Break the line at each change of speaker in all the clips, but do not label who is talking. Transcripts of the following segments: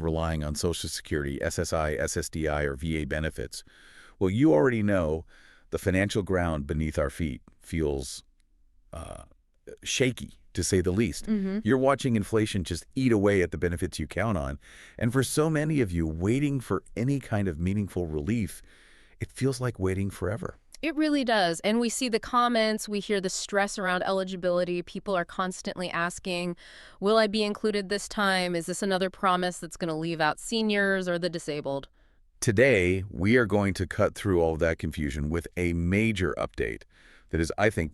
relying on Social Security, SSI, SSDI, or VA benefits, well, you already know the financial ground beneath our feet feels shaky, to say the least. You're watching inflation just eat away at the benefits you count on. And for so many of you, waiting for any kind of meaningful relief, it feels like waiting forever.
It really does. And we see the comments, we hear the stress around eligibility. People are constantly asking, will I be included this time? Is this another promise that's going to leave out seniors or the disabled?
Today, we are going to cut through all of that confusion with a major update that is, I think,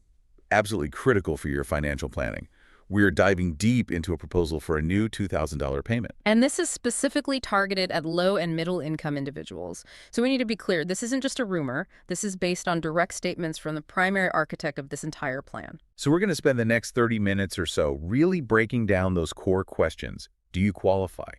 absolutely critical for your financial planning. We are diving deep into a proposal for a new $2,000 payment.
And this is specifically targeted at low and middle income individuals. So we need to be clear, this isn't just a rumor. This is based on direct statements from the primary architect of this entire plan.
So we're going to spend the next 30 minutes or so really breaking down those core questions. Do you qualify?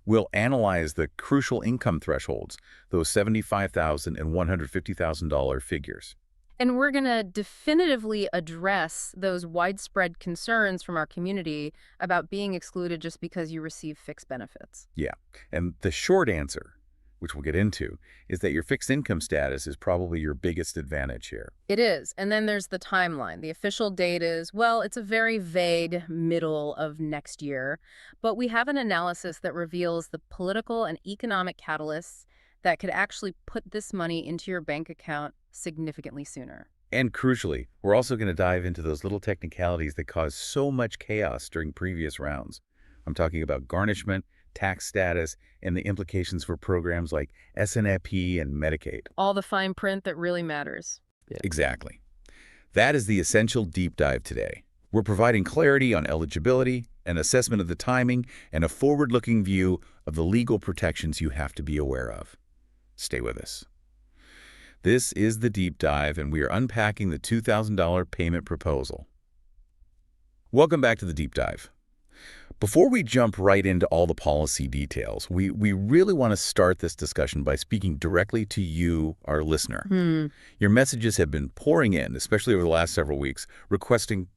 We'll analyze the crucial income thresholds, those $75,000 and $150,000 figures.
And we're going to definitively address those widespread concerns from our community about being excluded just because you receive fixed benefits.
Yeah, and the short answer, which we'll get into, is that your fixed income status is probably your biggest advantage here.
It is. And then there's the timeline. The official date is, well, it's a very vague middle of next year. But we have an analysis that reveals the political and economic catalysts that could actually put this money into your bank account significantly sooner.
And crucially, we're also going to dive into those little technicalities that caused so much chaos during previous rounds. I'm talking about garnishment, tax status, and the implications for programs like SNAP and Medicaid.
All the fine print that really matters.
Exactly. That is the essential deep dive today. We're providing clarity on eligibility, an assessment of the timing, and a forward-looking view of the legal protections you have to be aware of. Stay with us. This is the deep dive, and we are unpacking the $2,000 payment proposal. Welcome back to the deep dive. Before we jump right into all the policy details, we really want to start this discussion by speaking directly to you, our listener. Your messages have been pouring in, especially over the last several weeks, requesting,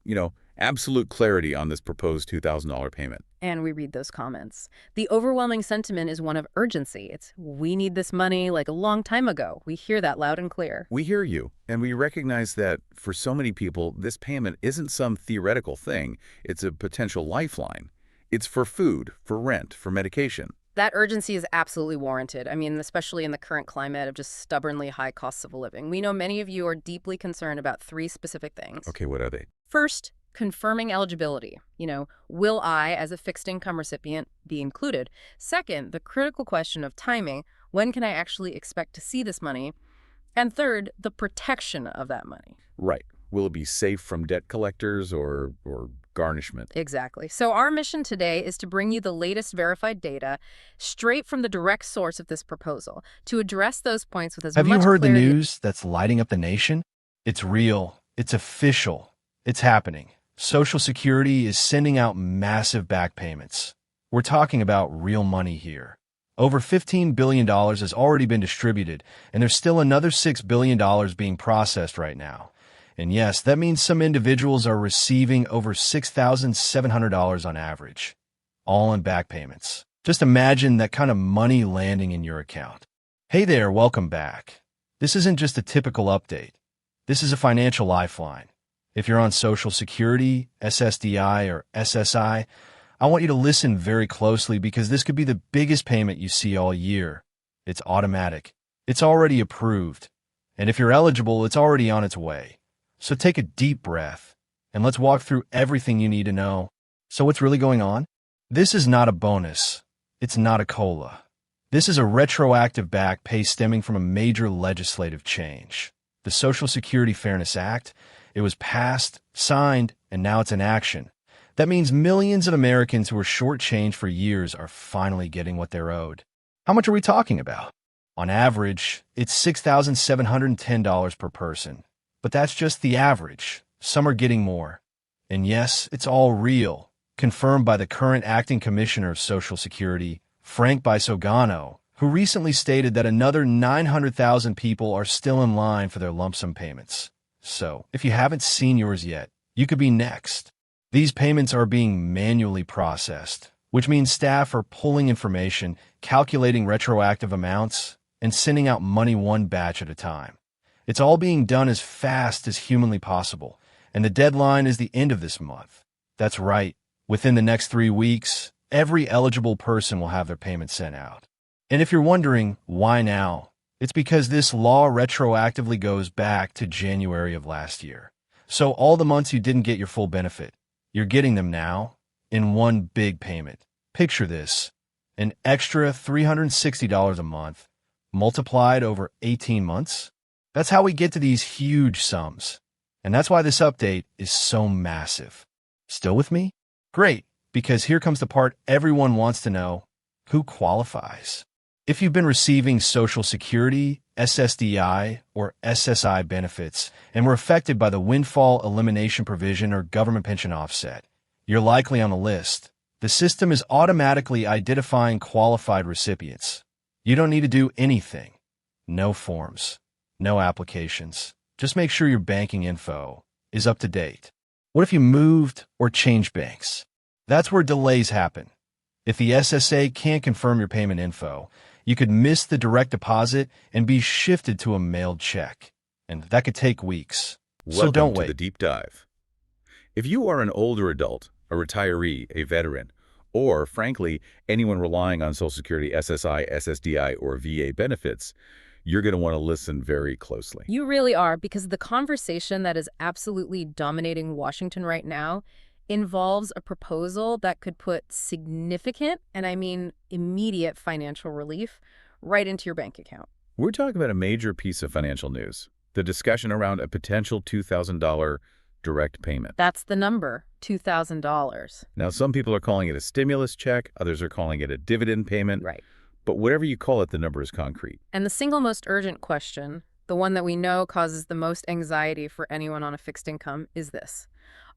absolute clarity on this proposed $2,000 payment.
And we read those comments. The overwhelming sentiment is one of urgency. It's, we need this money like a long time ago. We hear that loud and clear.
We hear you, and we recognize that for so many people, this payment isn't some theoretical thing. It's a potential lifeline. It's for food, for rent, for medication.
That urgency is absolutely warranted. I mean, especially in the current climate of just stubbornly high costs of living. We know many of you are deeply concerned about three specific things.
Okay, what are they?
First, confirming eligibility. Will I, as a fixed income recipient, be included? Second, the critical question of timing. When can I actually expect to see this money? And third, the protection of that money.
Right. Will it be safe from debt collectors or garnishment?
Exactly. So our mission today is to bring you the latest verified data straight from the direct source of this proposal to address those points with as much
clarity. Have you heard the
clarity.
news that's lighting up the nation? It's real. It's official. It's happening. Social Security is sending out massive back payments. We're talking about real money here. Over $15 billion has already been distributed, and there's still another $6 billion being processed right now. And yes, that means some individuals are receiving over $6,700 on average, all in back payments. Just imagine that kind of money landing in your account. Hey there, welcome back. This isn't just a typical update. This is a financial lifeline. If you're on Social Security, SSDI, or SSI, I want you to listen very closely because this could be the biggest payment you see all year. It's automatic. It's already approved. And if you're eligible, it's already on its way. So take a deep breath, and let's walk through everything you need to know. So what's really going on? This is not a bonus. It's not a COLA. This is a retroactive back pay stemming from a major legislative change. The Social Security Fairness Act. It was passed, signed, and now it's in action. That means millions of Americans who were shortchanged for years are finally getting what they're owed. How much are we talking about? On average, it's $6,710 per person. But that's just the average. Some are getting more. And yes, it's all real, confirmed by the current acting commissioner of Social Security, Frank Bisogano, who recently stated that another 900,000 people are still in line for their lump sum payments. So, if you haven't seen yours yet, you could be next. These payments are being manually processed, which means staff are pulling information, calculating retroactive amounts, and sending out money one batch at a time. It's all being done as fast as humanly possible, and the deadline is the end of this month. That's right. Within the next 3 weeks, every eligible person will have their payment sent out. And if you're wondering, why now? It's because this law retroactively goes back to January of last year. So all the months you didn't get your full benefit, you're getting them now in one big payment. Picture this: an extra $360 a month multiplied over 18 months. That's how we get to these huge sums. And that's why this update is so massive. Still with me? Great, because here comes the part everyone wants to know: who qualifies? If you've been receiving Social Security, SSDI, or SSI benefits and were affected by the windfall elimination provision or government pension offset, you're likely on the list. The system is automatically identifying qualified recipients. You don't need to do anything. No forms, no applications. Just make sure your banking info is up to date. What if you moved or changed banks? That's where delays happen. If the SSA can't confirm your payment info, you could miss the direct deposit and be shifted to a mailed check. And that could take weeks. So don't wait.
Welcome to the deep dive. If you are an older adult, a retiree, a veteran, or, frankly, anyone relying on Social Security, SSI, SSDI, or VA benefits, you're going to want to listen very closely.
You really are, because the conversation that is absolutely dominating Washington right now involves a proposal that could put significant, and I mean immediate, financial relief right into your bank account.
We're talking about a major piece of financial news, the discussion around a potential $2,000 direct payment.
That's the number, $2,000.
Now, some people are calling it a stimulus check, others are calling it a dividend payment.
Right.
But whatever you call it, the number is concrete.
And the single most urgent question, the one that we know causes the most anxiety for anyone on a fixed income, is this: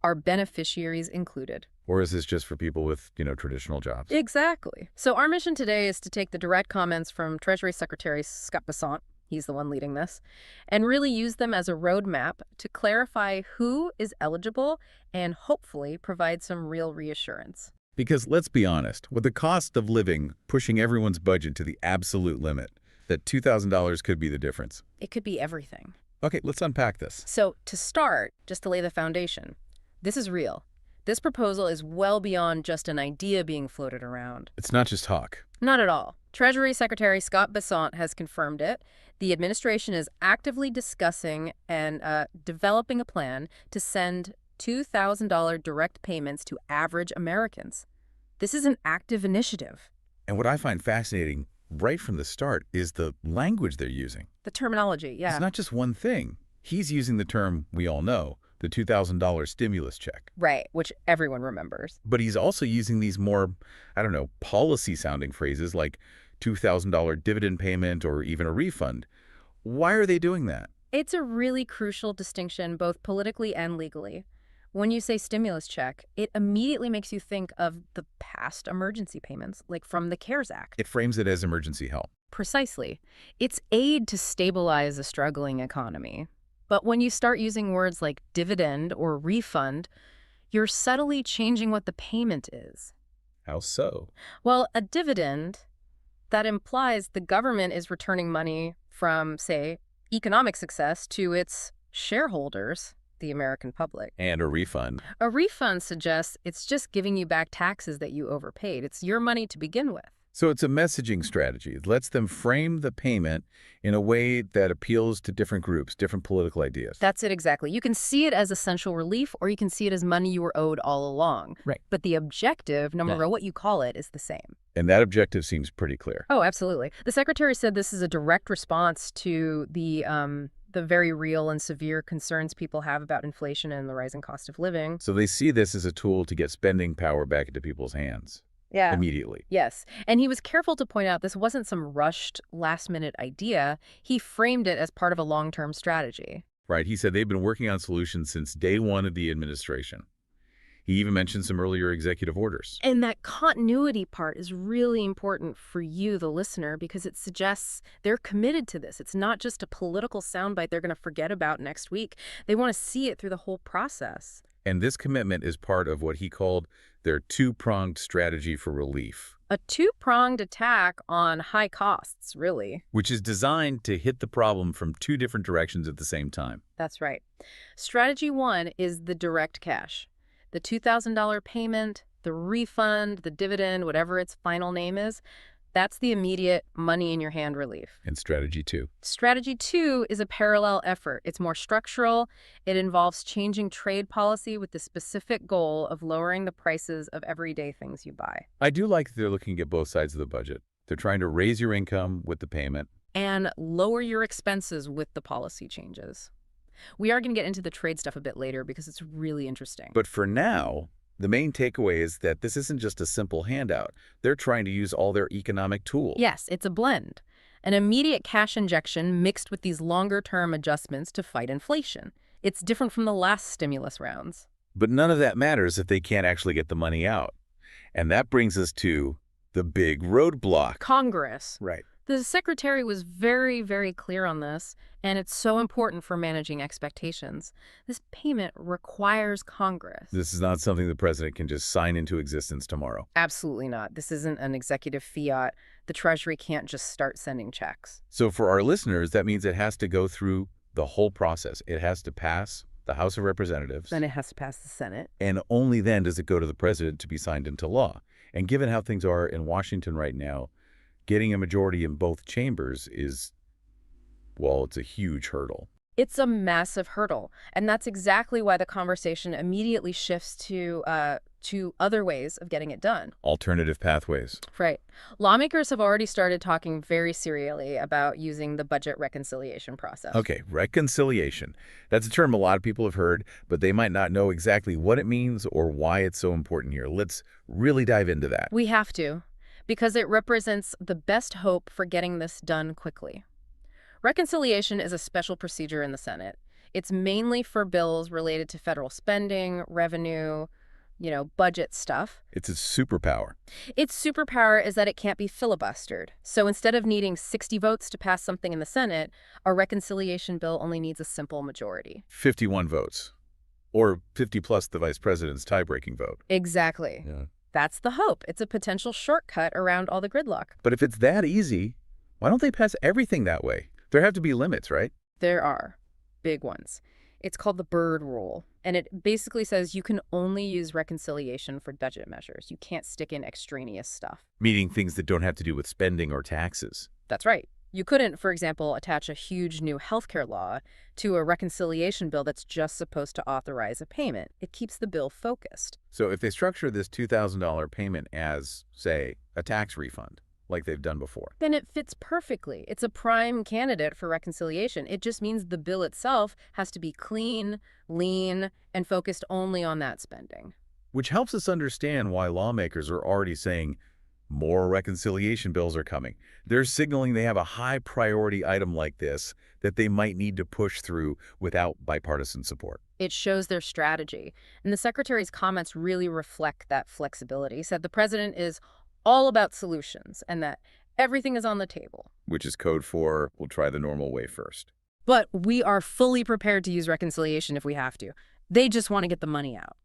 are beneficiaries included?
Or is this just for people with, traditional jobs?
Exactly. So our mission today is to take the direct comments from Treasury Secretary Scott Bessent, he's the one leading this, and really use them as a roadmap to clarify who is eligible and hopefully provide some real reassurance.
Because let's be honest, with the cost of living pushing everyone's budget to the absolute limit, that $2,000 could be the difference.
It could be everything.
Okay, let's unpack this.
So to start, just to lay the foundation, this is real. This proposal is well beyond just an idea being floated around.
It's not just talk.
Not at all. Treasury Secretary Scott Bessent has confirmed it. The administration is actively discussing and developing a plan to send $2,000 direct payments to average Americans. This is an active initiative.
And what I find fascinating right from the start is the language they're using.
The terminology, yeah.
It's not just one thing. He's using the term we all know, the $2,000 stimulus check.
Right, which everyone remembers.
But he's also using these more, policy-sounding phrases like $2,000 dividend payment or even a refund. Why are they doing that?
It's a really crucial distinction, both politically and legally. When you say stimulus check, it immediately makes you think of the past emergency payments, like from the CARES Act.
It frames it as emergency help.
Precisely. It's aid to stabilize a struggling economy. But when you start using words like dividend or refund, you're subtly changing what the payment is.
How so?
Well, a dividend, that implies the government is returning money from, say, economic success to its shareholders, the American public.
And a refund.
A refund suggests it's just giving you back taxes that you overpaid. It's your money to begin with.
So it's a messaging strategy. It lets them frame the payment in a way that appeals to different groups, different political ideas.
That's it exactly. You can see it as essential relief, or you can see it as money you were owed all along.
Right.
But the objective, no matter what you call it, is the same.
And that objective seems pretty clear.
Oh, absolutely. The secretary said this is a direct response to the very real and severe concerns people have about inflation and the rising cost of living.
So they see this as a tool to get spending power back into people's hands.
Yeah.
Immediately.
Yes. And he was careful to point out this wasn't some rushed, last-minute idea. He framed it as part of a long-term strategy.
Right. He said they've been working on solutions since day one of the administration. He even mentioned some earlier executive orders.
And that continuity part is really important for you, the listener, because it suggests they're committed to this. It's not just a political soundbite they're going to forget about next week. They want to see it through the whole process.
And this commitment is part of what he called their two-pronged strategy for relief,
A two-pronged attack on high costs, really.
which is designed to hit the problem from two different directions at the same time.
That's right. Strategy one is the direct cash. The $2,000 payment, the refund, the dividend, whatever its final name is, that's the immediate money-in-your-hand relief.
And strategy two.
Strategy two is a parallel effort. It's more structural. It involves changing trade policy with the specific goal of lowering the prices of everyday things you buy.
I do like that they're looking at both sides of the budget. They're trying to raise your income with the payment.
And lower your expenses with the policy changes. We are going to get into the trade stuff a bit later because it's really interesting.
But for now, the main takeaway is that this isn't just a simple handout. They're trying to use all their economic tools.
Yes, it's a blend. An immediate cash injection mixed with these longer-term adjustments to fight inflation. It's different from the last stimulus rounds.
But none of that matters if they can't actually get the money out. And that brings us to the big roadblock.
Congress.
Right.
The secretary was very, very clear on this, and it's so important for managing expectations. This payment requires Congress.
This is not something the president can just sign into existence tomorrow.
Absolutely not. This isn't an executive fiat. The Treasury can't just start sending checks.
So for our listeners, that means it has to go through the whole process. It has to pass the House of Representatives.
Then it has to pass the Senate.
And only then does it go to the president to be signed into law. And given how things are in Washington right now, getting a majority in both chambers is, well, it's a huge hurdle.
It's a massive hurdle, and that's exactly why the conversation immediately shifts to other ways of getting it done.
Alternative pathways.
Right. Lawmakers have already started talking very seriously about using the budget reconciliation process.
Okay, reconciliation. That's a term a lot of people have heard, but they might not know exactly what it means or why it's so important here. Let's really dive into that.
We have to, because it represents the best hope for getting this done quickly. Reconciliation is a special procedure in the Senate. It's mainly for bills related to federal spending, revenue, budget stuff.
It's a superpower.
Its superpower is that it can't be filibustered. So instead of needing 60 votes to pass something in the Senate, a reconciliation bill only needs a simple majority.
51 votes. Or 50 plus the vice president's tie-breaking vote.
Exactly.
Yeah.
That's the hope. It's a potential shortcut around all the gridlock.
But if it's that easy, why don't they pass everything that way? There have to be limits, right?
There are big ones. It's called the Byrd Rule, and it basically says you can only use reconciliation for budget measures. You can't stick in extraneous stuff.
Meaning things that don't have to do with spending or taxes.
That's right. You couldn't, for example, attach a huge new healthcare law to a reconciliation bill that's just supposed to authorize a payment. It keeps the bill focused.
So if they structure this $2,000 payment as, say, a tax refund, like they've done before,
then it fits perfectly. It's a prime candidate for reconciliation. It just means the bill itself has to be clean, lean, and focused only on that spending.
which helps us understand why lawmakers are already saying more reconciliation bills are coming. They're signaling they have a high priority item like this that they might need to push through without bipartisan support.
It shows their strategy. And the secretary's comments really reflect that flexibility. He said the president is all about solutions and that everything is on the table.
Which is code for, we'll try the normal way first.
But we are fully prepared to use reconciliation if we have to. They just want to get the money out.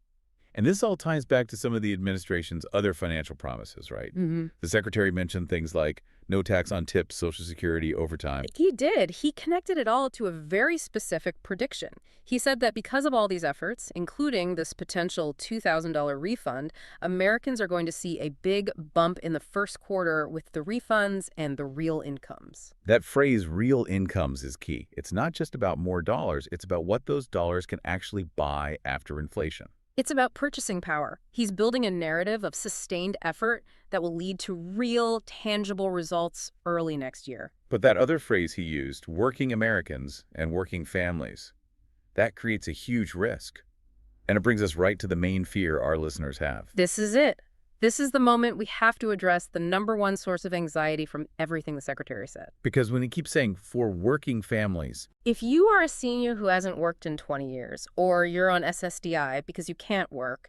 And this all ties back to some of the administration's other financial promises, right?
Mm-hmm.
The secretary mentioned things like no tax on tips, Social Security, overtime.
He did. He connected it all to a very specific prediction. He said that because of all these efforts, including this potential $2,000 refund, Americans are going to see a big bump in the first quarter with the refunds and the real incomes.
That phrase, real incomes, is key. It's not just about more dollars. It's about what those dollars can actually buy after inflation.
It's about purchasing power. He's building a narrative of sustained effort that will lead to real, tangible results early next year.
But that other phrase he used, working Americans and working families, that creates a huge risk. And it brings us right to the main fear our listeners have.
This is it. This is the moment we have to address the #1 source of anxiety from everything the secretary said.
Because when he keeps saying, for working families,
if you are a senior who hasn't worked in 20 years, or you're on SSDI because you can't work,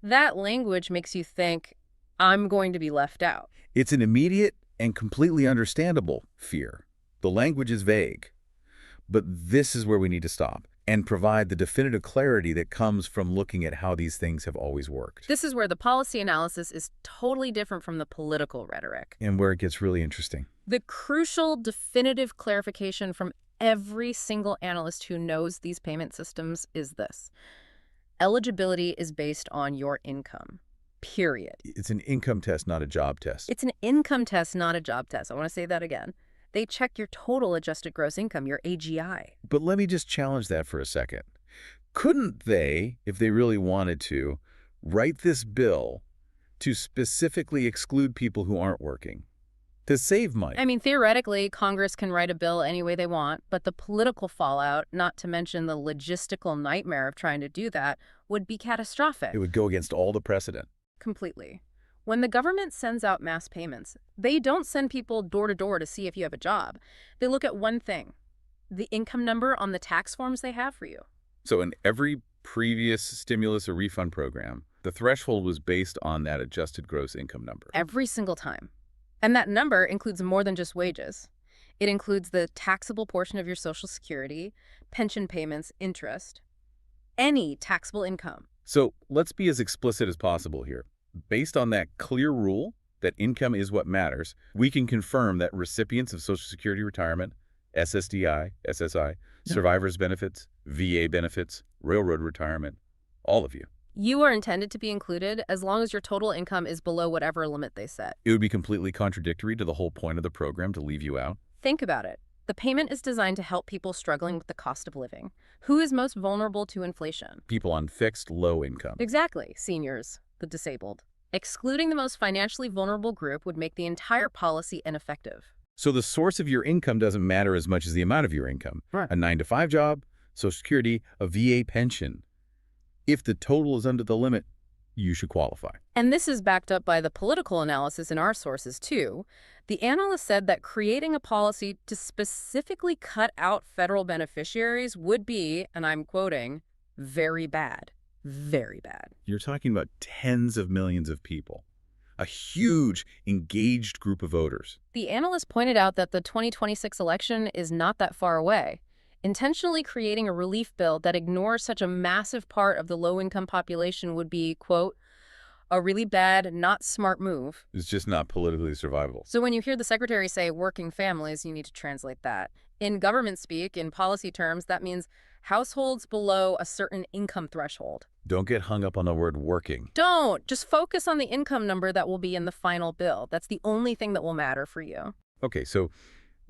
that language makes you think, I'm going to be left out.
it's an immediate and completely understandable fear. The language is vague. But this is where we need to stop. and provide the definitive clarity that comes from looking at how these things have always worked.
This is where the policy analysis is totally different from the political rhetoric.
And where it gets really interesting.
The crucial definitive clarification from every single analyst who knows these payment systems is this: eligibility is based on your income, period.
It's an income test, not a job test.
It's an income test, not a job test. I want to say that again. They check your total adjusted gross income, your AGI.
But let me just challenge that for a second. Couldn't they, if they really wanted to, write this bill to specifically exclude people who aren't working, to save money?
I mean, theoretically, Congress can write a bill any way they want, but the political fallout, not to mention the logistical nightmare of trying to do that, would be catastrophic.
It would go against all the precedent.
Completely. When the government sends out mass payments, they don't send people door to door to see if you have a job. They look at one thing: the income number on the tax forms they have for you.
So in every previous stimulus or refund program, the threshold was based on that adjusted gross income number.
Every single time. And that number includes more than just wages. It includes the taxable portion of your Social Security, pension payments, interest, any taxable income.
So let's be as explicit as possible here. Based on that clear rule that income is what matters, we can confirm that recipients of Social Security retirement, SSDI, SSI, survivors benefits, VA benefits, railroad retirement, all of you.
You are intended to be included as long as your total income is below whatever limit they set.
It would be completely contradictory to the whole point of the program to leave you out.
Think about it. The payment is designed to help people struggling with the cost of living. Who is most vulnerable to inflation?
People on fixed, low income.
Exactly. Seniors, the disabled. Excluding the most financially vulnerable group would make the entire policy ineffective.
So the source of your income doesn't matter as much as the amount of your income.
Right.
A 9-to-5 job, Social Security, a VA pension. If the total is under the limit, you should qualify.
And this is backed up by the political analysis in our sources, too. The analyst said that creating a policy to specifically cut out federal beneficiaries would be, and I'm quoting, very bad. Very bad.
You're talking about tens of millions of people, a huge, engaged group of voters.
The analyst pointed out that the 2026 election is not that far away. Intentionally creating a relief bill that ignores such a massive part of the low-income population would be, quote, a really bad, not smart move.
It's just not politically survivable.
So when you hear the secretary say working families, you need to translate that. In government speak, in policy terms, that means households below a certain income threshold.
Don't get hung up on the word working.
Don't. Just focus on the income number that will be in the final bill. That's the only thing that will matter for you.
Okay, so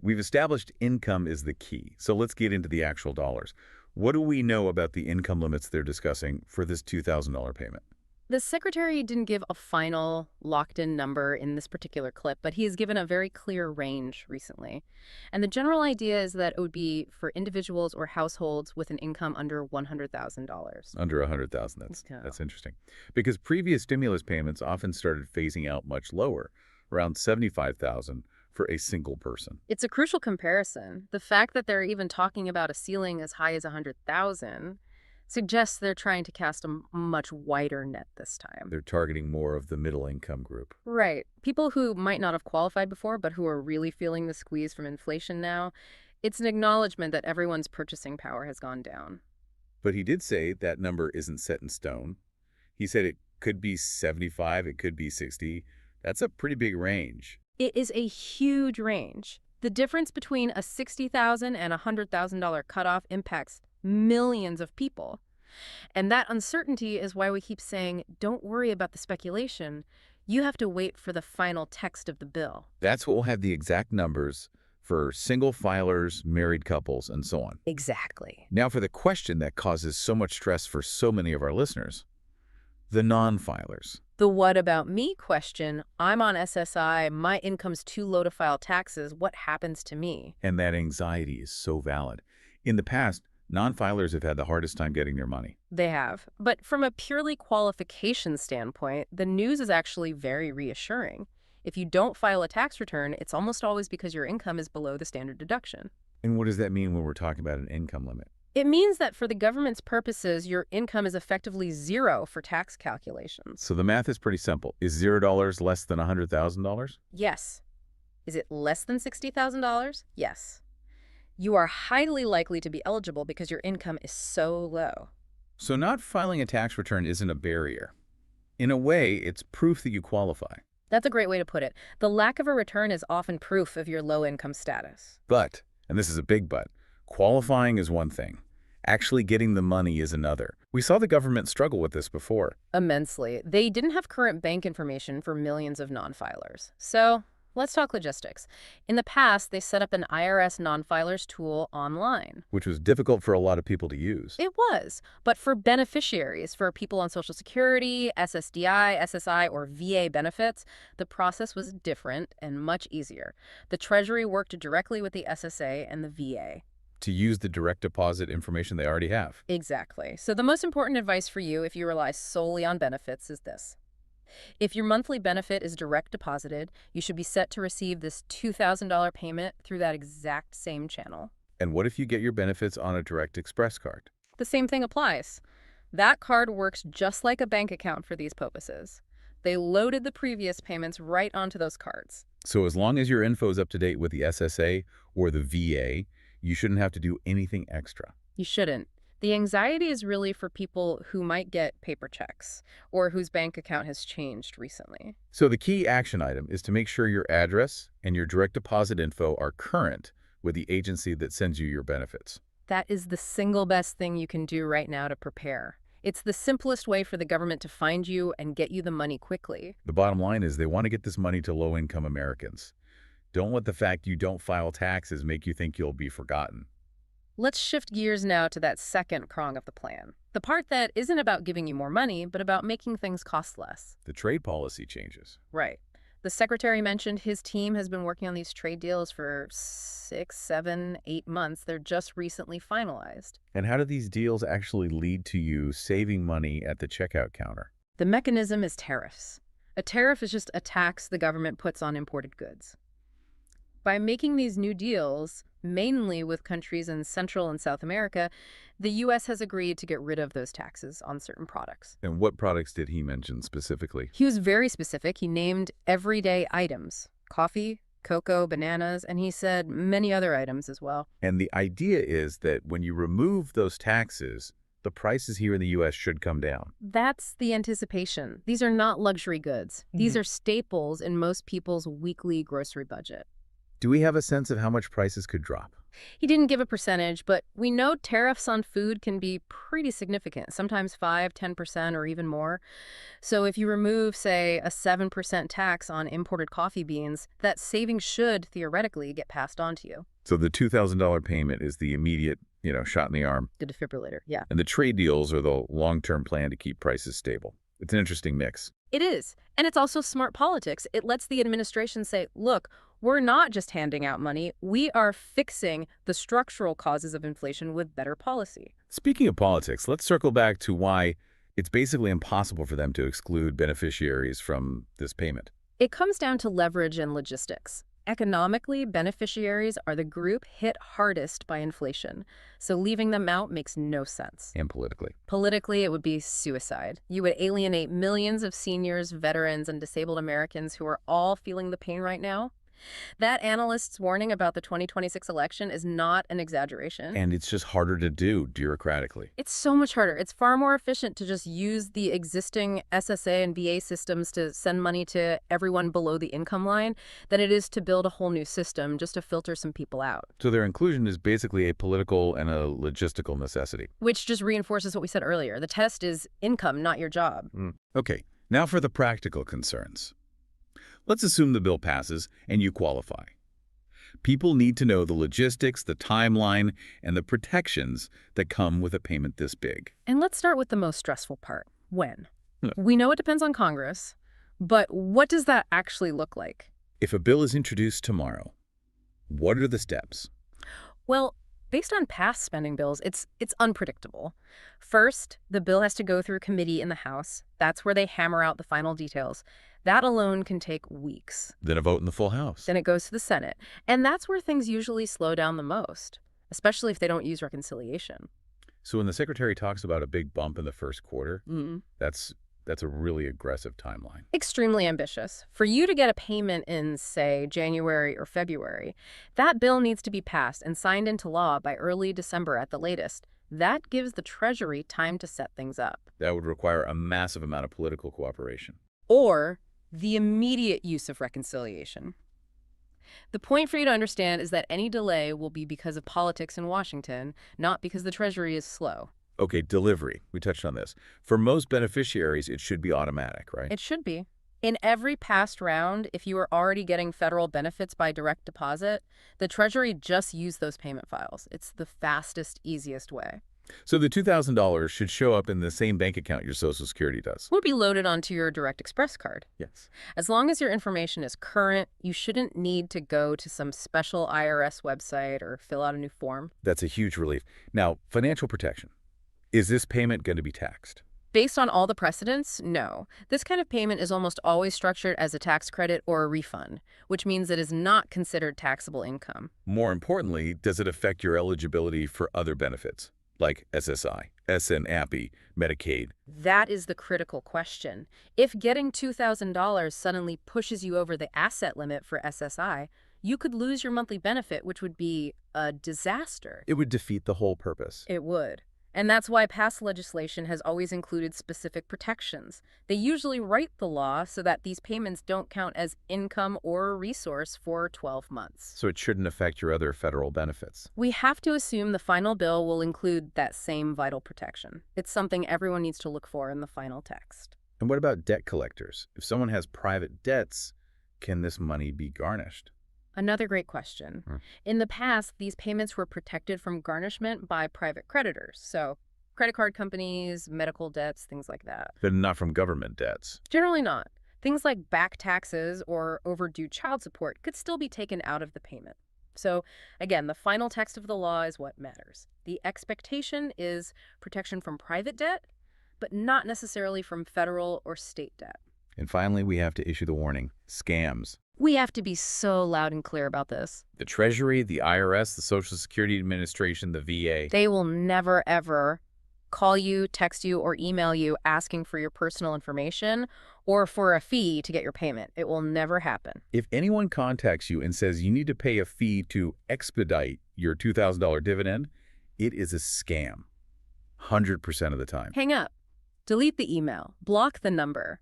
we've established income is the key. So let's get into the actual dollars. What do we know about the income limits they're discussing for this $2,000 payment?
The secretary didn't give a final locked-in number in this particular clip, but he has given a very clear range recently. And the general idea is that it would be for individuals or households with an income under $100,000.
Under $100,000.
Yeah.
That's interesting. Because previous stimulus payments often started phasing out much lower, around $75,000 for a single person.
It's a crucial comparison. The fact that they're even talking about a ceiling as high as $100,000 suggests they're trying to cast a much wider net this time.
They're targeting more of the middle income group.
Right. People who might not have qualified before, but who are really feeling the squeeze from inflation now. It's an acknowledgement that everyone's purchasing power has gone down.
But he did say that number isn't set in stone. He said it could be 75, it could be 60. That's a pretty big range.
It is a huge range. The difference between a $60,000 and a $100,000 cutoff impacts millions of people. And that uncertainty is why we keep saying, don't worry about the speculation. You have to wait for the final text of the bill.
That's what will have the exact numbers for single filers, married couples, and so on.
Exactly.
Now for the question that causes so much stress for so many of our listeners, the non-filers.
The what about me question, I'm on SSI, my income's too low to file taxes, what happens to me?
And that anxiety is so valid. In the past, non-filers have had the hardest time getting their money.
They have. But from a purely qualification standpoint, the news is actually very reassuring. If you don't file a tax return, it's almost always because your income is below the standard deduction.
And what does that mean when we're talking about an income limit?
It means that for the government's purposes, your income is effectively zero for tax calculations.
So the math is pretty simple. Is $0 less than $100,000?
Yes. Is it less than $60,000? Yes. You are highly likely to be eligible because your income is so low.
So not filing a tax return isn't a barrier. In a way, it's proof that you qualify.
That's a great way to put it. The lack of a return is often proof of your low income status.
But, and this is a big but, qualifying is one thing. Actually getting the money is another. We saw the government struggle with this before.
Immensely. They didn't have current bank information for millions of non-filers. So let's talk logistics. In the past, they set up an IRS non-filers tool online.
Which was difficult for a lot of people to use.
It was. But for beneficiaries, for people on Social Security, SSDI, SSI, or VA benefits, the process was different and much easier. The Treasury worked directly with the SSA and the VA.
To use the direct deposit information they already have.
Exactly. So the most important advice for you if you rely solely on benefits is this. If your monthly benefit is direct deposited, you should be set to receive this $2,000 payment through that exact same channel.
And what if you get your benefits on a Direct Express card?
The same thing applies. That card works just like a bank account for these purposes. They loaded the previous payments right onto those cards.
So as long as your info is up to date with the SSA or the VA, you shouldn't have to do anything extra.
You shouldn't. The anxiety is really for people who might get paper checks or whose bank account has changed recently.
So the key action item is to make sure your address and your direct deposit info are current with the agency that sends you your benefits.
That is the single best thing you can do right now to prepare. It's the simplest way for the government to find you and get you the money quickly.
The bottom line is they want to get this money to low-income Americans. Don't let the fact you don't file taxes make you think you'll be forgotten.
Let's shift gears now to that second prong of the plan. The part that isn't about giving you more money, but about making things cost less.
The trade policy changes.
Right. The secretary mentioned his team has been working on these trade deals for 6, 7, 8 months. They're just recently finalized.
And how do these deals actually lead to you saving money at the checkout counter?
The mechanism is tariffs. A tariff is just a tax the government puts on imported goods. By making these new deals, mainly with countries in Central and South America, the U.S. has agreed to get rid of those taxes on certain products.
And what products did he mention specifically?
He was very specific. He named everyday items: coffee, cocoa, bananas, and he said many other items as well.
And the idea is that when you remove those taxes, the prices here in the U.S. should come down.
That's the anticipation. These are not luxury goods. These are staples in most people's weekly grocery budget.
Do we have a sense of how much prices could drop?
He didn't give a percentage, but we know tariffs on food can be pretty significant, sometimes 5, 10%, or even more. So if you remove, say, a 7% tax on imported coffee beans, that saving should theoretically get passed on to you.
So the $2,000 payment is the immediate, shot in the arm.
The defibrillator, yeah.
And the trade deals are the long-term plan to keep prices stable. It's an interesting mix.
It is. And it's also smart politics. It lets the administration say, look, we're not just handing out money. We are fixing the structural causes of inflation with better policy.
Speaking of politics, let's circle back to why it's basically impossible for them to exclude beneficiaries from this payment.
It comes down to leverage and logistics. Economically, beneficiaries are the group hit hardest by inflation, so leaving them out makes no sense.
And politically.
Politically, it would be suicide. You would alienate millions of seniors, veterans, and disabled Americans who are all feeling the pain right now. That analyst's warning about the 2026 election is not an exaggeration.
And it's just harder to do bureaucratically.
It's so much harder. It's far more efficient to just use the existing SSA and VA systems to send money to everyone below the income line than it is to build a whole new system just to filter some people out.
So their inclusion is basically a political and a logistical necessity.
Which just reinforces what we said earlier. The test is income, not your job.
Okay, now for the practical concerns. Let's assume the bill passes and you qualify. People need to know the logistics, the timeline, and the protections that come with a payment this big.
And let's start with the most stressful part. When?
Yeah.
We know it depends on Congress, but what does that actually look like?
If a bill is introduced tomorrow, what are the steps?
Well, based on past spending bills, it's unpredictable. First, the bill has to go through committee in the House. That's where they hammer out the final details. That alone can take weeks.
Then a vote in the full House.
Then it goes to the Senate. And that's where things usually slow down the most, especially if they don't use reconciliation.
So when the secretary talks about a big bump in the first quarter, that's That's a really aggressive timeline.
Extremely ambitious. For you to get a payment in, say, January or February, that bill needs to be passed and signed into law by early December at the latest. That gives the Treasury time to set things up.
That would require a massive amount of political cooperation.
Or the immediate use of reconciliation. The point for you to understand is that any delay will be because of politics in Washington, not because the Treasury is slow.
Okay, delivery. We touched on this. For most beneficiaries, it should be automatic, right?
It should be. In every past round, if you are already getting federal benefits by direct deposit, the Treasury just used those payment files. It's the fastest, easiest way.
So the $2,000 should show up in the same bank account your Social Security does.
Would be loaded onto your Direct Express card.
Yes.
As long as your information is current, you shouldn't need to go to some special IRS website or fill out a new form.
That's a huge relief. Now, financial protection. Is this payment going to be taxed?
Based on all the precedents, no. This kind of payment is almost always structured as a tax credit or a refund, which means it is not considered taxable income.
More importantly, does it affect your eligibility for other benefits, like SSI, SNAPI, Medicaid?
That is the critical question. If getting $2,000 suddenly pushes you over the asset limit for SSI, you could lose your monthly benefit, which would be a disaster.
It would defeat the whole purpose.
It would. And that's why past legislation has always included specific protections. They usually write the law so that these payments don't count as income or a resource for 12 months.
So it shouldn't affect your other federal benefits.
We have to assume the final bill will include that same vital protection. It's something everyone needs to look for in the final text.
And what about debt collectors? If someone has private debts, can this money be garnished?
Another great question. In the past, these payments were protected from garnishment by private creditors, so credit card companies, medical debts, things like that.
But not from government debts.
Generally not. Things like back taxes or overdue child support could still be taken out of the payment. So, again, the final text of the law is what matters. The expectation is protection from private debt, but not necessarily from federal or state debt.
And finally, we have to issue the warning: scams.
We have to be so loud and clear about this.
The Treasury, the IRS, the Social Security Administration, the VA.
They will never, ever call you, text you, or email you asking for your personal information or for a fee to get your payment. It will never happen.
If anyone contacts you and says you need to pay a fee to expedite your $2,000 dividend, it is a scam. 100% of the time.
Hang up. Delete the email. Block the number.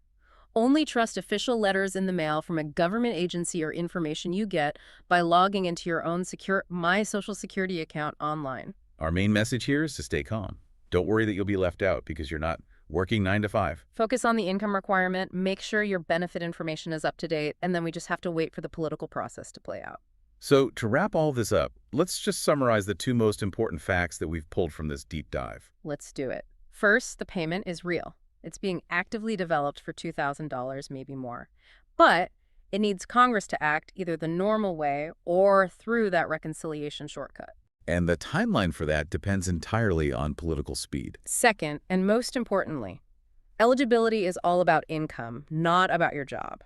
Only trust official letters in the mail from a government agency or information you get by logging into your own secure My Social Security account online.
Our main message here is to stay calm. Don't worry that you'll be left out because you're not working 9 to 5.
Focus on the income requirement, make sure your benefit information is up to date, and then we just have to wait for the political process to play out.
So to wrap all this up, let's just summarize the 2 most important facts that we've pulled from this deep dive.
Let's do it. First, the payment is real. It's being actively developed for $2,000, maybe more. But it needs Congress to act either the normal way or through that reconciliation shortcut.
And the timeline for that depends entirely on political speed.
Second, and most importantly, eligibility is all about income, not about your job.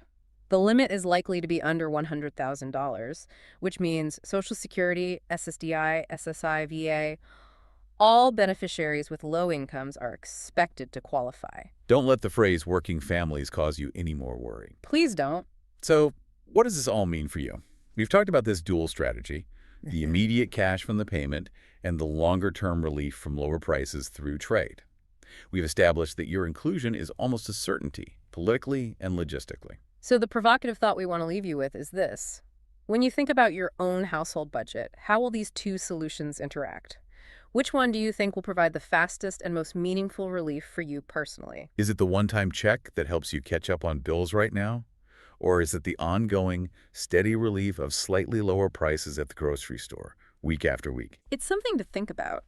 The limit is likely to be under $100,000, which means Social Security, SSDI, SSI, VA, all beneficiaries with low incomes are expected to qualify.
Don't let the phrase working families cause you any more worry.
Please don't.
So what does this all mean for you? We've talked about this dual strategy, the immediate cash from the payment and the longer-term relief from lower prices through trade. We've established that your inclusion is almost a certainty, politically and logistically.
So the provocative thought we want to leave you with is this. When you think about your own household budget, how will these 2 solutions interact? Which one do you think will provide the fastest and most meaningful relief for you personally?
Is it the one-time check that helps you catch up on bills right now? Or is it the ongoing, steady relief of slightly lower prices at the grocery store, week after week?
It's something to think about.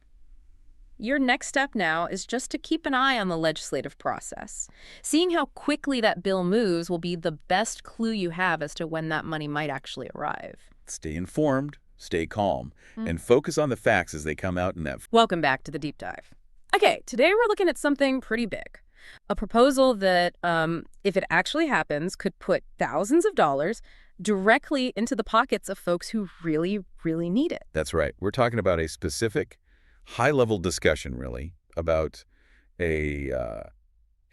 Your next step now is just to keep an eye on the legislative process. Seeing how quickly that bill moves will be the best clue you have as to when that money might actually arrive.
Stay informed, stay calm, and focus on the facts as they come out in that.
Welcome back to the deep dive. Okay, today we're looking at something pretty big. A proposal that, if it actually happens, could put thousands of dollars directly into the pockets of folks who really, really need it.
That's right. We're talking about a specific, high-level discussion, really, about a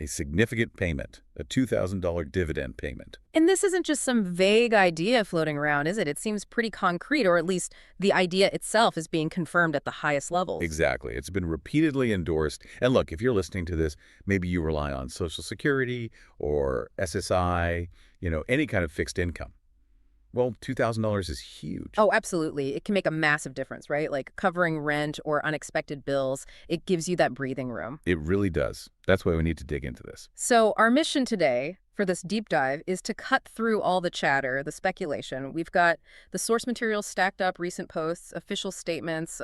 a significant payment, a $2,000 dividend payment.
And this isn't just some vague idea floating around, is it? It seems pretty concrete, or at least the idea itself is being confirmed at the highest levels.
Exactly. It's been repeatedly endorsed. And look, if you're listening to this, maybe you rely on Social Security or SSI, any kind of fixed income. Well, $2,000 is huge.
Oh, absolutely. It can make a massive difference, right? Like covering rent or unexpected bills. It gives you that breathing room.
It really does. That's why we need to dig into this.
So our mission today for this deep dive is to cut through all the chatter, the speculation. We've got the source material stacked up, recent posts, official statements,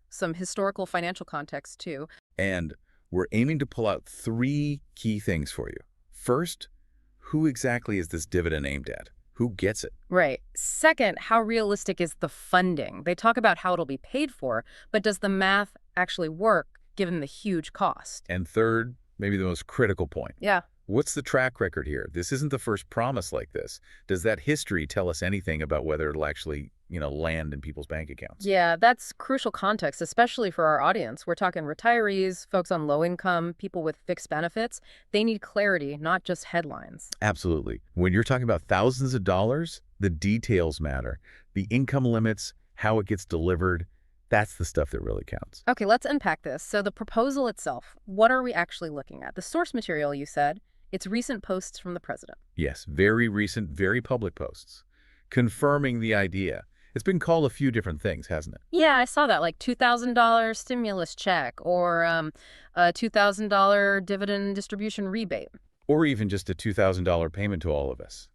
some historical financial context too.
And we're aiming to pull out 3 key things for you. First, who exactly is this dividend aimed at? Who gets it?
Right. Second, how realistic is the funding? They talk about how it'll be paid for, but does the math actually work given the huge cost?
And third, maybe the most critical point.
Yeah.
What's the track record here? This isn't the first promise like this. Does that history tell us anything about whether it'll actually, land in people's bank accounts?
Yeah, that's crucial context, especially for our audience. We're talking retirees, folks on low income, people with fixed benefits. They need clarity, not just headlines.
Absolutely. When you're talking about thousands of dollars, the details matter. The income limits, how it gets delivered, that's the stuff that really counts.
Okay, let's unpack this. So the proposal itself, what are we actually looking at? The source material, you said, it's recent posts from the president.
Yes, very recent, very public posts, confirming the idea. It's been called a few different things, hasn't it?
Yeah, I saw that, like $2,000 stimulus check or a $2,000 dividend distribution rebate.
Or even just a $2,000 payment to all of us.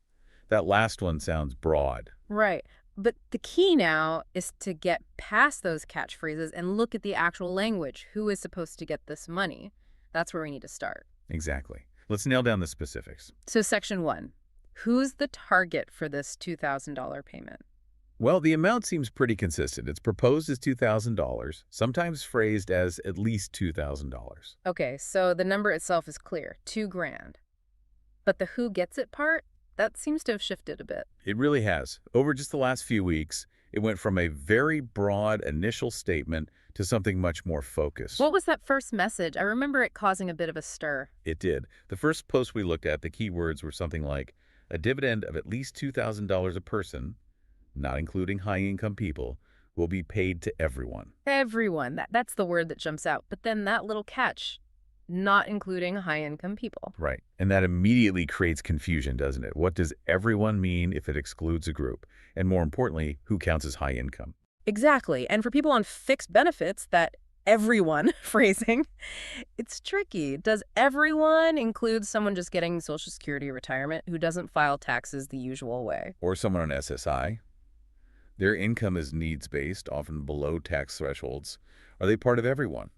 That last one sounds broad.
Right. But the key now is to get past those catchphrases and look at the actual language. Who is supposed to get this money? That's where we need to start.
Exactly. Let's nail down the specifics.
So Section 1, who's the target for this $2,000 payment?
Well, the amount seems pretty consistent. It's proposed as $2,000, sometimes phrased as at least $2,000.
Okay, so the number itself is clear, $2,000. But the who gets it part, that seems to have shifted a bit.
It really has. Over just the last few weeks, it went from a very broad initial statement to something much more focused.
What was that first message? I remember it causing a bit of a stir.
It did. The first post we looked at, the key words were something like, a dividend of at least $2,000 a person, not including high-income people, will be paid to everyone.
Everyone. That's the word that jumps out. But then that little catch, not including high-income people.
Right. And that immediately creates confusion, doesn't it? What does everyone mean if it excludes a group? And more importantly, who counts as high income?
Exactly. And for people on fixed benefits, that everyone phrasing, it's tricky. Does everyone include someone just getting Social Security or retirement who doesn't file taxes the usual way?
Or someone on SSI? Their income is needs-based, often below tax thresholds. Are they part of everyone?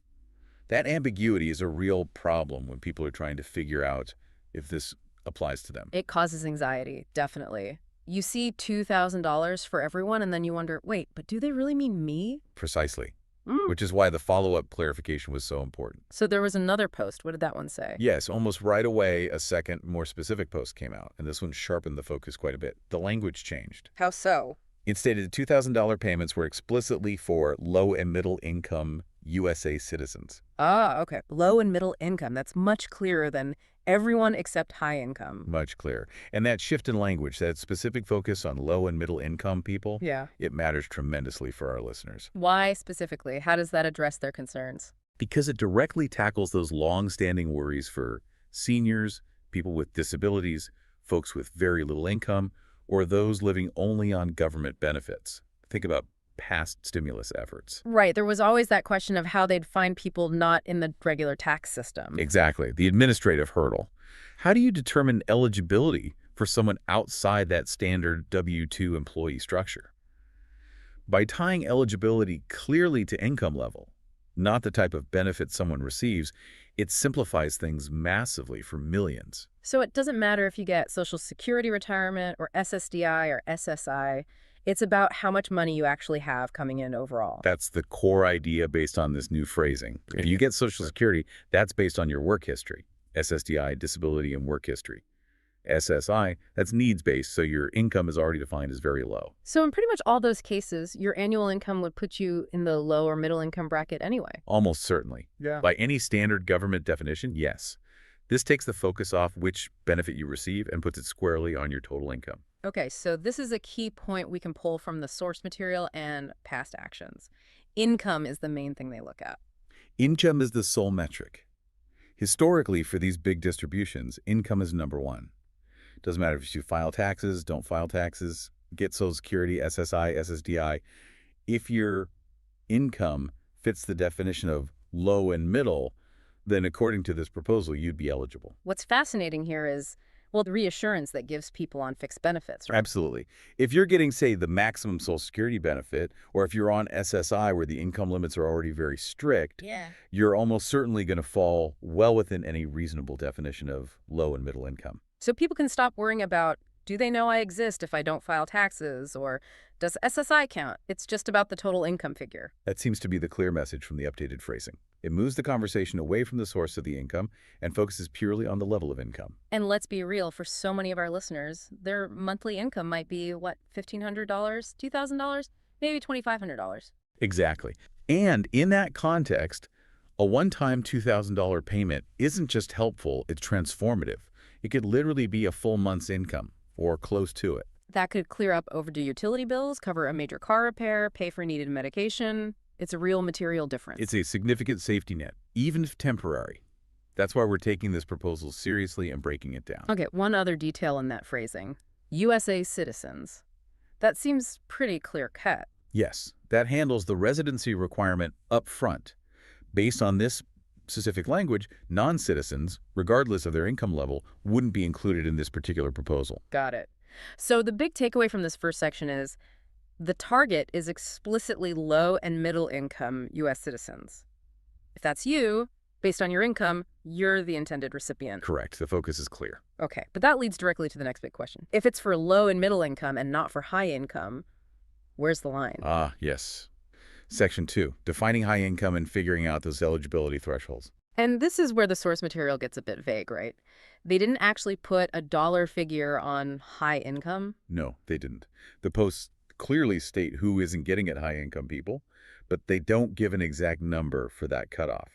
That ambiguity is a real problem when people are trying to figure out if this applies to them.
It causes anxiety, definitely. You see $2,000 for everyone, and then you wonder, wait, but do they really mean me?
Precisely. Which is why the follow-up clarification was so important.
So there was another post. What did that one say?
Yes, almost right away, a second, more specific post came out, and this one sharpened the focus quite a bit. The language changed.
How so?
It stated $2,000 payments were explicitly for low and middle income USA citizens.
Ah, okay. Low and middle income. That's much clearer than everyone except high income.
Much clearer. And that shift in language, that specific focus on low and middle income people,
Yeah.
it matters tremendously for our listeners.
Why specifically? How does that address their concerns?
Because it directly tackles those long-standing worries for seniors, people with disabilities, folks with very little income, or those living only on government benefits. Think about past stimulus efforts.
Right. There was always that question of how they'd find people not in the regular tax system.
Exactly. The administrative hurdle. How do you determine eligibility for someone outside that standard W-2 employee structure? By tying eligibility clearly to income level, not the type of benefit someone receives, it simplifies things massively for millions.
So it doesn't matter if you get Social Security retirement or SSDI or SSI. It's about how much money you actually have coming in overall.
That's the core idea based on this new phrasing. If you get Social Security, that's based on your work history. SSDI, disability and work history. SSI, that's needs-based, so your income is already defined as very low.
So in pretty much all those cases, your annual income would put you in the low or middle income bracket anyway.
Almost certainly.
Yeah.
By any standard government definition, yes. This takes the focus off which benefit you receive and puts it squarely on your total income.
Okay, so this is a key point we can pull from the source material and past actions. Income is the main thing they look at.
Income is the sole metric. Historically, for these big distributions, income is number one. Doesn't matter if you file taxes, don't file taxes, get Social Security, SSI, SSDI. If your income fits the definition of low and middle, then according to this proposal, you'd be eligible.
What's fascinating here is, well, the reassurance that gives people on fixed benefits, right?
Absolutely. If you're getting, say, the maximum Social Security benefit, or if you're on SSI where the income limits are already very strict, you're almost certainly going to fall well within any reasonable definition of low and middle income.
So people can stop worrying about, do they know I exist if I don't file taxes? Or does SSI count? It's just about the total income figure.
That seems to be the clear message from the updated phrasing. It moves the conversation away from the source of the income and focuses purely on the level of income.
And let's be real, for so many of our listeners, their monthly income might be, what, $1,500, $2,000, maybe $2,500.
Exactly. And in that context, a one-time $2,000 payment isn't just helpful, it's transformative. It could literally be a full month's income, or close to it.
That could clear up overdue utility bills, cover a major car repair, pay for needed medication. It's a real material difference.
It's a significant safety net, even if temporary. That's why we're taking this proposal seriously and breaking it down.
Okay, one other detail in that phrasing. USA citizens. That seems pretty clear-cut.
Yes, that handles the residency requirement up front. Based on this specific language, non-citizens, regardless of their income level, wouldn't be included in this particular proposal.
Got it. So the big takeaway from this first section is the target is explicitly low and middle income U.S. citizens. If that's you, based on your income, you're the intended recipient.
Correct. The focus is clear.
Okay, but that leads directly to the next big question. If it's for low and middle income and not for high income, where's the line?
Yes. Section 2, defining high income and figuring out those eligibility thresholds.
And this is where the source material gets a bit vague, right? They didn't actually put a dollar figure on high income.
No, they didn't. The posts clearly state who isn't getting it, high income people, but they don't give an exact number for that cutoff.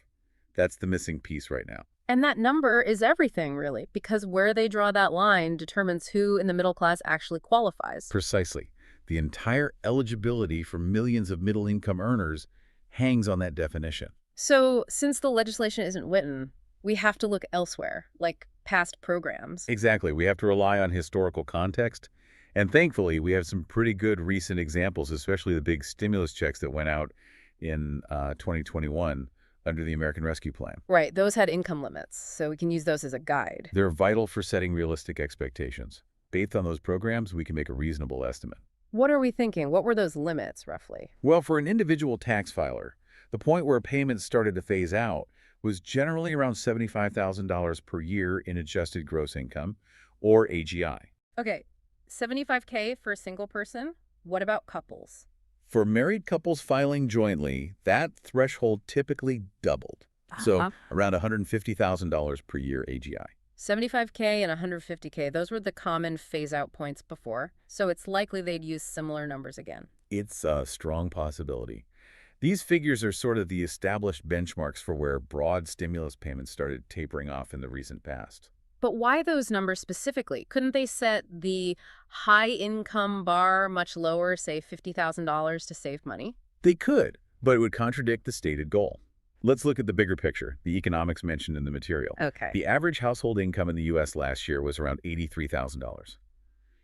That's the missing piece right now.
And that number is everything, really, because where they draw that line determines who in the middle class actually qualifies.
Precisely. The entire eligibility for millions of middle-income earners hangs on that definition.
So since the legislation isn't written, we have to look elsewhere, like past programs.
Exactly. We have to rely on historical context. And thankfully, we have some pretty good recent examples, especially the big stimulus checks that went out in 2021 under the American Rescue Plan.
Right. Those had income limits, so we can use those as a guide.
They're vital for setting realistic expectations. Based on those programs, we can make a reasonable estimate.
What are we thinking? What were those limits, roughly?
Well, for an individual tax filer, the point where payments started to phase out was generally around $75,000 per year in adjusted gross income, or AGI.
Okay, $75K for a single person? What about couples?
For married couples filing jointly, that threshold typically doubled. So around $150,000 per year AGI.
75K and 150K, those were the common phase-out points before, so it's likely they'd use similar numbers again.
It's a strong possibility. These figures are sort of the established benchmarks for where broad stimulus payments started tapering off in the recent past.
But why those numbers specifically? Couldn't they set the high-income bar much lower, say $50,000 to save money?
They could, but it would contradict the stated goal. Let's look at the bigger picture, the economics mentioned in the material.
Okay.
The average household income in the U.S. last year was around $83,000.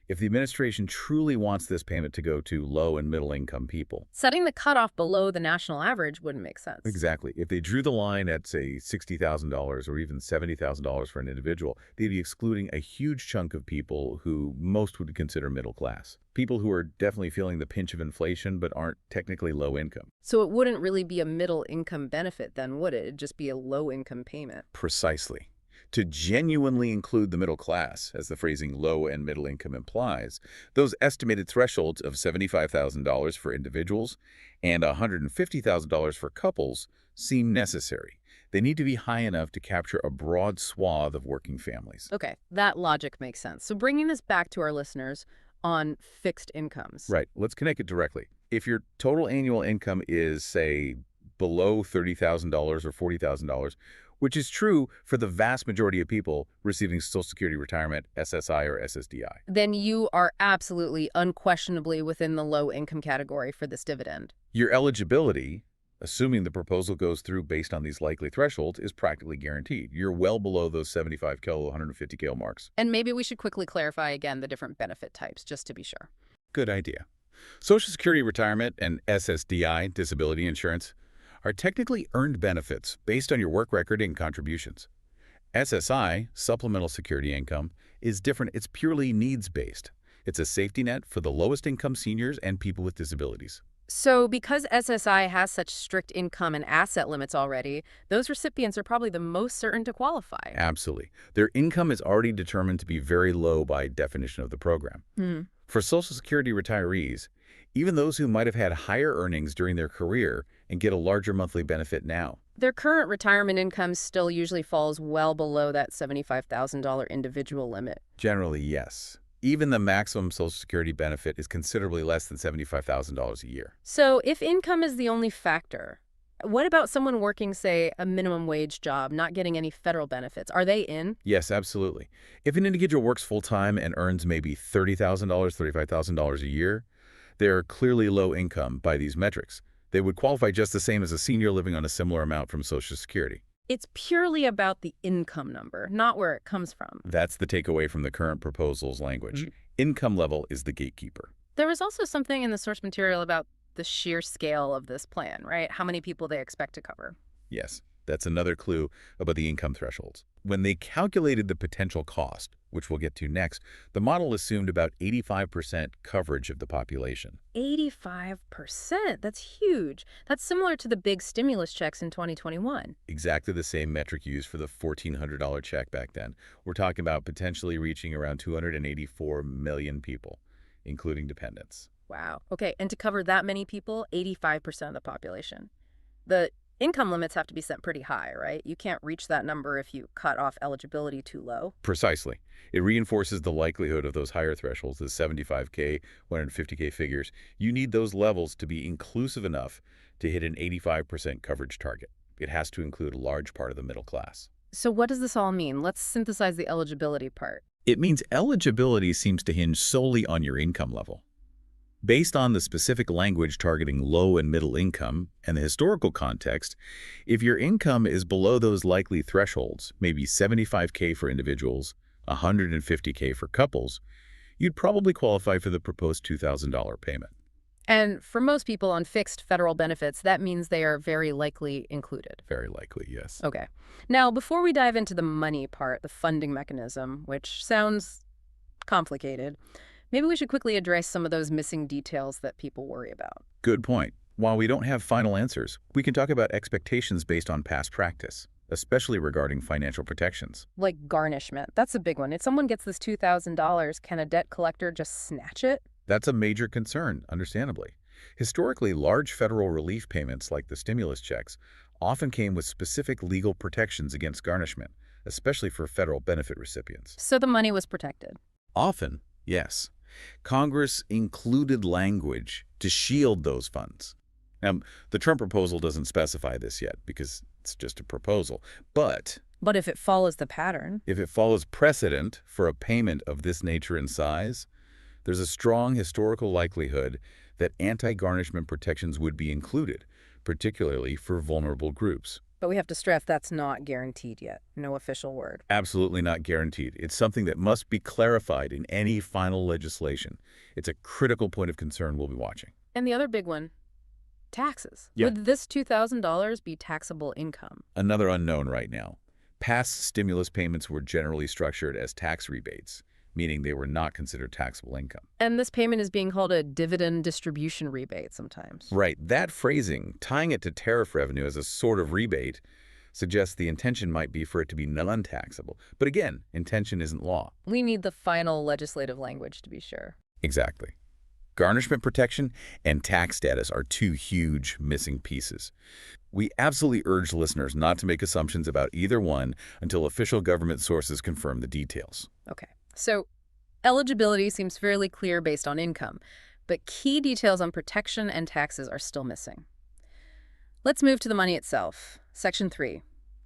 If the administration truly wants this payment to go to low and middle income people.
Setting the cutoff below the national average wouldn't make sense.
Exactly. If they drew the line at, say, $60,000 or even $70,000 for an individual, they'd be excluding a huge chunk of people who most would consider middle class. People who are definitely feeling the pinch of inflation but aren't technically low income.
So it wouldn't really be a middle income benefit then, would it? It'd just be a low income payment.
Precisely. To genuinely include the middle class, as the phrasing low and middle income implies, those estimated thresholds of $75,000 for individuals and $150,000 for couples seem necessary. They need to be high enough to capture a broad swath of working families.
Okay, that logic makes sense. So bringing this back to our listeners on fixed incomes.
Right. Let's connect it directly. If your total annual income is, say, below $30,000 or $40,000, which is true for the vast majority of people receiving Social Security retirement, SSI or SSDI.
Then you are absolutely, unquestionably within the low-income category for this dividend.
Your eligibility, assuming the proposal goes through based on these likely thresholds, is practically guaranteed. You're well below those 75 kilo, 150 kilo marks.
And maybe we should quickly clarify again the different benefit types, just to be sure.
Good idea. Social Security retirement and SSDI, disability insurance, are technically earned benefits based on your work record and contributions. SSI, supplemental security income, is different. It's purely needs-based. It's a safety net for the lowest income seniors and people with disabilities.
So because SSI has such strict income and asset limits already, those recipients are probably the most certain to qualify.
Absolutely. Their income is already determined to be very low by definition of the program. For Social Security retirees, even those who might have had higher earnings during their career and get a larger monthly benefit now.
Their current retirement income still usually falls well below that $75,000 individual limit.
Generally, yes. Even the maximum Social Security benefit is considerably less than $75,000 a year.
So if income is the only factor, what about someone working, say, a minimum wage job, not getting any federal benefits? Are they in?
Yes, absolutely. If an individual works full-time and earns maybe $30,000, $35,000 a year, they're clearly low income by these metrics. They would qualify just the same as a senior living on a similar amount from Social Security.
It's purely about the income number, not where it comes from.
That's the takeaway from the current proposal's language. Income level is the gatekeeper.
There was also something in the source material about the sheer scale of this plan, right? How many people they expect to cover.
Yes, that's another clue about the income thresholds. When they calculated the potential cost, which we'll get to next, the model assumed about 85% coverage of the population.
85%? That's huge. That's similar to the big stimulus checks in 2021.
Exactly the same metric used for the $1,400 check back then. We're talking about potentially reaching around 284 million people, including dependents.
Wow. Okay, and to cover that many people, 85% of the population. The income limits have to be set pretty high, right? You can't reach that number if you cut off eligibility too low.
Precisely. It reinforces the likelihood of those higher thresholds, the 75K, 150K figures. You need those levels to be inclusive enough to hit an 85% coverage target. It has to include a large part of the middle class.
So what does this all mean? Let's synthesize the eligibility part.
It means eligibility seems to hinge solely on your income level. Based on the specific language targeting low and middle income and the historical context, if your income is below those likely thresholds, maybe 75K for individuals, 150K for couples, you'd probably qualify for the proposed $2,000 payment.
And for most people on fixed federal benefits, that means they are very likely included.
Very likely, yes.
Okay. Now, before we dive into the money part, the funding mechanism, which sounds complicated, maybe we should quickly address some of those missing details that people worry about.
Good point. While we don't have final answers, we can talk about expectations based on past practice, especially regarding financial protections.
Like garnishment. That's a big one. If someone gets this $2,000, can a debt collector just snatch it?
That's a major concern, understandably. Historically, large federal relief payments like the stimulus checks often came with specific legal protections against garnishment, especially for federal benefit recipients.
So the money was protected?
Often, yes. Congress included language to shield those funds. Now, the Trump proposal doesn't specify this yet because it's just a proposal. But
if it follows the pattern?
If it follows precedent for a payment of this nature and size, there's a strong historical likelihood that anti-garnishment protections would be included, particularly for vulnerable groups.
But we have to stress that's not guaranteed yet. No official word.
Absolutely not guaranteed. It's something that must be clarified in any final legislation. It's a critical point of concern we'll be watching.
And the other big one, taxes.
Yeah.
Would this $2,000 be taxable income?
Another unknown right now. Past stimulus payments were generally structured as tax rebates, meaning they were not considered taxable income.
And this payment is being called a dividend distribution rebate sometimes.
Right. That phrasing, tying it to tariff revenue as a sort of rebate, suggests the intention might be for it to be non-taxable. But again, intention isn't law.
We need the final legislative language to be sure.
Exactly. Garnishment protection and tax status are two huge missing pieces. We absolutely urge listeners not to make assumptions about either one until official government sources confirm the details.
Okay. So eligibility seems fairly clear based on income, but key details on protection and taxes are still missing. Let's move to the money itself. Section 3.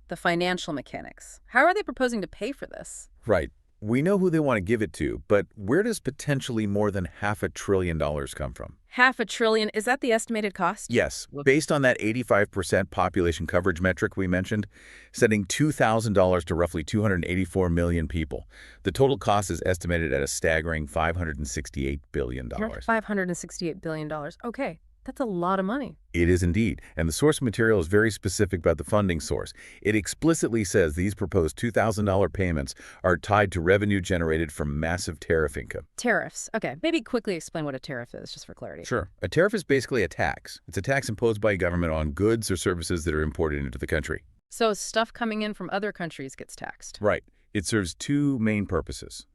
the financial mechanics. How are they proposing to pay for this?
Right. We know who they want to give it to, but where does potentially more than $500 billion come from?
$500 billion, is that the estimated cost?
Yes, based on that 85% population coverage metric we mentioned, sending $2,000 to roughly 284 million people. The total cost is estimated at a staggering $568 billion.
$568 billion. Okay, that's a lot of money.
It is indeed, and the source material is very specific about the funding source. It explicitly says these proposed $2,000 payments are tied to revenue generated from massive tariff income.
Tariffs. Okay, maybe quickly explain what a tariff is, just for clarity.
Sure. A tariff is basically a tax. It's a tax imposed by a government on goods or services that are imported into the country.
So stuff coming in from other countries gets taxed.
Right. It serves two main purposes.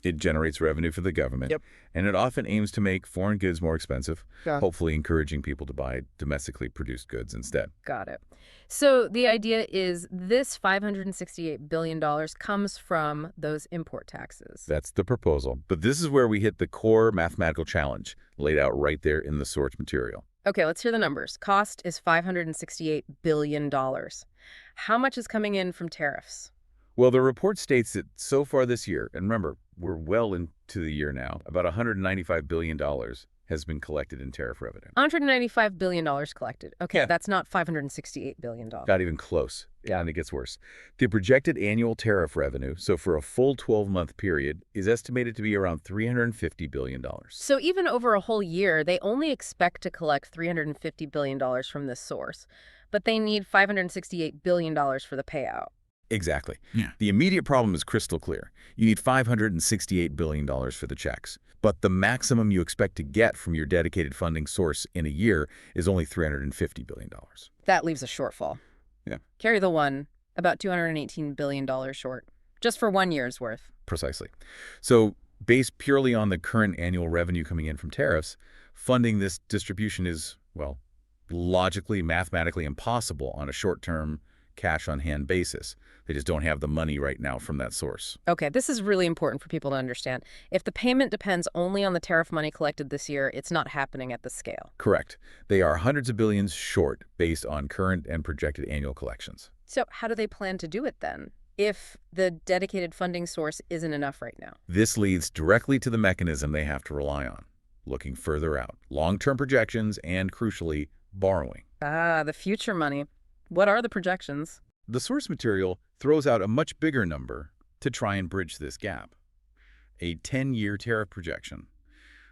It generates revenue for the government, and it often aims to make foreign goods more expensive, hopefully encouraging people to buy domestically produced goods instead.
Got it. So the idea is this $568 billion comes from those import taxes.
That's the proposal. But this is where we hit the core mathematical challenge laid out right there in the source material.
Okay, let's hear the numbers. Cost is $568 billion. How much is coming in from tariffs?
Well, the report states that so far this year, and remember, we're well into the year now, about $195 billion has been collected in tariff revenue.
$195 billion collected. Okay,
Yeah.
That's not $568 billion.
Not even close. Yeah, and it gets worse. The projected annual tariff revenue, so for a full 12-month period, is estimated to be around $350 billion.
So even over a whole year, they only expect to collect $350 billion from this source, but they need $568 billion for the payout.
Exactly. Yeah. The immediate problem is crystal clear. You need $568 billion for the checks. But the maximum you expect to get from your dedicated funding source in a year is only $350 billion.
That leaves a shortfall.
Yeah.
Carry the one, about $218 billion short, just for 1 year's worth.
Precisely. So based purely on the current annual revenue coming in from tariffs, funding this distribution is, well, logically, mathematically impossible on a short-term cash-on-hand basis. They just don't have the money right now from that source.
Okay, this is really important for people to understand. If the payment depends only on the tariff money collected this year, it's not happening at the scale.
Correct. They are hundreds of billions short based on current and projected annual collections.
So how do they plan to do it then, if the dedicated funding source isn't enough right now?
This leads directly to the mechanism they have to rely on, looking further out, long-term projections, and crucially, borrowing.
Ah, the future money. What are the projections?
The source material throws out a much bigger number to try and bridge this gap. A 10-year tariff projection.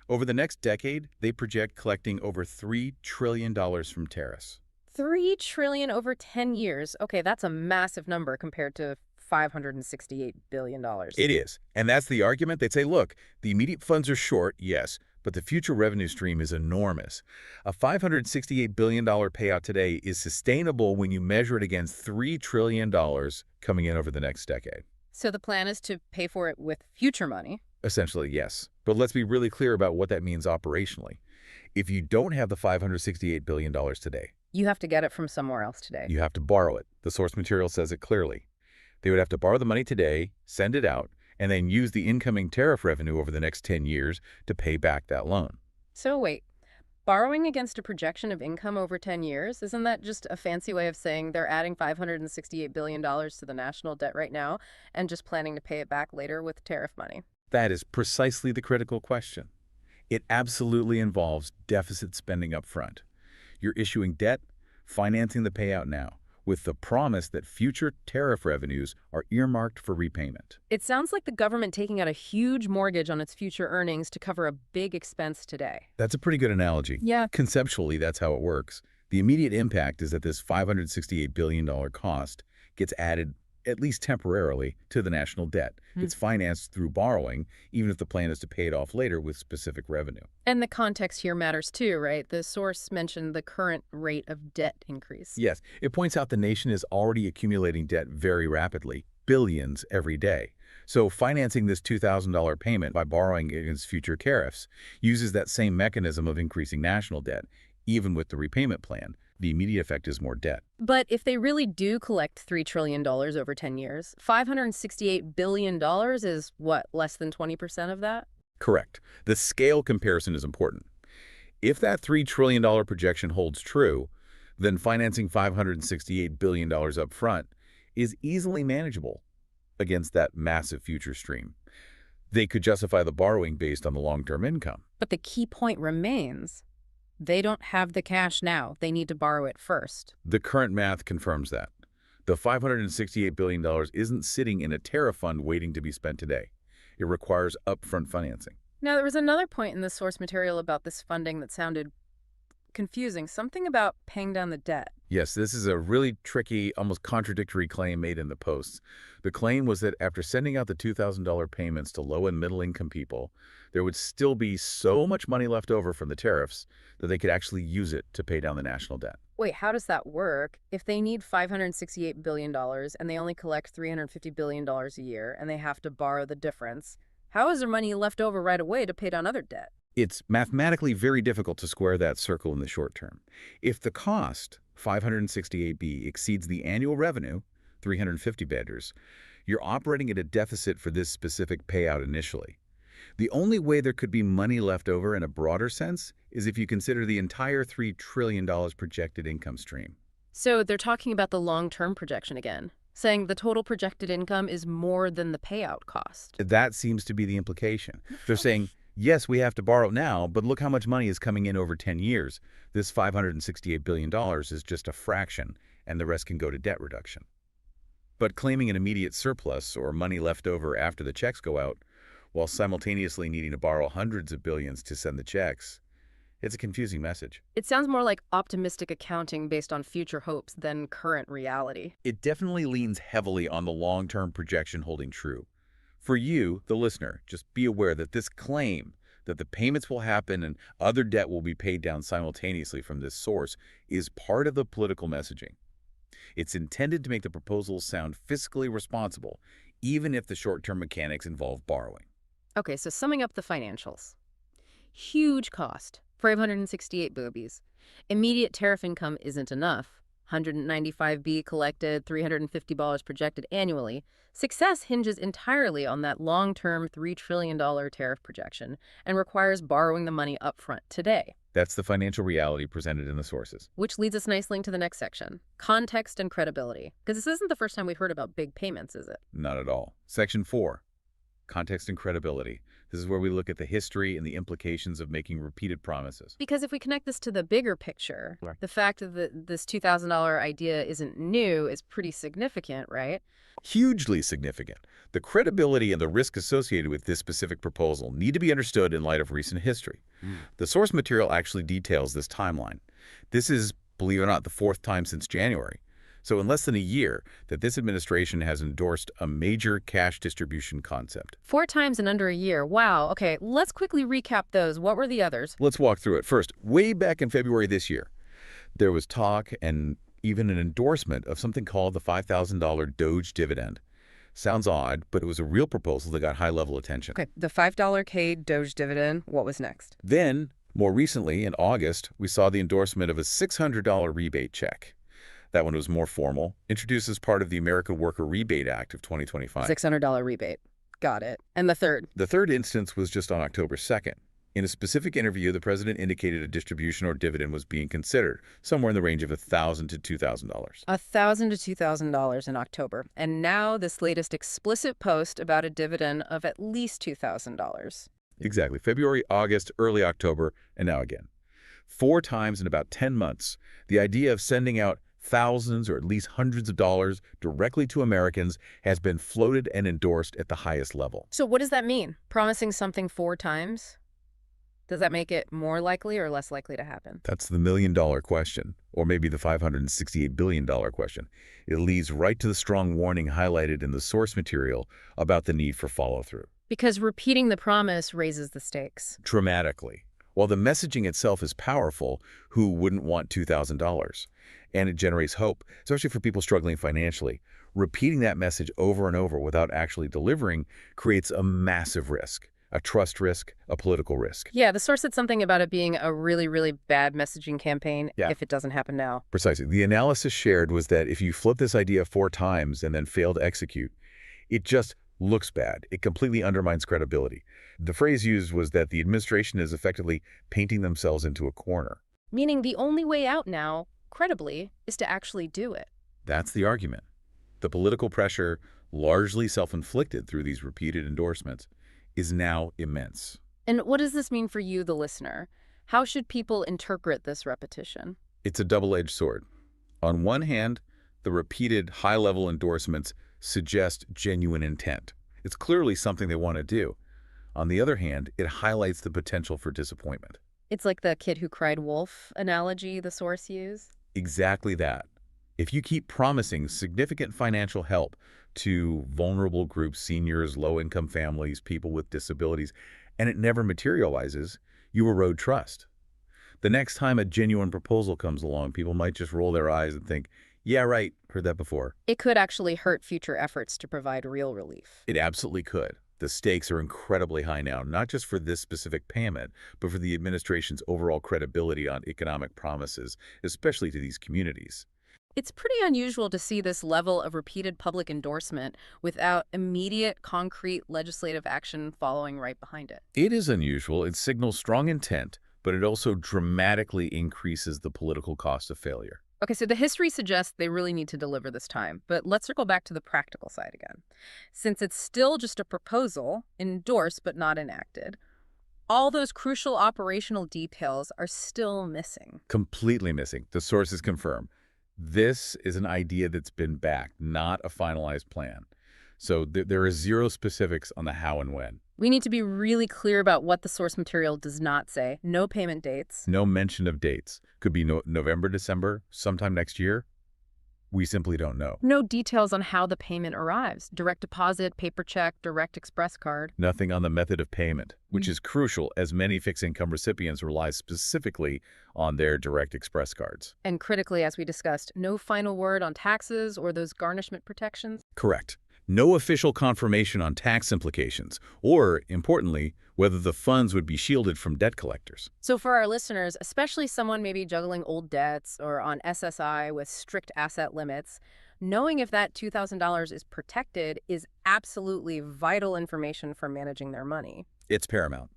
Over the next decade, they project collecting over $3 trillion from tariffs.
$3 trillion over 10 years. Okay, that's a massive number compared to $568 billion.
It is. And that's the argument. They'd say, look, the immediate funds are short, yes, but the future revenue stream is enormous. A $568 billion payout today is sustainable when you measure it against $3 trillion coming in over the next decade.
So the plan is to pay for it with future money?
Essentially, yes. But let's be really clear about what that means operationally. If you don't have the $568 billion today,
You have to get it from somewhere else today.
you have to borrow it. The source material says it clearly. They would have to borrow the money today, send it out, and then use the incoming tariff revenue over the next 10 years to pay back that loan.
So wait, borrowing against a projection of income over 10 years, isn't that just a fancy way of saying they're adding $568 billion to the national debt right now and just planning to pay it back later with tariff money?
That is precisely the critical question. It absolutely involves deficit spending up front. You're issuing debt, financing the payout now, with the promise that future tariff revenues are earmarked for repayment.
It sounds like the government taking out a huge mortgage on its future earnings to cover a big expense today.
That's a pretty good analogy.
Yeah.
Conceptually, that's how it works. The immediate impact is that this $568 billion cost gets added, at least temporarily, to the national debt. It's financed through borrowing, even if the plan is to pay it off later with specific revenue.
And the context here matters too, right? The source mentioned the current rate of debt increase.
Yes, it points out the nation is already accumulating debt very rapidly, billions every day. So financing this $2,000 payment by borrowing against future tariffs uses that same mechanism of increasing national debt, even with the repayment plan. The immediate effect is more debt.
But if they really do collect $3 trillion over 10 years, $568 billion is what, less than 20% of that?
Correct. The scale comparison is important. If that $3 trillion projection holds true, then financing $568 billion up front is easily manageable against that massive future stream. They could justify the borrowing based on the long-term income.
But the key point remains. They don't have the cash now. They need to borrow it first.
The current math confirms that. The $568 billion isn't sitting in a tariff fund waiting to be spent today. It requires upfront financing.
Now, there was another point in the source material about this funding that sounded confusing. Something about paying down the debt.
Yes, this is a really tricky, almost contradictory claim made in the posts. The claim was that after sending out the $2,000 payments to low and middle-income people, there would still be so much money left over from the tariffs that they could actually use it to pay down the national debt.
Wait, how does that work? If they need $568 billion and they only collect $350 billion a year and they have to borrow the difference, how is there money left over right away to pay down other debt?
It's mathematically very difficult to square that circle in the short term. If the cost, 568B, exceeds the annual revenue, 350 bedders, you're operating at a deficit for this specific payout initially. The only way there could be money left over in a broader sense is if you consider the entire $3 trillion projected income stream.
So they're talking about the long-term projection again, saying the total projected income is more than the payout cost.
That seems to be the implication. They're saying, yes, we have to borrow now, but look how much money is coming in over 10 years. This $568 billion is just a fraction, and the rest can go to debt reduction. But claiming an immediate surplus or money left over after the checks go out, while simultaneously needing to borrow hundreds of billions to send the checks, it's a confusing message.
It sounds more like optimistic accounting based on future hopes than current reality.
It definitely leans heavily on the long-term projection holding true. For you, the listener, just be aware that this claim that the payments will happen and other debt will be paid down simultaneously from this source is part of the political messaging. It's intended to make the proposals sound fiscally responsible, even if the short-term mechanics involve borrowing.
Okay, so summing up the financials. Huge cost, 568 boobies. Immediate tariff income isn't enough. 195B collected, $350 projected annually. Success hinges entirely on that long-term $3 trillion tariff projection and requires borrowing the money upfront today.
That's the financial reality presented in the sources.
Which leads us nicely into the next section, context and credibility. Because this isn't the first time we've heard about big payments, is it?
Not at all. Section 4, context and credibility. This is where we look at the history and the implications of making repeated promises.
Because if we connect this to the bigger picture, the fact that this $2,000 idea isn't new is pretty significant, right?
Hugely significant. The credibility and the risk associated with this specific proposal need to be understood in light of recent history. The source material actually details this timeline. This is, believe it or not, the fourth time since January. So in less than a year that this administration has endorsed a major cash distribution concept.
4 times in under a year. Wow. Okay, let's quickly recap those. What were the others?
Let's walk through it. First, way back in February this year, there was talk and even an endorsement of something called the $5,000 Doge dividend. Sounds odd, but it was a real proposal that got high-level attention.
Okay, the $5 K Doge dividend. What was next?
Then, more recently, in August, we saw the endorsement of a $600 rebate check. That one was more formal, introduced as part of the American Worker Rebate Act of 2025.
$600 rebate. Got it. And the third?
The third instance was just on October 2nd. In a specific interview, the president indicated a distribution or dividend was being considered, somewhere in the range of $1,000 to $2,000.
$1,000 to $2,000 in October. And now this latest explicit post about a dividend of at least $2,000.
Exactly. February, August, early October, and now again. 4 times in about 10 months, the idea of sending out thousands or at least hundreds of dollars directly to Americans has been floated and endorsed at the highest level.
So what does that mean? Promising something 4 times? Does that make it more likely or less likely to happen?
That's the million-dollar question, or maybe the $568 billion question. It leads right to the strong warning highlighted in the source material about the need for follow-through.
Because repeating the promise raises the stakes.
Dramatically. While the messaging itself is powerful, who wouldn't want $2,000? And it generates hope, especially for people struggling financially. Repeating that message over and over without actually delivering creates a massive risk. A trust risk, a political risk.
Yeah, the source said something about it being a really, really bad messaging campaign if it doesn't happen now.
Precisely. The analysis shared was that if you flip this idea 4 times and then fail to execute, it just looks bad. It completely undermines credibility. The phrase used was that the administration is effectively painting themselves into a corner.
Meaning the only way out now, credibly, is to actually do it.
That's the argument. The political pressure, largely self-inflicted through these repeated endorsements, is now immense.
And what does this mean for you, the listener? How should people interpret this repetition?
It's a double-edged sword. On one hand, the repeated high-level endorsements suggest genuine intent. It's clearly something they want to do. On the other hand, it highlights the potential for disappointment.
It's like the kid who cried wolf analogy the source used.
Exactly that. If you keep promising significant financial help to vulnerable groups, seniors, low-income families, people with disabilities, and it never materializes, you erode trust. The next time a genuine proposal comes along, people might just roll their eyes and think, yeah, right, heard that before.
It could actually hurt future efforts to provide real relief.
It absolutely could. The stakes are incredibly high now, not just for this specific payment, but for the administration's overall credibility on economic promises, especially to these communities.
It's pretty unusual to see this level of repeated public endorsement without immediate, concrete legislative action following right behind it.
It is unusual. It signals strong intent, but it also dramatically increases the political cost of failure.
Okay, so the history suggests they really need to deliver this time, but let's circle back to the practical side again. Since it's still just a proposal, endorsed but not enacted, all those crucial operational details are still missing.
Completely missing. The sources confirm. This is an idea that's been backed, not a finalized plan. So there is zero specifics on the how and when.
We need to be really clear about what the source material does not say. No payment dates.
No mention of dates. Could be November, December, sometime next year. We simply don't know.
No details on how the payment arrives. Direct deposit, paper check, direct express card.
Nothing on the method of payment, which is crucial as many fixed-income recipients rely specifically on their direct express cards.
And critically, as we discussed, no final word on taxes or those garnishment protections.
Correct. No official confirmation on tax implications, or, importantly, whether the funds would be shielded from debt collectors.
So for our listeners, especially someone maybe juggling old debts or on SSI with strict asset limits, knowing if that $2,000 is protected is absolutely vital information for managing their money.
It's paramount.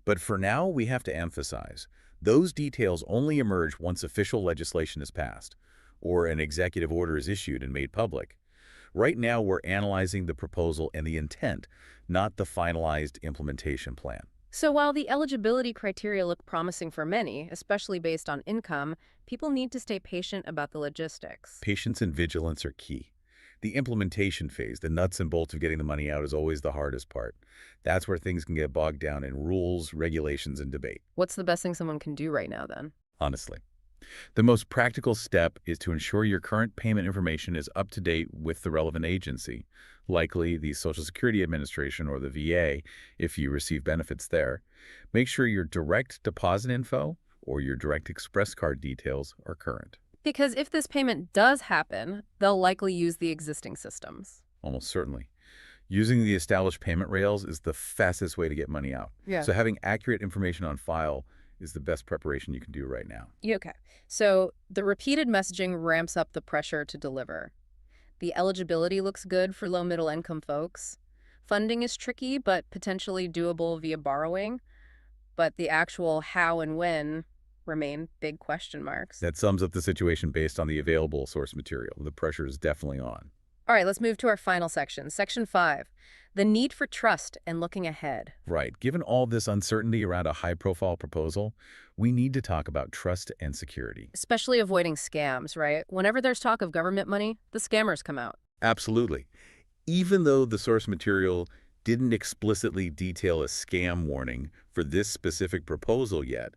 But for now, we have to emphasize, those details only emerge once official legislation is passed, or an executive order is issued and made public. Right now, we're analyzing the proposal and the intent, not the finalized implementation plan.
So while the eligibility criteria look promising for many, especially based on income, people need to stay patient about the logistics.
Patience and vigilance are key. The implementation phase, the nuts and bolts of getting the money out, is always the hardest part. That's where things can get bogged down in rules, regulations, and debate.
What's the best thing someone can do right now, then?
Honestly, the most practical step is to ensure your current payment information is up to date with the relevant agency, likely the Social Security Administration or the VA if you receive benefits there. Make sure your direct deposit info or your direct express card details are current.
Because if this payment does happen, they'll likely use the existing systems.
Almost certainly. Using the established payment rails is the fastest way to get money out.
Yeah.
So having accurate information on file is the best preparation you can do right now.
Okay. So the repeated messaging ramps up the pressure to deliver. The eligibility looks good for low-middle income folks. Funding is tricky, but potentially doable via borrowing. But the actual how and when remain big question marks.
That sums up the situation based on the available source material. The pressure is definitely on.
All right, let's move to our final section. Section 5, the need for trust and looking ahead.
Right. Given all this uncertainty around a high-profile proposal, we need to talk about trust and security.
Especially avoiding scams, right? Whenever there's talk of government money, the scammers come out.
Absolutely. Even though the source material didn't explicitly detail a scam warning for this specific proposal yet,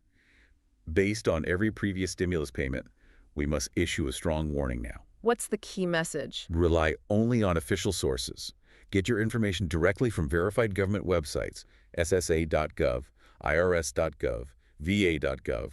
based on every previous stimulus payment, we must issue a strong warning now.
What's the key message?
Rely only on official sources. Get your information directly from verified government websites, SSA.gov, IRS.gov, VA.gov,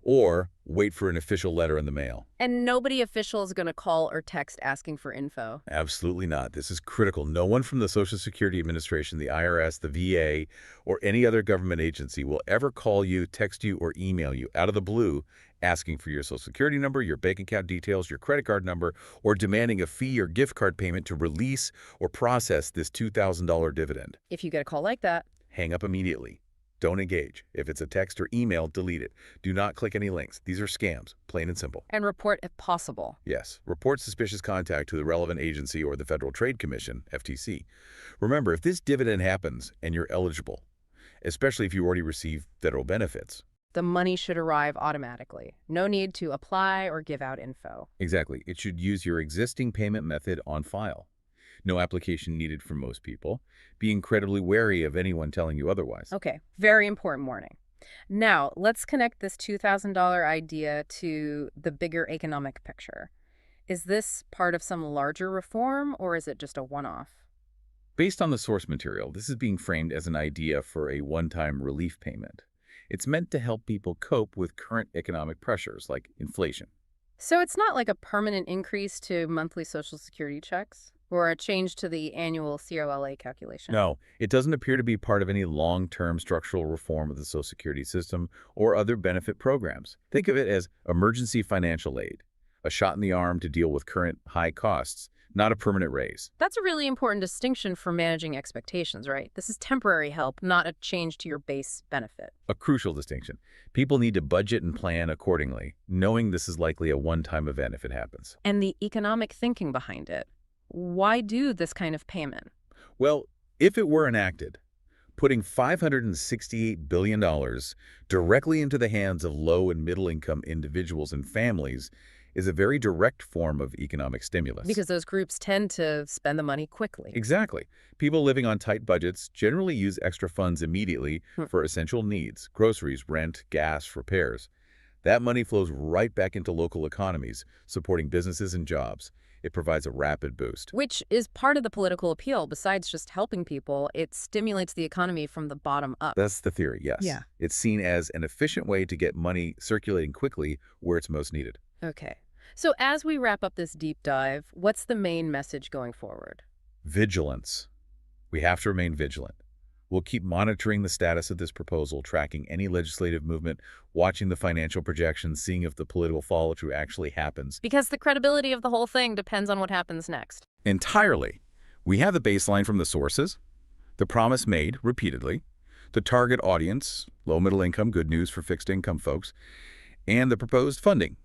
or wait for an official letter in the mail.
And nobody official is going to call or text asking for info.
Absolutely not. This is critical. No one from the Social Security Administration, the IRS, the VA, or any other government agency will ever call you, text you, or email you out of the blue asking for your Social Security number, your bank account details, your credit card number, or demanding a fee or gift card payment to release or process this $2,000 dividend.
If you get a call like that,
Hang up immediately. Don't engage. If it's a text or email, delete it. Do not click any links. These are scams, plain and simple.
And report if possible.
Yes, report suspicious contact to the relevant agency or the Federal Trade Commission, FTC. Remember, if this dividend happens and you're eligible, especially if you already receive federal benefits.
The money should arrive automatically. No need to apply or give out info.
Exactly. It should use your existing payment method on file. No application needed from most people. Be incredibly wary of anyone telling you otherwise.
Okay, very important warning. Now, let's connect this $2,000 idea to the bigger economic picture. Is this part of some larger reform, or is it just a one-off?
Based on the source material, this is being framed as an idea for a one-time relief payment. It's meant to help people cope with current economic pressures like inflation.
So it's not like a permanent increase to monthly Social Security checks or a change to the annual COLA calculation?
No, it doesn't appear to be part of any long-term structural reform of the Social Security system or other benefit programs. Think of it as emergency financial aid, a shot in the arm to deal with current high costs, not a permanent raise.
That's a really important distinction for managing expectations, right? This is temporary help, not a change to your base benefit.
A crucial distinction. People need to budget and plan accordingly, knowing this is likely a one-time event if it happens.
And the economic thinking behind it. Why do this kind of payment?
Well, if it were enacted, putting $568 billion directly into the hands of low and middle-income individuals and families is a very direct form of economic stimulus.
Because those groups tend to spend the money quickly.
Exactly. People living on tight budgets generally use extra funds immediately for essential needs, groceries, rent, gas, repairs. That money flows right back into local economies, supporting businesses and jobs. It provides a rapid boost.
Which is part of the political appeal. Besides just helping people, it stimulates the economy from the bottom up.
That's the theory, yes.
Yeah.
It's seen as an efficient way to get money circulating quickly where it's most needed.
Okay. So as we wrap up this deep dive, what's the main message going forward?
Vigilance. We have to remain vigilant. We'll keep monitoring the status of this proposal, tracking any legislative movement, watching the financial projections, seeing if the political follow-through actually happens.
Because the credibility of the whole thing depends on what happens next.
Entirely. We have the baseline from the sources, the promise made repeatedly, the target audience, low-middle income, good news for fixed-income folks, and the proposed funding,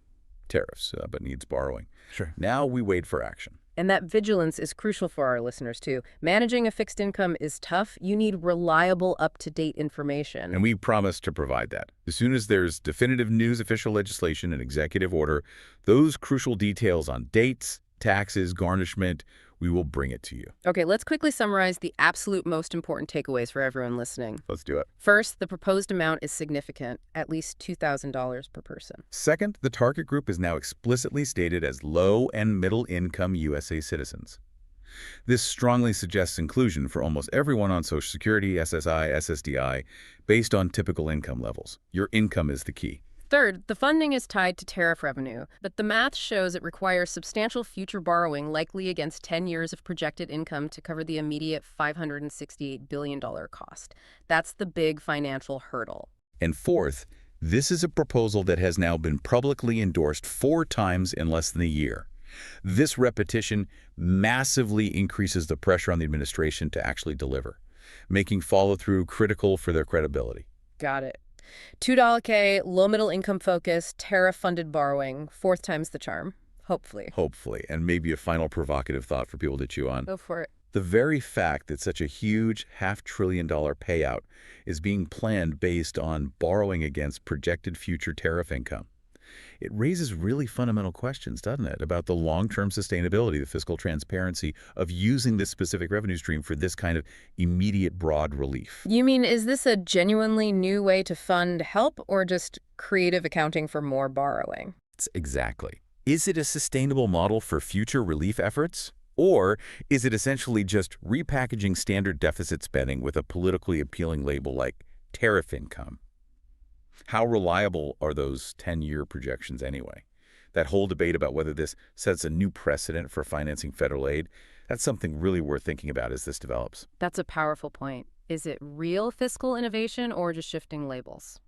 tariffs, but needs borrowing.
Sure.
Now we wait for action.
And that vigilance is crucial for our listeners, too. Managing a fixed income is tough. You need reliable, up-to-date information.
And we promise to provide that. As soon as there's definitive news, official legislation, and executive order, those crucial details on dates, taxes, garnishment, we will bring it to you.
Okay, let's quickly summarize the absolute most important takeaways for everyone listening.
Let's do it.
First, the proposed amount is significant, at least $2,000 per person.
Second, the target group is now explicitly stated as low and middle income USA citizens. This strongly suggests inclusion for almost everyone on Social Security, SSI, SSDI, based on typical income levels. Your income is the key.
Third, the funding is tied to tariff revenue, but the math shows it requires substantial future borrowing, likely against 10 years of projected income to cover the immediate $568 billion cost. That's the big financial hurdle.
And fourth, this is a proposal that has now been publicly endorsed 4 times in less than a year. This repetition massively increases the pressure on the administration to actually deliver, making follow-through critical for their credibility.
Got it. $2K, low-middle income focus, tariff-funded borrowing, 4th time's the charm, hopefully.
Hopefully, and maybe a final provocative thought for people to chew on.
Go for it.
The very fact that such a huge $500 billion payout is being planned based on borrowing against projected future tariff income. It raises really fundamental questions, doesn't it, about the long-term sustainability, the fiscal transparency of using this specific revenue stream for this kind of immediate broad relief.
You mean, is this a genuinely new way to fund help or just creative accounting for more borrowing?
Exactly. Is it a sustainable model for future relief efforts? Or is it essentially just repackaging standard deficit spending with a politically appealing label like tariff income? How reliable are those 10-year projections anyway? That whole debate about whether this sets a new precedent for financing federal aid, that's something really worth thinking about as this develops.
That's a powerful point. Is it real fiscal innovation or just shifting labels?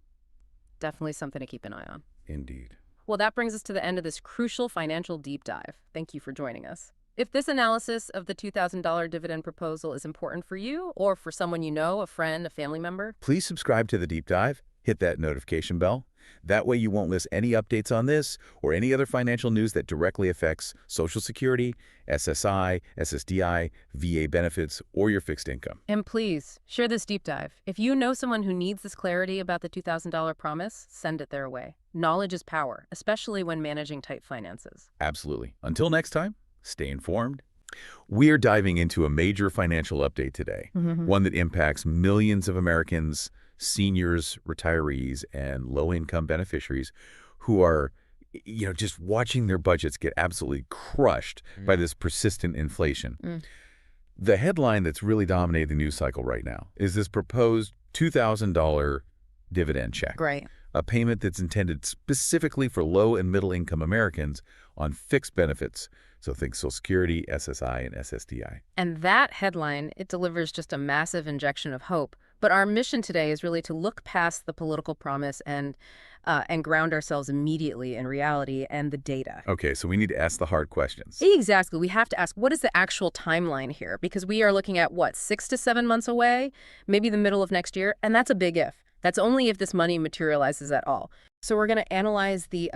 Definitely something to keep an eye on.
Indeed.
Well, that brings us to the end of this crucial financial deep dive. Thank you for joining us. If this analysis of the $2,000 dividend proposal is important for you or for someone you know, a friend, a family member,
Please subscribe to the deep dive, hit that notification bell. That way you won't miss any updates on this or any other financial news that directly affects Social Security, SSI, SSDI, VA benefits, or your fixed income.
and please share this deep dive. If you know someone who needs this clarity about the $2,000 promise, send it their way. Knowledge is power, especially when managing tight finances.
Absolutely. Until next time, stay informed. We are diving into a major financial update today, one that impacts millions of Americans, seniors, retirees, and low-income beneficiaries who are, just watching their budgets get absolutely crushed by this persistent inflation. The headline that's really dominating the news cycle right now is this proposed $2,000 dividend check,
Right.
a payment that's intended specifically for low and middle-income Americans on fixed benefits. So think Social Security, SSI, and SSDI.
And that headline, it delivers just a massive injection of hope. But our mission today is really to look past the political promise and ground ourselves immediately in reality and the data.
Okay, so we need to ask the hard questions.
Exactly. We have to ask, what is the actual timeline here? Because we are looking at, 6 to 7 months away, maybe the middle of next year, and that's a big if. That's only if this money materializes at all. So we're going to analyze the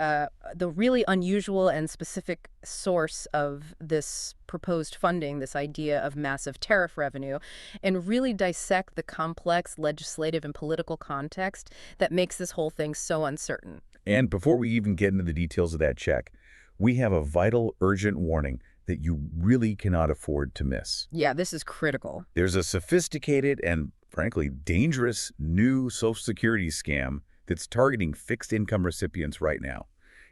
really unusual and specific source of this proposed funding, this idea of massive tariff revenue, and really dissect the complex legislative and political context that makes this whole thing so uncertain.
And before we even get into the details of that check, we have a vital, urgent warning that you really cannot afford to miss.
Yeah, this is critical.
There's a sophisticated and, frankly, dangerous new Social Security scam that's targeting fixed income recipients right now.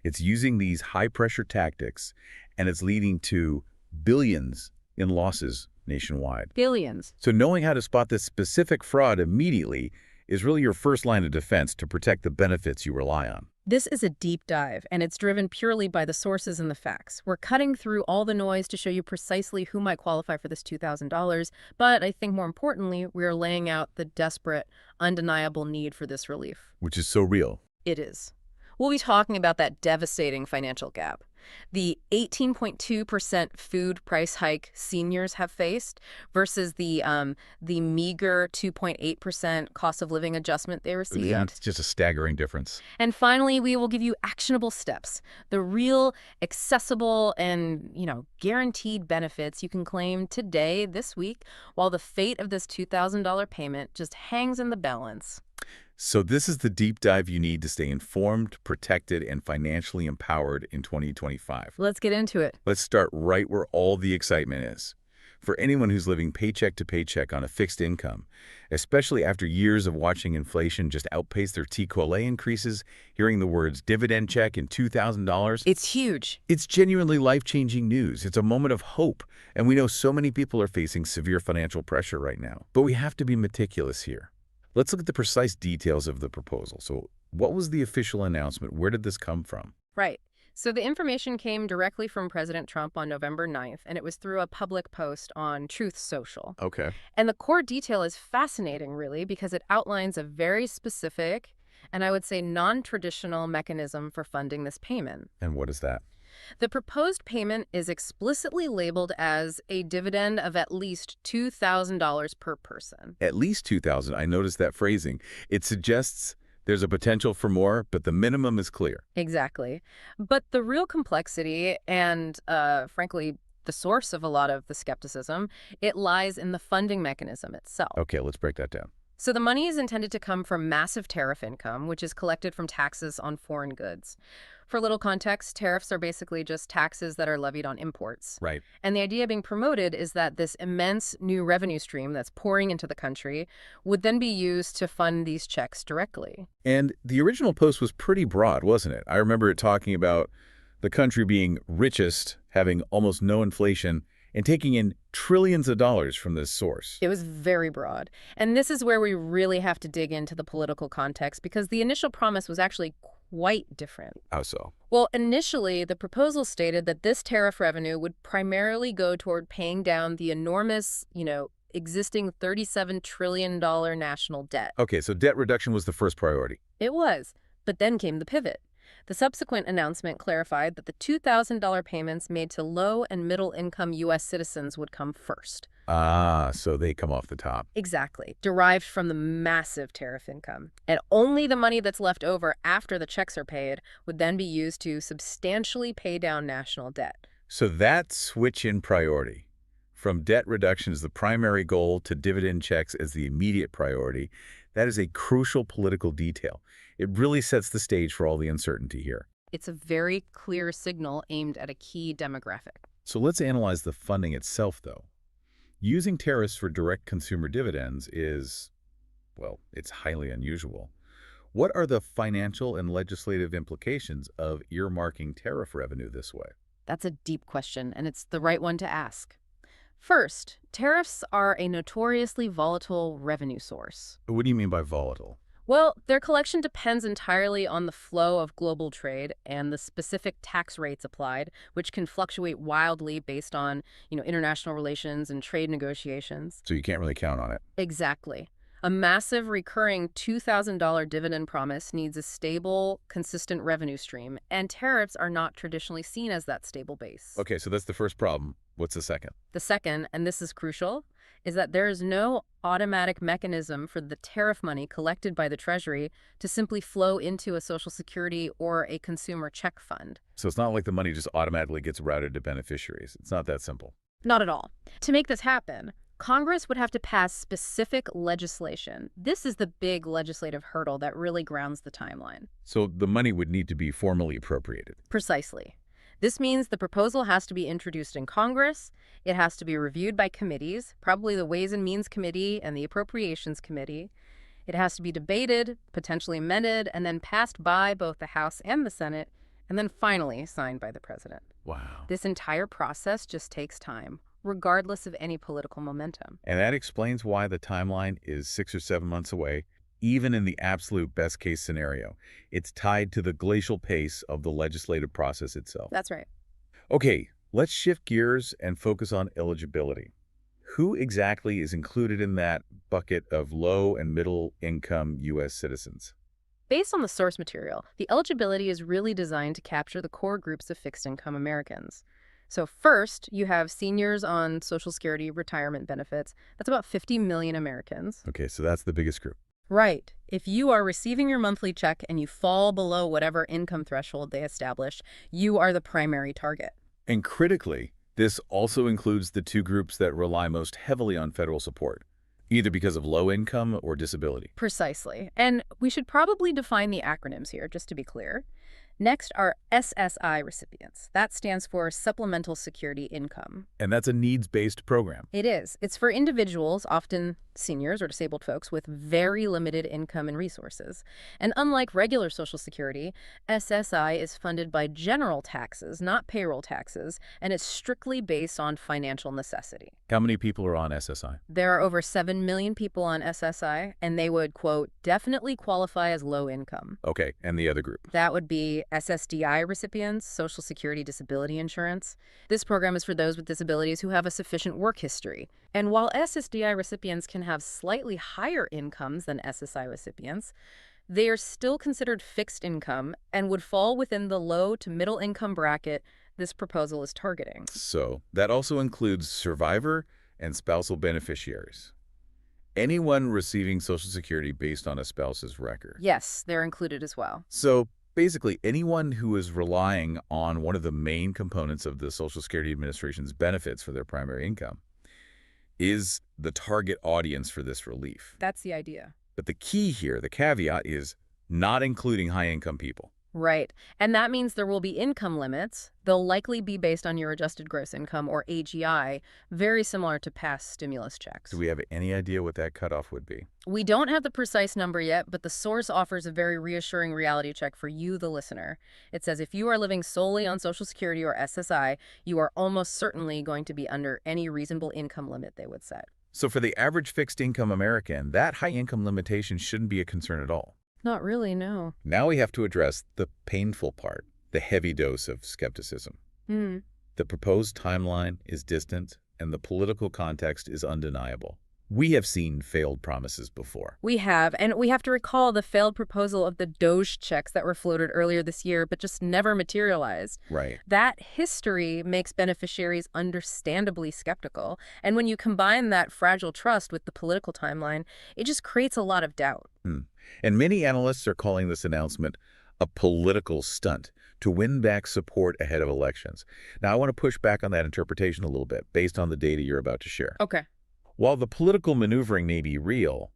It's using these high-pressure tactics, and it's leading to billions in losses nationwide.
Billions.
So knowing how to spot this specific fraud immediately is really your first line of defense to protect the benefits you rely on.
This is a deep dive, and it's driven purely by the sources and the facts. We're cutting through all the noise to show you precisely who might qualify for this $2,000, but I think more importantly, we're laying out the desperate, undeniable need for this relief.
Which is so real.
It is. We'll be talking about that devastating financial gap. The 18.2% food price hike seniors have faced versus the meager 2.8% cost of living adjustment they received.
Yeah, it's just a staggering difference.
And finally, we will give you actionable steps, the real, accessible, and, guaranteed benefits you can claim today, this week, while the fate of this $2,000 payment just hangs in the balance.
So this is the deep dive you need to stay informed, protected, and financially empowered in 2025.
Let's get into it.
Let's start right where all the excitement is. For anyone who's living paycheck to paycheck on a fixed income, especially after years of watching inflation just outpace their TSCL increases, hearing the words dividend check and $2,000,
It's huge.
it's genuinely life-changing news. It's a moment of hope, and we know so many people are facing severe financial pressure right now. But we have to be meticulous here. Let's look at the precise details of the proposal. So what was the official announcement? Where did this come from?
Right. So the information came directly from President Trump on November 9th, and it was through a public post on Truth Social.
Okay.
And the core detail is fascinating, really, because it outlines a very specific and I would say non-traditional mechanism for funding this payment.
And what is that?
The proposed payment is explicitly labeled as a dividend of at least $2,000 per person.
At least $2,000. I noticed that phrasing. It suggests there's a potential for more, but the minimum is clear.
Exactly. But the real complexity and, frankly, the source of a lot of the skepticism, it lies in the funding mechanism itself.
Okay, let's break that down.
So the money is intended to come from massive tariff income, which is collected from taxes on foreign goods. For a little context, tariffs are basically just taxes that are levied on imports.
Right.
And the idea being promoted is that this immense new revenue stream that's pouring into the country would then be used to fund these checks directly.
And the original post was pretty broad, wasn't it? I remember it talking about the country being richest, having almost no inflation, and taking in trillions of dollars from this source.
It was very broad. And this is where we really have to dig into the political context, because the initial promise was actually quite different.
How so?
Well, initially, the proposal stated that this tariff revenue would primarily go toward paying down the enormous, existing $37 trillion national debt.
Okay, so debt reduction was the first priority.
It was. But then came the pivot. The subsequent announcement clarified that the $2,000 payments made to low and middle income U.S. citizens would come first.
Ah, so they come off the top.
Exactly, derived from the massive tariff income. And only the money that's left over after the checks are paid would then be used to substantially pay down national debt.
So that switch in priority, from debt reduction as the primary goal to dividend checks as the immediate priority, that is a crucial political detail. It really sets the stage for all the uncertainty here.
It's a very clear signal aimed at a key demographic.
So let's analyze the funding itself, though. Using tariffs for direct consumer dividends is, well, it's highly unusual. What are the financial and legislative implications of earmarking tariff revenue this way?
That's a deep question, and it's the right one to ask. First, tariffs are a notoriously volatile revenue source.
What do you mean by volatile?
Well, their collection depends entirely on the flow of global trade and the specific tax rates applied, which can fluctuate wildly based on, international relations and trade negotiations.
So you can't really count on it.
Exactly. A massive recurring $2,000 dividend promise needs a stable, consistent revenue stream, and tariffs are not traditionally seen as that stable base.
Okay, so that's the first problem. What's the second?
The second, and this is crucial, is that there is no automatic mechanism for the tariff money collected by the Treasury to simply flow into a Social Security or a consumer check fund.
So it's not like the money just automatically gets routed to beneficiaries. It's not that simple.
Not at all. To make this happen, Congress would have to pass specific legislation. This is the big legislative hurdle that really grounds the timeline.
So the money would need to be formally appropriated.
Precisely. This means the proposal has to be introduced in Congress, it has to be reviewed by committees, probably the Ways and Means Committee and the Appropriations Committee. It has to be debated, potentially amended, and then passed by both the House and the Senate, and then finally signed by the President.
Wow.
This entire process just takes time, regardless of any political momentum.
And that explains why the timeline is 6 or 7 months away, even in the absolute best-case scenario. It's tied to the glacial pace of the legislative process itself.
That's right.
Okay, let's shift gears and focus on eligibility. Who exactly is included in that bucket of low and middle income U.S. citizens?
Based on the source material, the eligibility is really designed to capture the core groups of fixed-income Americans. So first, you have seniors on Social Security retirement benefits. That's about 50 million Americans.
Okay, so that's the biggest group.
Right. If you are receiving your monthly check and you fall below whatever income threshold they establish, you are the primary target.
And critically, this also includes the two groups that rely most heavily on federal support, either because of low income or disability.
Precisely. And we should probably define the acronyms here, just to be clear. Next are SSI recipients. That stands for Supplemental Security Income.
And that's a needs-based program.
It is. It's for individuals, often seniors or disabled folks, with very limited income and resources. And unlike regular Social Security, SSI is funded by general taxes, not payroll taxes, and it's strictly based on financial necessity.
How many people are on SSI?
There are over 7 million people on SSI, and they would, quote, definitely qualify as low income.
Okay, and the other group?
That would be SSDI recipients, Social Security Disability Insurance. This program is for those with disabilities who have a sufficient work history. And while SSDI recipients can have slightly higher incomes than SSI recipients, they are still considered fixed income and would fall within the low to middle income bracket this proposal is targeting.
So that also includes survivor and spousal beneficiaries. Anyone receiving Social Security based on a spouse's record.
Yes, they're included as well.
So basically, anyone who is relying on one of the main components of the Social Security Administration's benefits for their primary income is the target audience for this relief.
That's the idea.
But the key here, the caveat, is not including high-income people.
Right. And that means there will be income limits. They'll likely be based on your adjusted gross income, or AGI, very similar to past stimulus checks.
Do we have any idea what that cutoff would be?
We don't have the precise number yet, but the source offers a very reassuring reality check for you, the listener. It says if you are living solely on Social Security or SSI, you are almost certainly going to be under any reasonable income limit they would set.
So for the average fixed-income American, that high-income limitation shouldn't be a concern at all.
Not really, no.
Now we have to address the painful part, the heavy dose of skepticism. The proposed timeline is distant, and the political context is undeniable. We have seen failed promises before.
We have, and we have to recall the failed proposal of the Doge checks that were floated earlier this year but just never materialized.
Right.
That history makes beneficiaries understandably skeptical, and when you combine that fragile trust with the political timeline, it just creates a lot of doubt.
And many analysts are calling this announcement a political stunt to win back support ahead of elections. Now, I want to push back on that interpretation a little bit based on the data you're about to share.
Okay.
While the political maneuvering may be real,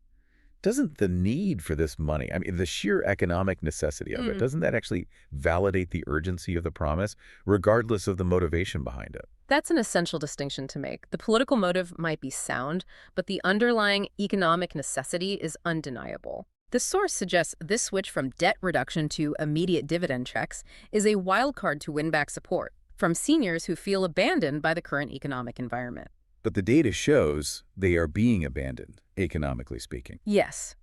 doesn't the need for this money, I mean, the sheer economic necessity of it, doesn't that actually validate the urgency of the promise, regardless of the motivation behind it?
That's an essential distinction to make. The political motive might be sound, but the underlying economic necessity is undeniable. The source suggests this switch from debt reduction to immediate dividend checks is a wildcard to win back support from seniors who feel abandoned by the current economic environment.
But the data shows they are being abandoned, economically speaking.
Yes.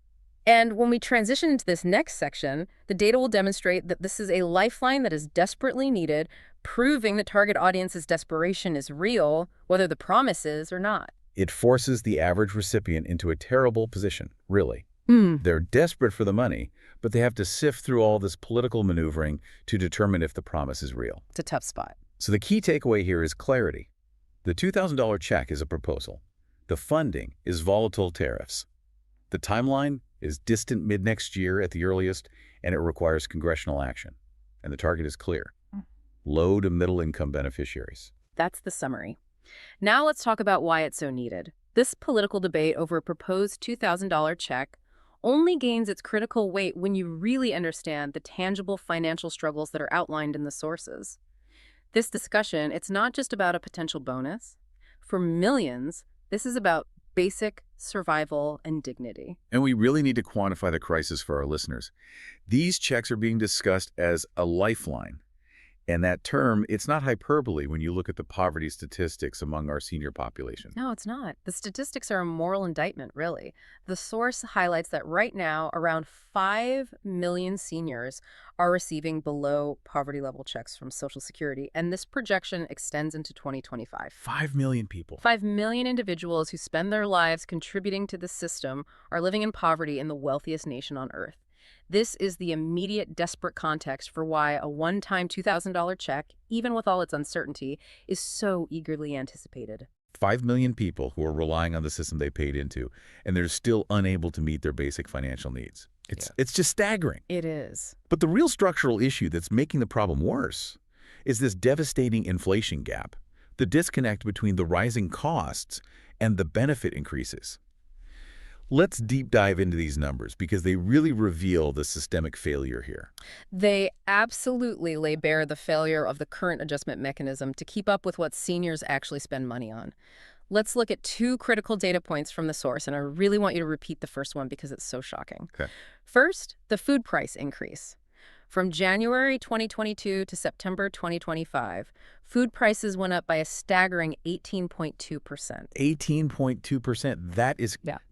And when we transition into this next section, the data will demonstrate that this is a lifeline that is desperately needed, proving the target audience's desperation is real, whether the promise is or not.
It forces the average recipient into a terrible position, really. They're desperate for the money, but they have to sift through all this political maneuvering to determine if the promise is real.
It's a tough spot.
So the key takeaway here is clarity. The $2,000 check is a proposal. The funding is volatile tariffs. The timeline is distant mid-next year at the earliest, and it requires congressional action. And the target is clear. Low to middle-income beneficiaries.
That's the summary. Now let's talk about why it's so needed. This political debate over a proposed $2,000 check only gains its critical weight when you really understand the tangible financial struggles that are outlined in the sources. This discussion, it's not just about a potential bonus. For millions, this is about basic survival and dignity.
And we really need to quantify the crisis for our listeners. These checks are being discussed as a lifeline. And that term, it's not hyperbole when you look at the poverty statistics among our senior population.
No, it's not. The statistics are a moral indictment, really. The source highlights that right now, around 5 million seniors are receiving below poverty level checks from Social Security, and this projection extends into 2025.
5 million people.
5 million individuals who spend their lives contributing to the system are living in poverty in the wealthiest nation on earth. This is the immediate, desperate context for why a one-time $2,000 check, even with all its uncertainty, is so eagerly anticipated.
5 million people who are relying on the system they paid into, and they're still unable to meet their basic financial needs. It's just staggering.
It is.
But the real structural issue that's making the problem worse is this devastating inflation gap, the disconnect between the rising costs and the benefit increases. Let's deep dive into these numbers because they really reveal the systemic failure here.
They absolutely lay bare the failure of the current adjustment mechanism to keep up with what seniors actually spend money on. Let's look at 2 critical data points from the source, and I really want you to repeat the first one because it's so shocking.
Okay.
First, the food price increase. From January 2022 to September 2025, food prices went up by a staggering 18.2%.
18.2%.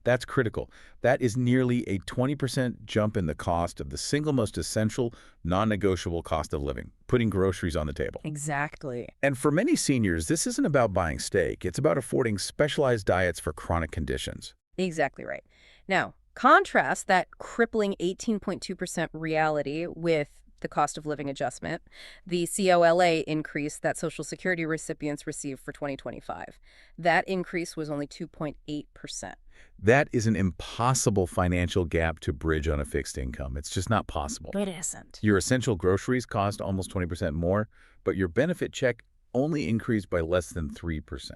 That's critical. That is nearly a 20% jump in the cost of the single most essential, non-negotiable cost of living, putting groceries on the table.
Exactly.
And for many seniors, this isn't about buying steak. It's about affording specialized diets for chronic conditions.
Exactly right. Now, contrast that crippling 18.2% reality with the cost of living adjustment, the COLA increase that Social Security recipients received for 2025. That increase was only 2.8%.
That is an impossible financial gap to bridge on a fixed income. It's just not possible.
It isn't.
Your essential groceries cost almost 20% more, but your benefit check only increased by less than 3%.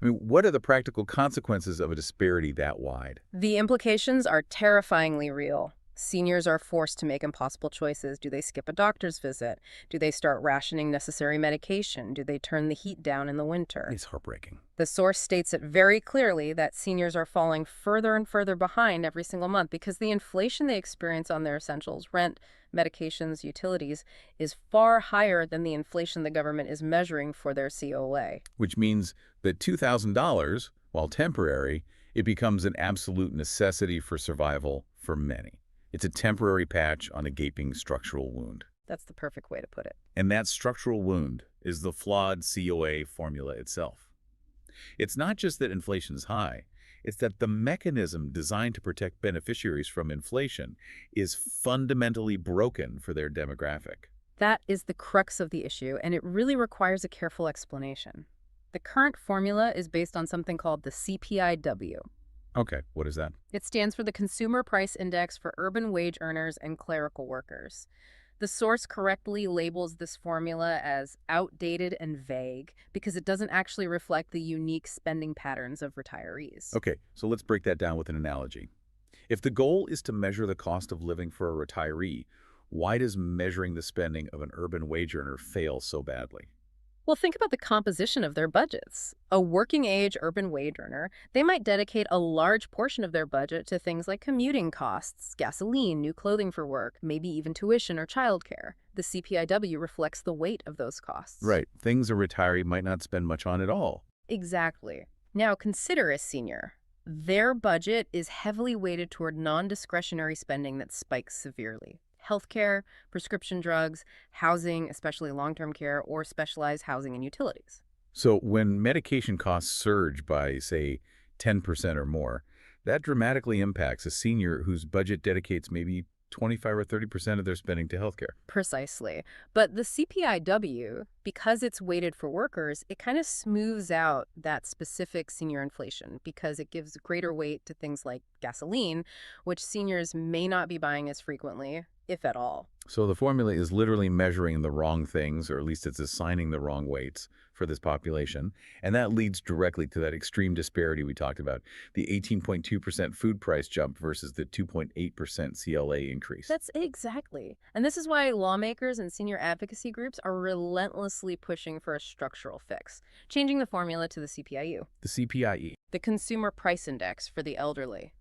I mean, what are the practical consequences of a disparity that wide?
The implications are terrifyingly real. Seniors are forced to make impossible choices. Do they skip a doctor's visit? Do they start rationing necessary medication? Do they turn the heat down in the winter?
It's heartbreaking.
The source states it very clearly that seniors are falling further and further behind every single month because the inflation they experience on their essentials, rent, medications, utilities, is far higher than the inflation the government is measuring for their COLA.
Which means that $2,000, while temporary, it becomes an absolute necessity for survival for many. It's a temporary patch on a gaping structural wound.
That's the perfect way to put it.
And that structural wound is the flawed COA formula itself. It's not just that inflation is high. It's that the mechanism designed to protect beneficiaries from inflation is fundamentally broken for their demographic.
That is the crux of the issue, and it really requires a careful explanation. The current formula is based on something called the CPIW.
Okay, what is that?
It stands for the Consumer Price Index for urban wage earners and clerical workers. The source correctly labels this formula as outdated and vague because it doesn't actually reflect the unique spending patterns of retirees.
Okay, so let's break that down with an analogy. If the goal is to measure the cost of living for a retiree, why does measuring the spending of an urban wage earner fail so badly?
Well, think about the composition of their budgets. A working-age urban wage earner, they might dedicate a large portion of their budget to things like commuting costs, gasoline, new clothing for work, maybe even tuition or childcare. The CPIW reflects the weight of those costs.
Right, things a retiree might not spend much on at all.
Exactly. Now, consider a senior. Their budget is heavily weighted toward non-discretionary spending that spikes severely. Healthcare, prescription drugs, housing, especially long-term care, or specialized housing and utilities.
So when medication costs surge by, say, 10% or more, that dramatically impacts a senior whose budget dedicates maybe 25 or 30% of their spending to healthcare.
Precisely. But the CPIW, because it's weighted for workers, it kind of smooths out that specific senior inflation because it gives greater weight to things like gasoline, which seniors may not be buying as frequently, if at all.
So the formula is literally measuring the wrong things, or at least it's assigning the wrong weights for this population. And that leads directly to that extreme disparity we talked about, the 18.2% food price jump versus the 2.8% CLA increase.
That's exactly. And this is why lawmakers and senior advocacy groups are relentlessly pushing for a structural fix, changing the formula to the CPIU,
The CPIE.
the Consumer Price Index for the elderly.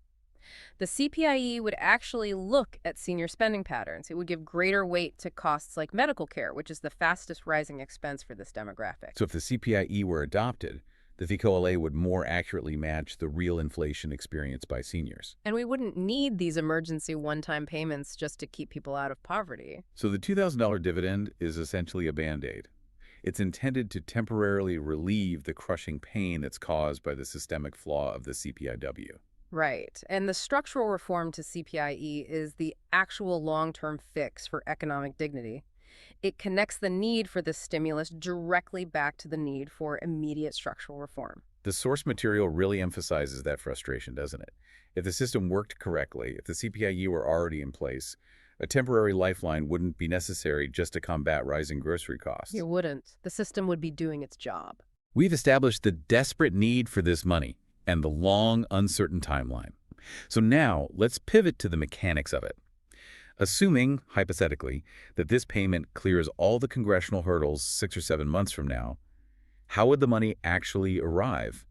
The CPIE would actually look at senior spending patterns. It would give greater weight to costs like medical care, which is the fastest rising expense for this demographic.
So if the CPIE were adopted, the VCOLA would more accurately match the real inflation experienced by seniors.
And we wouldn't need these emergency one-time payments just to keep people out of poverty.
So the $2,000 dividend is essentially a Band-Aid. It's intended to temporarily relieve the crushing pain that's caused by the systemic flaw of the CPIW.
Right. And the structural reform to CPIE is the actual long-term fix for economic dignity. It connects the need for this stimulus directly back to the need for immediate structural reform.
The source material really emphasizes that frustration, doesn't it? If the system worked correctly, if the CPIE were already in place, a temporary lifeline wouldn't be necessary just to combat rising grocery costs.
It wouldn't. The system would be doing its job.
We've established the desperate need for this money and the long, uncertain timeline. So now, let's pivot to the mechanics of it. Assuming, hypothetically, that this payment clears all the congressional hurdles 6 or 7 months from now, how would the money actually arrive?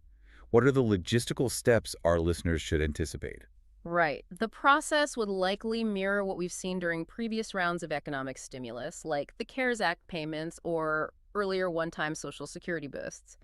What are the logistical steps our listeners should anticipate?
Right. The process would likely mirror what we've seen during previous rounds of economic stimulus, like the CARES Act payments or earlier one-time Social Security boosts.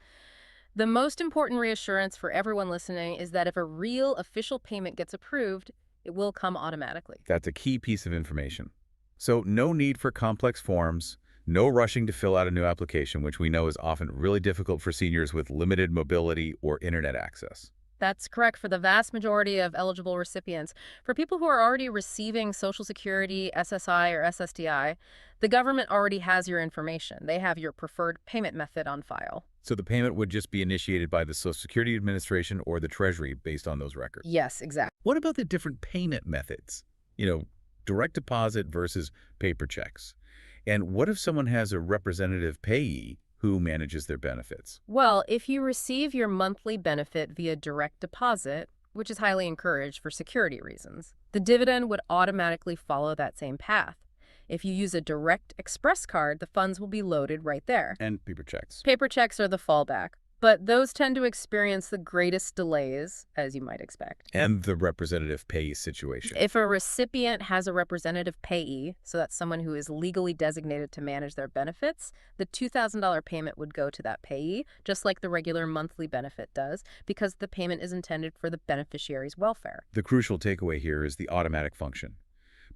The most important reassurance for everyone listening is that if a real official payment gets approved, it will come automatically.
That's a key piece of information. So no need for complex forms, no rushing to fill out a new application, which we know is often really difficult for seniors with limited mobility or internet access.
That's correct for the vast majority of eligible recipients. For people who are already receiving Social Security, SSI, or SSDI, the government already has your information. They have your preferred payment method on file.
So the payment would just be initiated by the Social Security Administration or the Treasury based on those records.
Yes, exactly.
What about the different payment methods? Direct deposit versus paper checks. And what if someone has a representative payee who manages their benefits?
Well, if you receive your monthly benefit via direct deposit, which is highly encouraged for security reasons, the dividend would automatically follow that same path. If you use a direct express card, the funds will be loaded right there.
And paper checks.
Paper checks are the fallback, but those tend to experience the greatest delays, as you might expect.
And the representative payee situation.
If a recipient has a representative payee, so that's someone who is legally designated to manage their benefits, the $2,000 payment would go to that payee, just like the regular monthly benefit does, because the payment is intended for the beneficiary's welfare.
The crucial takeaway here is the automatic function.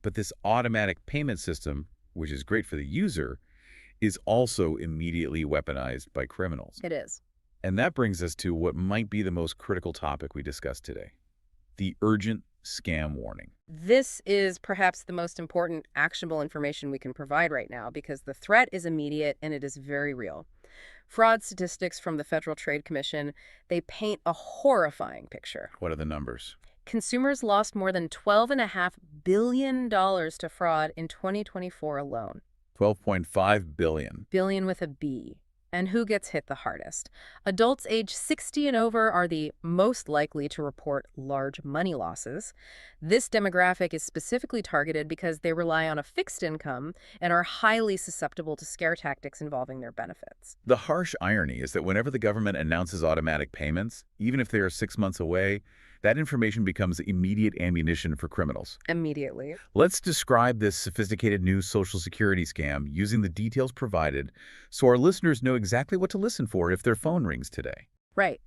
But this automatic payment system, which is great for the user, is also immediately weaponized by criminals.
It is.
And that brings us to what might be the most critical topic we discussed today, the urgent scam warning.
This is perhaps the most important actionable information we can provide right now because the threat is immediate and it is very real. Fraud statistics from the Federal Trade Commission, they paint a horrifying picture.
What are the numbers?
Consumers lost more than $12.5 billion to fraud in 2024 alone.
12.5 billion.
Billion with a B. And who gets hit the hardest? Adults age 60 and over are the most likely to report large money losses. This demographic is specifically targeted because they rely on a fixed income and are highly susceptible to scare tactics involving their benefits.
The harsh irony is that whenever the government announces automatic payments, even if they are 6 months away, that information becomes immediate ammunition for criminals.
Immediately.
Let's describe this sophisticated new Social Security scam using the details provided so our listeners know exactly what to listen for if their phone rings today.
Right.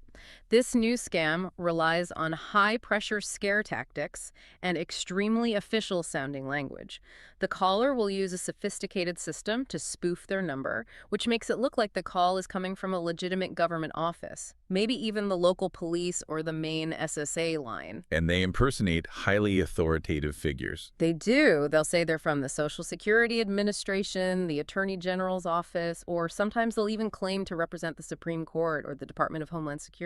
This new scam relies on high-pressure scare tactics and extremely official-sounding language. The caller will use a sophisticated system to spoof their number, which makes it look like the call is coming from a legitimate government office, maybe even the local police or the main SSA line.
And they impersonate highly authoritative figures.
They do. They'll say they're from the Social Security Administration, the Attorney General's office, or sometimes they'll even claim to represent the Supreme Court or the Department of Homeland Security.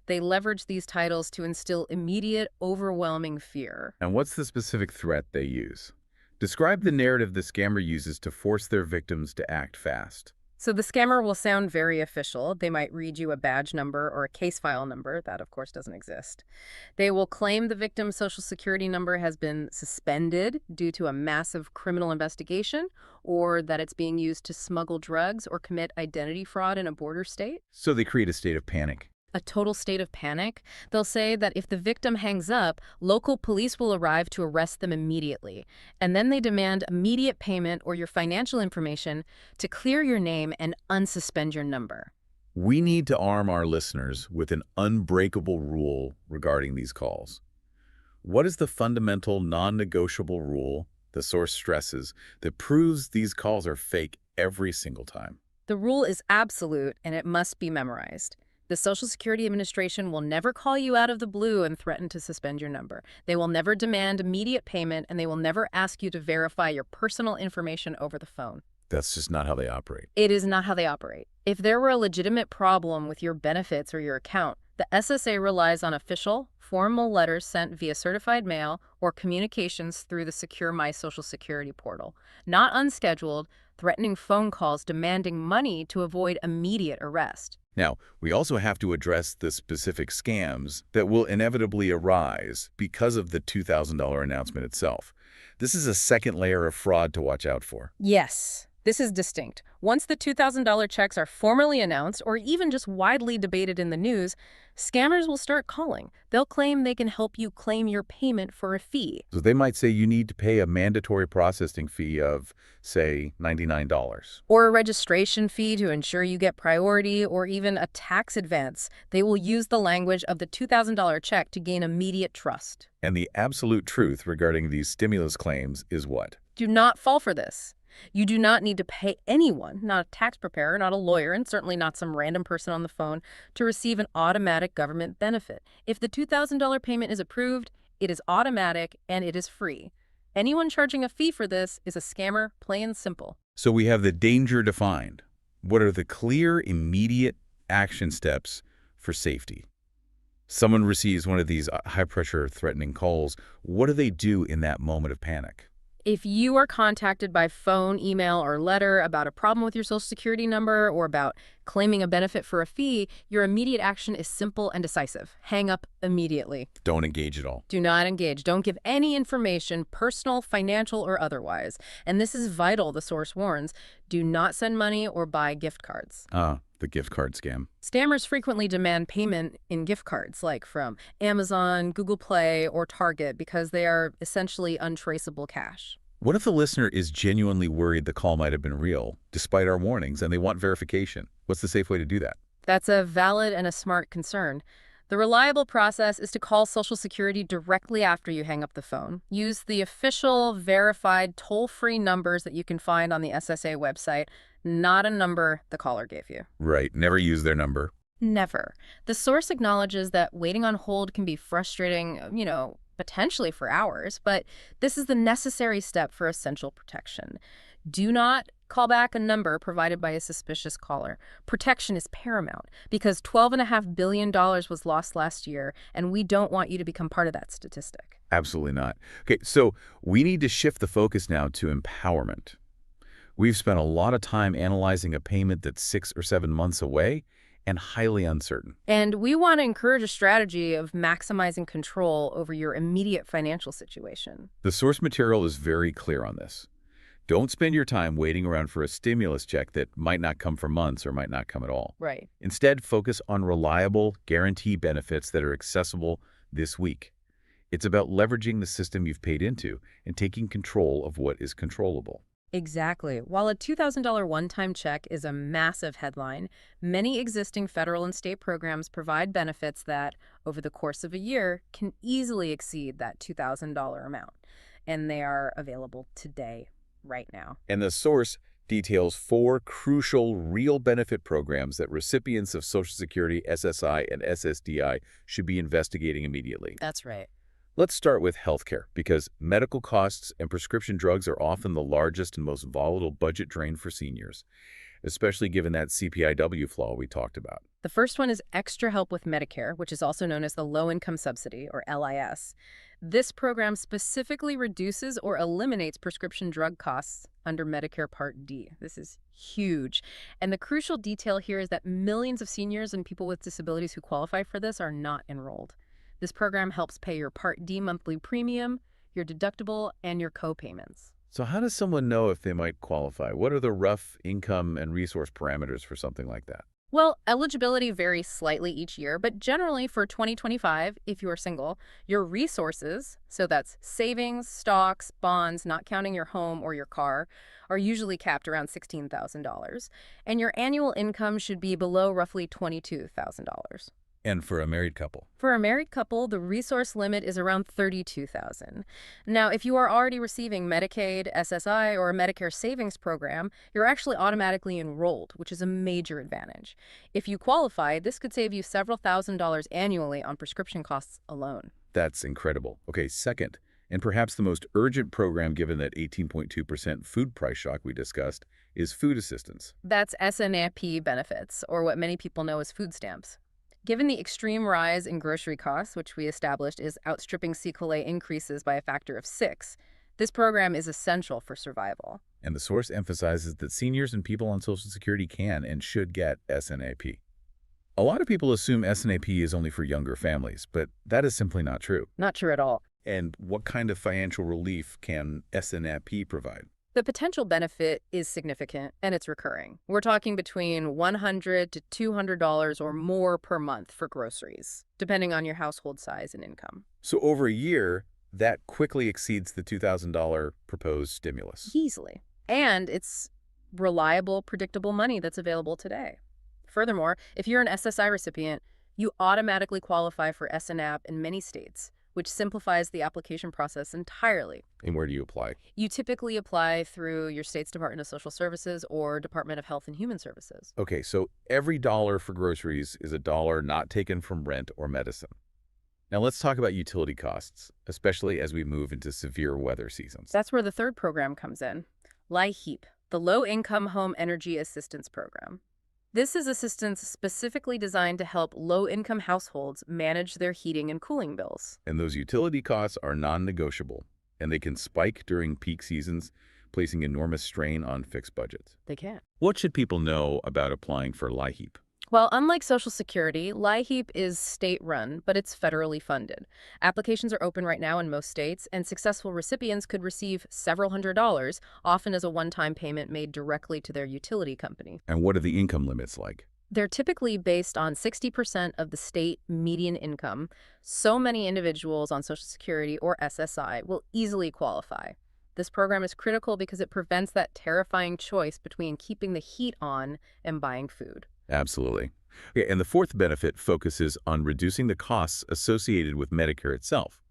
They leverage these titles to instill immediate, overwhelming fear.
And what's the specific threat they use? Describe the narrative the scammer uses to force their victims to act fast.
So the scammer will sound very official. They might read you a badge number or a case file number. That, of course, doesn't exist. They will claim the victim's Social Security number has been suspended due to a massive criminal investigation, or that it's being used to smuggle drugs or commit identity fraud in a border state.
So they create a state of panic.
A total state of panic. They'll say that if the victim hangs up, local police will arrive to arrest them immediately. And then they demand immediate payment or your financial information to clear your name and unsuspend your number.
We need to arm our listeners with an unbreakable rule regarding these calls. What is the fundamental non-negotiable rule, the source stresses, that proves these calls are fake every single time?
The rule is absolute and it must be memorized. The Social Security Administration will never call you out of the blue and threaten to suspend your number. They will never demand immediate payment, and they will never ask you to verify your personal information over the phone.
That's just not how they operate.
It is not how they operate. If there were a legitimate problem with your benefits or your account, the SSA relies on official, formal letters sent via certified mail or communications through the secure My Social Security portal, not unscheduled, threatening phone calls demanding money to avoid immediate arrest.
Now, we also have to address the specific scams that will inevitably arise because of the $2,000 announcement itself. This is a second layer of fraud to watch out for.
Yes, this is distinct. Once the $2,000 checks are formally announced or even just widely debated in the news, scammers will start calling. They'll claim they can help you claim your payment for a fee.
So they might say you need to pay a mandatory processing fee of, say, $99.
Or a registration fee to ensure you get priority, or even a tax advance. They will use the language of the $2,000 check to gain immediate trust.
And the absolute truth regarding these stimulus claims is what?
Do not fall for this. You do not need to pay anyone, not a tax preparer, not a lawyer, and certainly not some random person on the phone, to receive an automatic government benefit. If the $2,000 payment is approved, it is automatic and it is free. Anyone charging a fee for this is a scammer, plain and simple.
So we have the danger defined. What are the clear, immediate action steps for safety? Someone receives one of these high-pressure threatening calls. What do they do in that moment of panic?
If you are contacted by phone, email, or letter about a problem with your Social Security number or about claiming a benefit for a fee, your immediate action is simple and decisive. Hang up immediately.
Don't engage at all.
Do not engage. Don't give any information, personal, financial, or otherwise. And this is vital, the source warns. Do not send money or buy gift cards.
The gift card scam.
Scammers frequently demand payment in gift cards, like from Amazon, Google Play, or Target, because they are essentially untraceable cash.
What if the listener is genuinely worried the call might have been real, despite our warnings, and they want verification? What's the safe way to do that?
That's a valid and a smart concern. The reliable process is to call Social Security directly after you hang up the phone. Use the official, verified, toll-free numbers that you can find on the SSA website, not a number the caller gave you.
Right. Never use their number.
Never. The source acknowledges that waiting on hold can be frustrating, potentially for hours, but this is the necessary step for essential protection. Do not call back a number provided by a suspicious caller. Protection is paramount because $12.5 billion was lost last year, and we don't want you to become part of that statistic.
Absolutely not. Okay, so we need to shift the focus now to empowerment. We've spent a lot of time analyzing a payment that's 6 or 7 months away and highly uncertain.
And we want to encourage a strategy of maximizing control over your immediate financial situation.
The source material is very clear on this. Don't spend your time waiting around for a stimulus check that might not come for months or might not come at all.
Right.
Instead, focus on reliable, guarantee benefits that are accessible this week. It's about leveraging the system you've paid into and taking control of what is controllable.
Exactly. While a $2,000 one-time check is a massive headline, many existing federal and state programs provide benefits that, over the course of a year, can easily exceed that $2,000 amount. And they are available today, right now.
And the source details 4 crucial real benefit programs that recipients of Social Security, SSI, and SSDI should be investigating immediately.
That's right.
Let's start with healthcare, because medical costs and prescription drugs are often the largest and most volatile budget drain for seniors, especially given that CPIW flaw we talked about.
The first one is Extra Help with Medicare, which is also known as the Low Income Subsidy, or LIS. This program specifically reduces or eliminates prescription drug costs under Medicare Part D. This is huge. And the crucial detail here is that millions of seniors and people with disabilities who qualify for this are not enrolled. This program helps pay your Part D monthly premium, your deductible, and your co-payments.
So how does someone know if they might qualify? What are the rough income and resource parameters for something like that?
Well, eligibility varies slightly each year, but generally for 2025, if you are single, your resources, so that's savings, stocks, bonds, not counting your home or your car, are usually capped around $16,000, and your annual income should be below roughly $22,000.
And for a married couple?
For a married couple, the resource limit is around $32,000. Now, if you are already receiving Medicaid, SSI, or a Medicare savings program, you're actually automatically enrolled, which is a major advantage. If you qualify, this could save you several $1,000s annually on prescription costs alone.
That's incredible. Okay, second, and perhaps the most urgent program given that 18.2% food price shock we discussed, is food assistance.
That's SNAP benefits, or what many people know as food stamps. Given the extreme rise in grocery costs, which we established is outstripping CQLA increases by a factor of 6, this program is essential for survival.
And the source emphasizes that seniors and people on Social Security can and should get SNAP. A lot of people assume SNAP is only for younger families, but that is simply not true.
Not true at all.
And what kind of financial relief can SNAP provide?
The potential benefit is significant, and it's recurring. We're talking between $100 to $200 or more per month for groceries, depending on your household size and income.
So over a year, that quickly exceeds the $2,000 proposed stimulus.
Easily. And it's reliable, predictable money that's available today. Furthermore, if you're an SSI recipient, you automatically qualify for SNAP in many states, which simplifies the application process entirely.
And where do you apply?
You typically apply through your state's Department of Social Services or Department of Health and Human Services.
Okay, so every dollar for groceries is a dollar not taken from rent or medicine. Now let's talk about utility costs, especially as we move into severe weather seasons.
That's where the third program comes in, LIHEAP, the Low Income Home Energy Assistance Program. This is assistance specifically designed to help low-income households manage their heating and cooling bills.
And those utility costs are non-negotiable, and they can spike during peak seasons, placing enormous strain on fixed budgets.
They can.
What should people know about applying for LIHEAP?
Well, unlike Social Security, LIHEAP is state-run, but it's federally funded. Applications are open right now in most states, and successful recipients could receive several $100s, often as a one-time payment made directly to their utility company.
And what are the income limits like?
They're typically based on 60% of the state median income. So many individuals on Social Security or SSI will easily qualify. This program is critical because it prevents that terrifying choice between keeping the heat on and buying food.
Absolutely. Okay, and the fourth benefit focuses on reducing the costs associated with Medicare itself,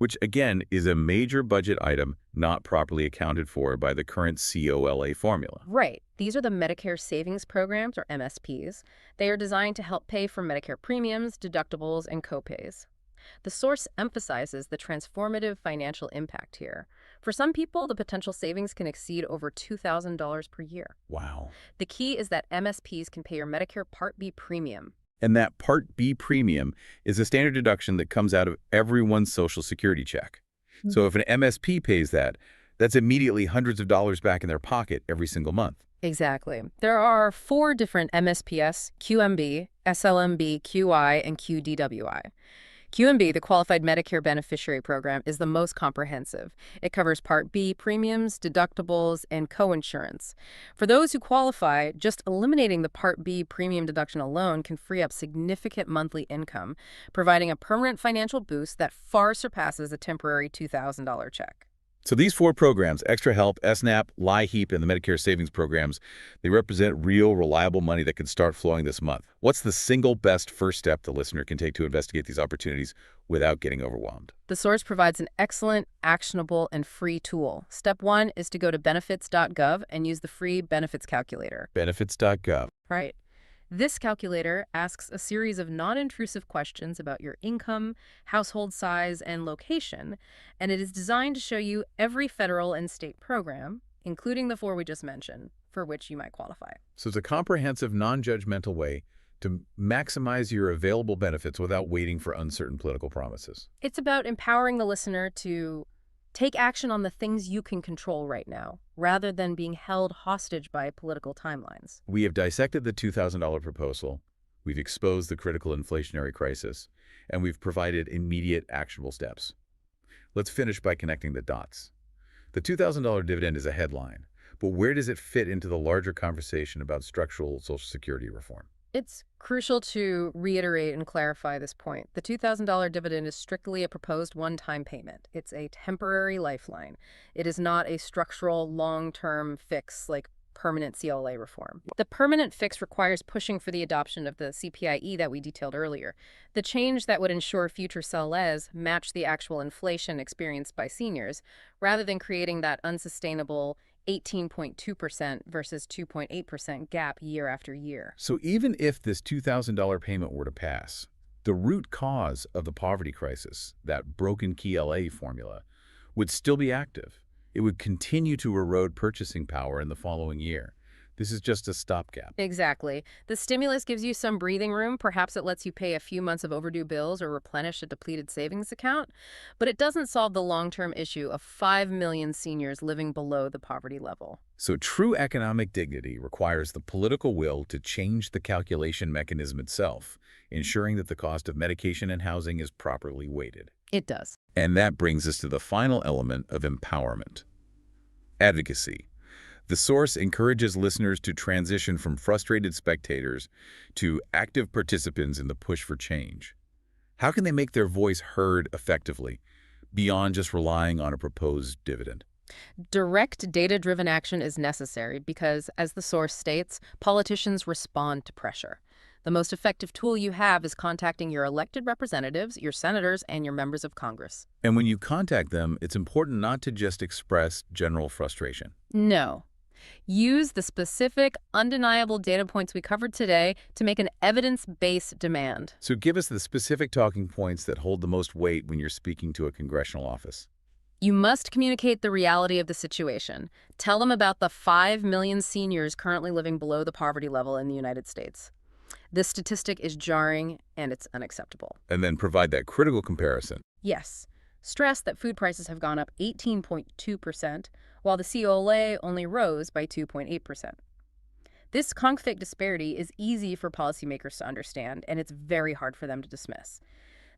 which again is a major budget item not properly accounted for by the current COLA formula.
Right. These are the Medicare Savings Programs, or MSPs. They are designed to help pay for Medicare premiums, deductibles, and copays. The source emphasizes the transformative financial impact here. For some people, the potential savings can exceed over $2,000 per year.
Wow.
The key is that MSPs can pay your Medicare Part B premium.
And that Part B premium is a standard deduction that comes out of everyone's Social Security check. So if an MSP pays that, that's immediately hundreds of dollars back in their pocket every single month.
Exactly. There are 4 different MSPS: QMB, SLMB, QI, and QDWI. QMB, the Qualified Medicare Beneficiary Program, is the most comprehensive. It covers Part B premiums, deductibles, and coinsurance. For those who qualify, just eliminating the Part B premium deduction alone can free up significant monthly income, providing a permanent financial boost that far surpasses a temporary $2,000 check.
So these 4 programs, Extra Help, SNAP, LIHEAP, and the Medicare Savings Programs, they represent real, reliable money that can start flowing this month. What's the single best first step the listener can take to investigate these opportunities without getting overwhelmed?
The source provides an excellent, actionable, and free tool. Step 1 is to go to benefits.gov and use the free benefits calculator.
Benefits.gov.
Right. This calculator asks a series of non-intrusive questions about your income, household size, and location, and it is designed to show you every federal and state program, including the 4 we just mentioned, for which you might qualify.
So it's a comprehensive, non-judgmental way to maximize your available benefits without waiting for uncertain political promises.
It's about empowering the listener to take action on the things you can control right now, rather than being held hostage by political timelines.
We have dissected the $2,000 proposal, we've exposed the critical inflationary crisis, and we've provided immediate actionable steps. Let's finish by connecting the dots. The $2,000 dividend is a headline, but where does it fit into the larger conversation about structural Social Security reform?
It's crucial to reiterate and clarify this point. The $2,000 dividend is strictly a proposed one-time payment. It's a temporary lifeline. It is not a structural, long-term fix like permanent CLA reform. The permanent fix requires pushing for the adoption of the CPIE that we detailed earlier, the change that would ensure future CELs match the actual inflation experienced by seniors, rather than creating that unsustainable 18.2% versus 2.8% gap year after year.
So even if this $2,000 payment were to pass, the root cause of the poverty crisis, that broken KLA formula, would still be active. It would continue to erode purchasing power in the following year. This is just a stopgap.
Exactly. The stimulus gives you some breathing room. Perhaps it lets you pay a few months of overdue bills or replenish a depleted savings account, but it doesn't solve the long-term issue of 5 million seniors living below the poverty level.
So true economic dignity requires the political will to change the calculation mechanism itself, ensuring that the cost of medication and housing is properly weighted.
It does.
And that brings us to the final element of empowerment: advocacy. The source encourages listeners to transition from frustrated spectators to active participants in the push for change. How can they make their voice heard effectively, beyond just relying on a proposed dividend?
Direct data-driven action is necessary because, as the source states, politicians respond to pressure. The most effective tool you have is contacting your elected representatives, your senators, and your members of Congress.
And when you contact them, it's important not to just express general frustration.
No. Use the specific, undeniable data points we covered today to make an evidence-based demand.
So give us the specific talking points that hold the most weight when you're speaking to a congressional office.
You must communicate the reality of the situation. Tell them about the 5 million seniors currently living below the poverty level in the United States. This statistic is jarring and it's unacceptable.
And then provide that critical comparison.
Yes. Stress that food prices have gone up 18.2%, while the COLA only rose by 2.8%. This conflict disparity is easy for policymakers to understand, and it's very hard for them to dismiss.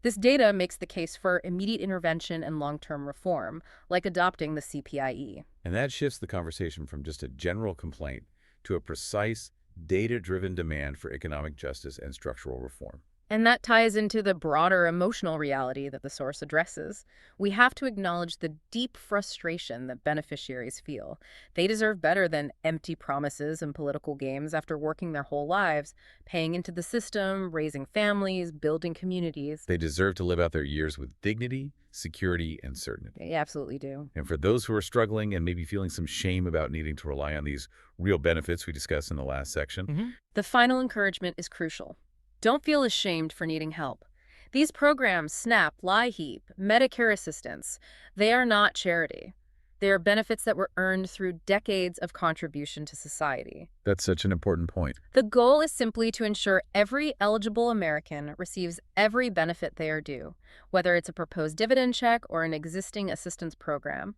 This data makes the case for immediate intervention and long-term reform, like adopting the CPIE.
And that shifts the conversation from just a general complaint to a precise, data-driven demand for economic justice and structural reform.
And that ties into the broader emotional reality that the source addresses. We have to acknowledge the deep frustration that beneficiaries feel. They deserve better than empty promises and political games after working their whole lives, paying into the system, raising families, building communities.
They deserve to live out their years with dignity, security, and certainty.
They absolutely do.
And for those who are struggling and maybe feeling some shame about needing to rely on these real benefits we discussed in the last section,
The final encouragement is crucial. Don't feel ashamed for needing help. These programs, SNAP, LIHEAP, Medicare assistance, they are not charity. They are benefits that were earned through decades of contribution to society.
that's such an important point.
The goal is simply to ensure every eligible American receives every benefit they are due, whether it's a proposed dividend check or an existing assistance program.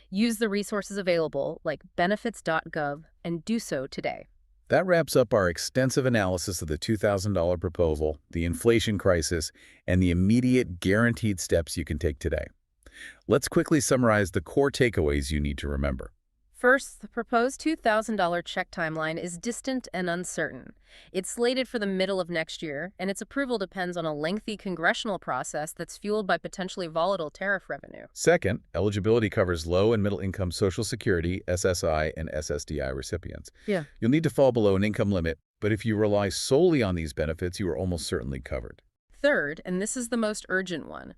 Use the resources available, like benefits.gov, and do so today.
That wraps up our extensive analysis of the $2,000 proposal, the inflation crisis, and the immediate guaranteed steps you can take today. Let's quickly summarize the core takeaways you need to remember.
First, the proposed $2,000 check timeline is distant and uncertain. It's slated for the middle of next year, and its approval depends on a lengthy congressional process that's fueled by potentially volatile tariff revenue.
Second, eligibility covers low and middle income Social Security, SSI, and SSDI recipients.
Yeah.
You'll need to fall below an income limit, but if you rely solely on these benefits, you are almost certainly covered.
Third, and this is the most urgent one,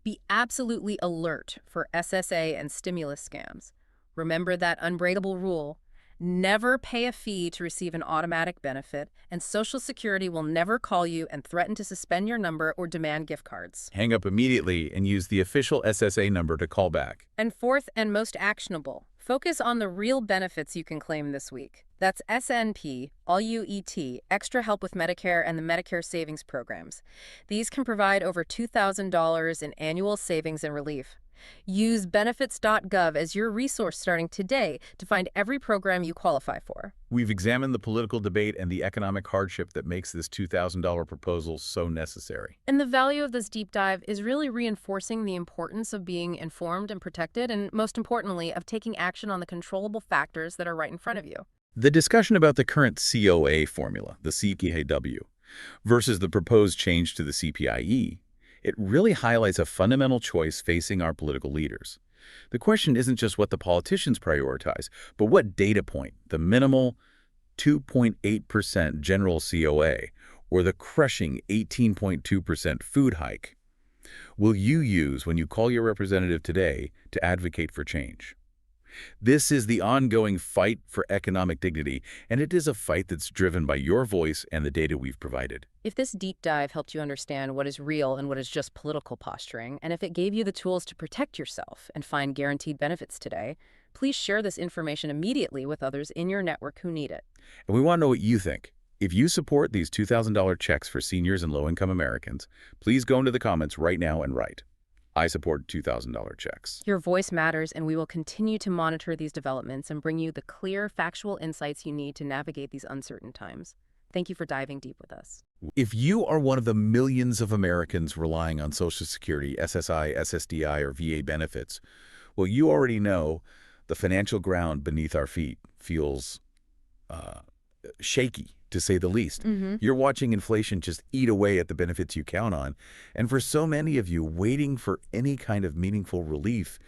be absolutely alert for SSA and stimulus scams. Remember that unbreakable rule: never pay a fee to receive an automatic benefit, and Social Security will never call you and threaten to suspend your number or demand gift cards.
Hang up immediately and use the official SSA number to call back.
And fourth and most actionable, focus on the real benefits you can claim this week. That's SNP, All-You-ET, Extra Help with Medicare, and the Medicare Savings Programs. These can provide over $2,000 in annual savings and relief. Use benefits.gov as your resource starting today to find every program you qualify for.
We've examined the political debate and the economic hardship that makes this $2,000 proposal so necessary.
And the value of this deep dive is really reinforcing the importance of being informed and protected, and most importantly, of taking action on the controllable factors that are right in front of you.
The discussion about the current COA formula, the CPAW, versus the proposed change to the CPIE, it really highlights a fundamental choice facing our political leaders. The question isn't just what the politicians prioritize, but what data point, the minimal 2.8% general COA or the crushing 18.2% food hike, will you use when you call your representative today to advocate for change? This is the ongoing fight for economic dignity, and it is a fight that's driven by your voice and the data we've provided.
If this deep dive helped you understand what is real and what is just political posturing, and if it gave you the tools to protect yourself and find guaranteed benefits today, please share this information immediately with others in your network who need it.
And we want to know what you think. If you support these $2,000 checks for seniors and low-income Americans, please go into the comments right now and write, "I support $2,000 checks."
Your voice matters, and we will continue to monitor these developments and bring you the clear, factual insights you need to navigate these uncertain times. Thank you for diving deep with us.
If you are one of the millions of Americans relying on Social Security, SSI, SSDI, or VA benefits, well, you already know the financial ground beneath our feet feels shaky, to say the least. You're watching inflation just eat away at the benefits you count on. And for so many of you, waiting for any kind of meaningful relief,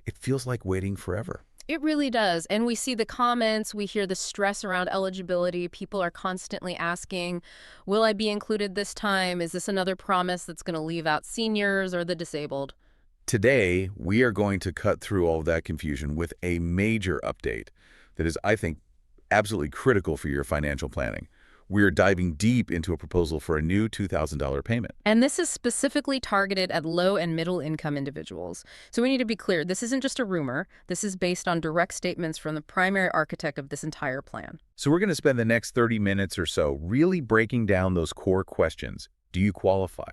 it feels like waiting forever.
It really does. And we see the comments, we hear the stress around eligibility. People are constantly asking, will I be included this time? Is this another promise that's going to leave out seniors or the disabled?
Today, we are going to cut through all of that confusion with a major update that is, I think, absolutely critical for your financial planning. We're diving deep into a proposal for a new $2,000 payment.
And this is specifically targeted at low and middle income individuals. So we need to be clear, this isn't just a rumor. This is based on direct statements from the primary architect of this entire plan.
So we're going to spend the next 30 minutes or so really breaking down those core questions. Do you qualify?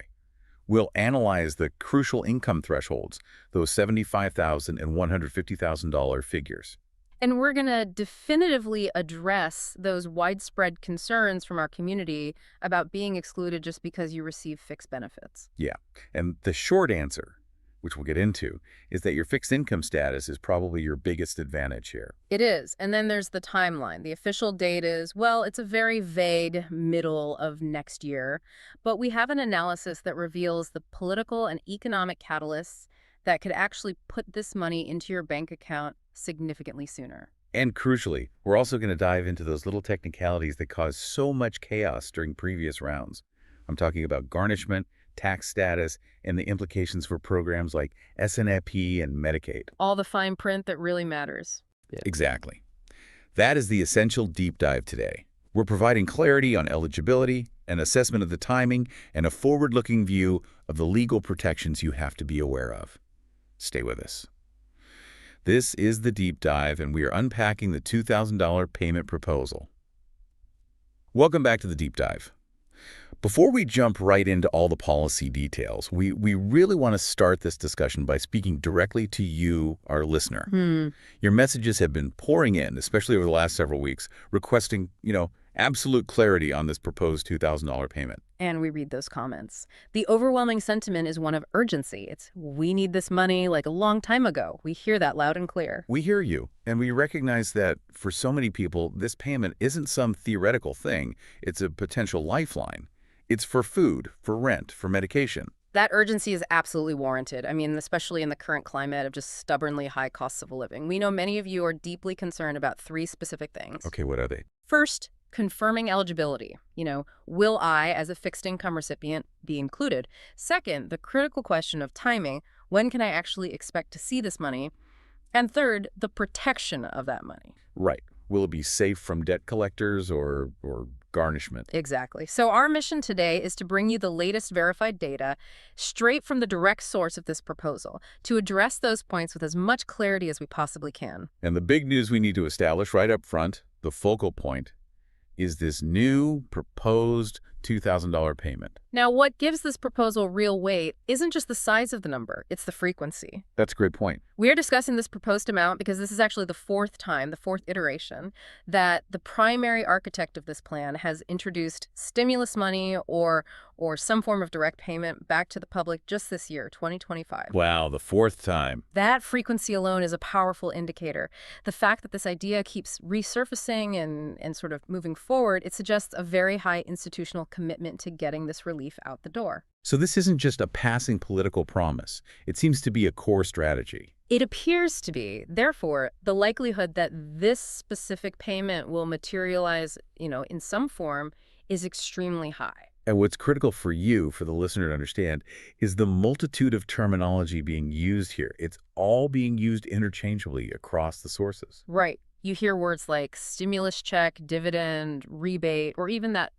We'll analyze the crucial income thresholds, those $75,000 and $150,000 figures.
And we're going to definitively address those widespread concerns from our community about being excluded just because you receive fixed benefits.
Yeah, and the short answer which we'll get into, is that your fixed income status is probably your biggest advantage here.
It is. And then there's the timeline. The official date is, well, it's a very vague middle of next year, but we have an analysis that reveals the political and economic catalysts that could actually put this money into your bank account significantly sooner.
And crucially, we're also going to dive into those little technicalities that caused so much chaos during previous rounds. I'm talking about garnishment, tax status, and the implications for programs like SNAP and Medicaid.
All the fine print that really matters.
Exactly. That is the essential deep dive today. We're providing clarity on eligibility, an assessment of the timing, and a forward-looking view of the legal protections you have to be aware of. Stay with us. This is the deep dive, and we are unpacking the $2,000 payment proposal. Welcome back to the deep dive. Before we jump right into all the policy details, we really want to start this discussion by speaking directly to you, our listener. Your messages have been pouring in, especially over the last several weeks, requesting, absolute clarity on this proposed $2,000 payment.
And we read those comments. The overwhelming sentiment is one of urgency. It's, we need this money like a long time ago. We hear that loud and clear.
We hear you, and we recognize that for so many people, this payment isn't some theoretical thing. It's a potential lifeline. It's for food, for rent, for medication.
That urgency is absolutely warranted. I mean, especially in the current climate of just stubbornly high costs of living. We know many of you are deeply concerned about three specific things.
Okay, what are they?
First, confirming eligibility. Will I, as a fixed income recipient, be included? Second, the critical question of timing. When can I actually expect to see this money? And third, the protection of that money.
Right. Will it be safe from debt collectors or garnishment?
Exactly. So our mission today is to bring you the latest verified data straight from the direct source of this proposal to address those points with as much clarity as we possibly can.
And the big news we need to establish right up front, the focal point, is this new proposed $2,000 payment.
Now, what gives this proposal real weight isn't just the size of the number, it's the frequency.
That's a great point.
We are discussing this proposed amount because this is actually the fourth iteration, that the primary architect of this plan has introduced stimulus money or some form of direct payment back to the public just this year, 2025.
Wow, the fourth time.
That frequency alone is a powerful indicator. The fact that this idea keeps resurfacing and sort of moving forward, it suggests a very high institutional commitment to getting this relief out the door.
So this isn't just a passing political promise. It seems to be a core strategy.
It appears to be. Therefore, the likelihood that this specific payment will materialize, in some form is extremely high.
And what's critical for you, for the listener to understand, is the multitude of terminology being used here. It's all being used interchangeably across the sources.
Right. You hear words like stimulus check, dividend, rebate, or even that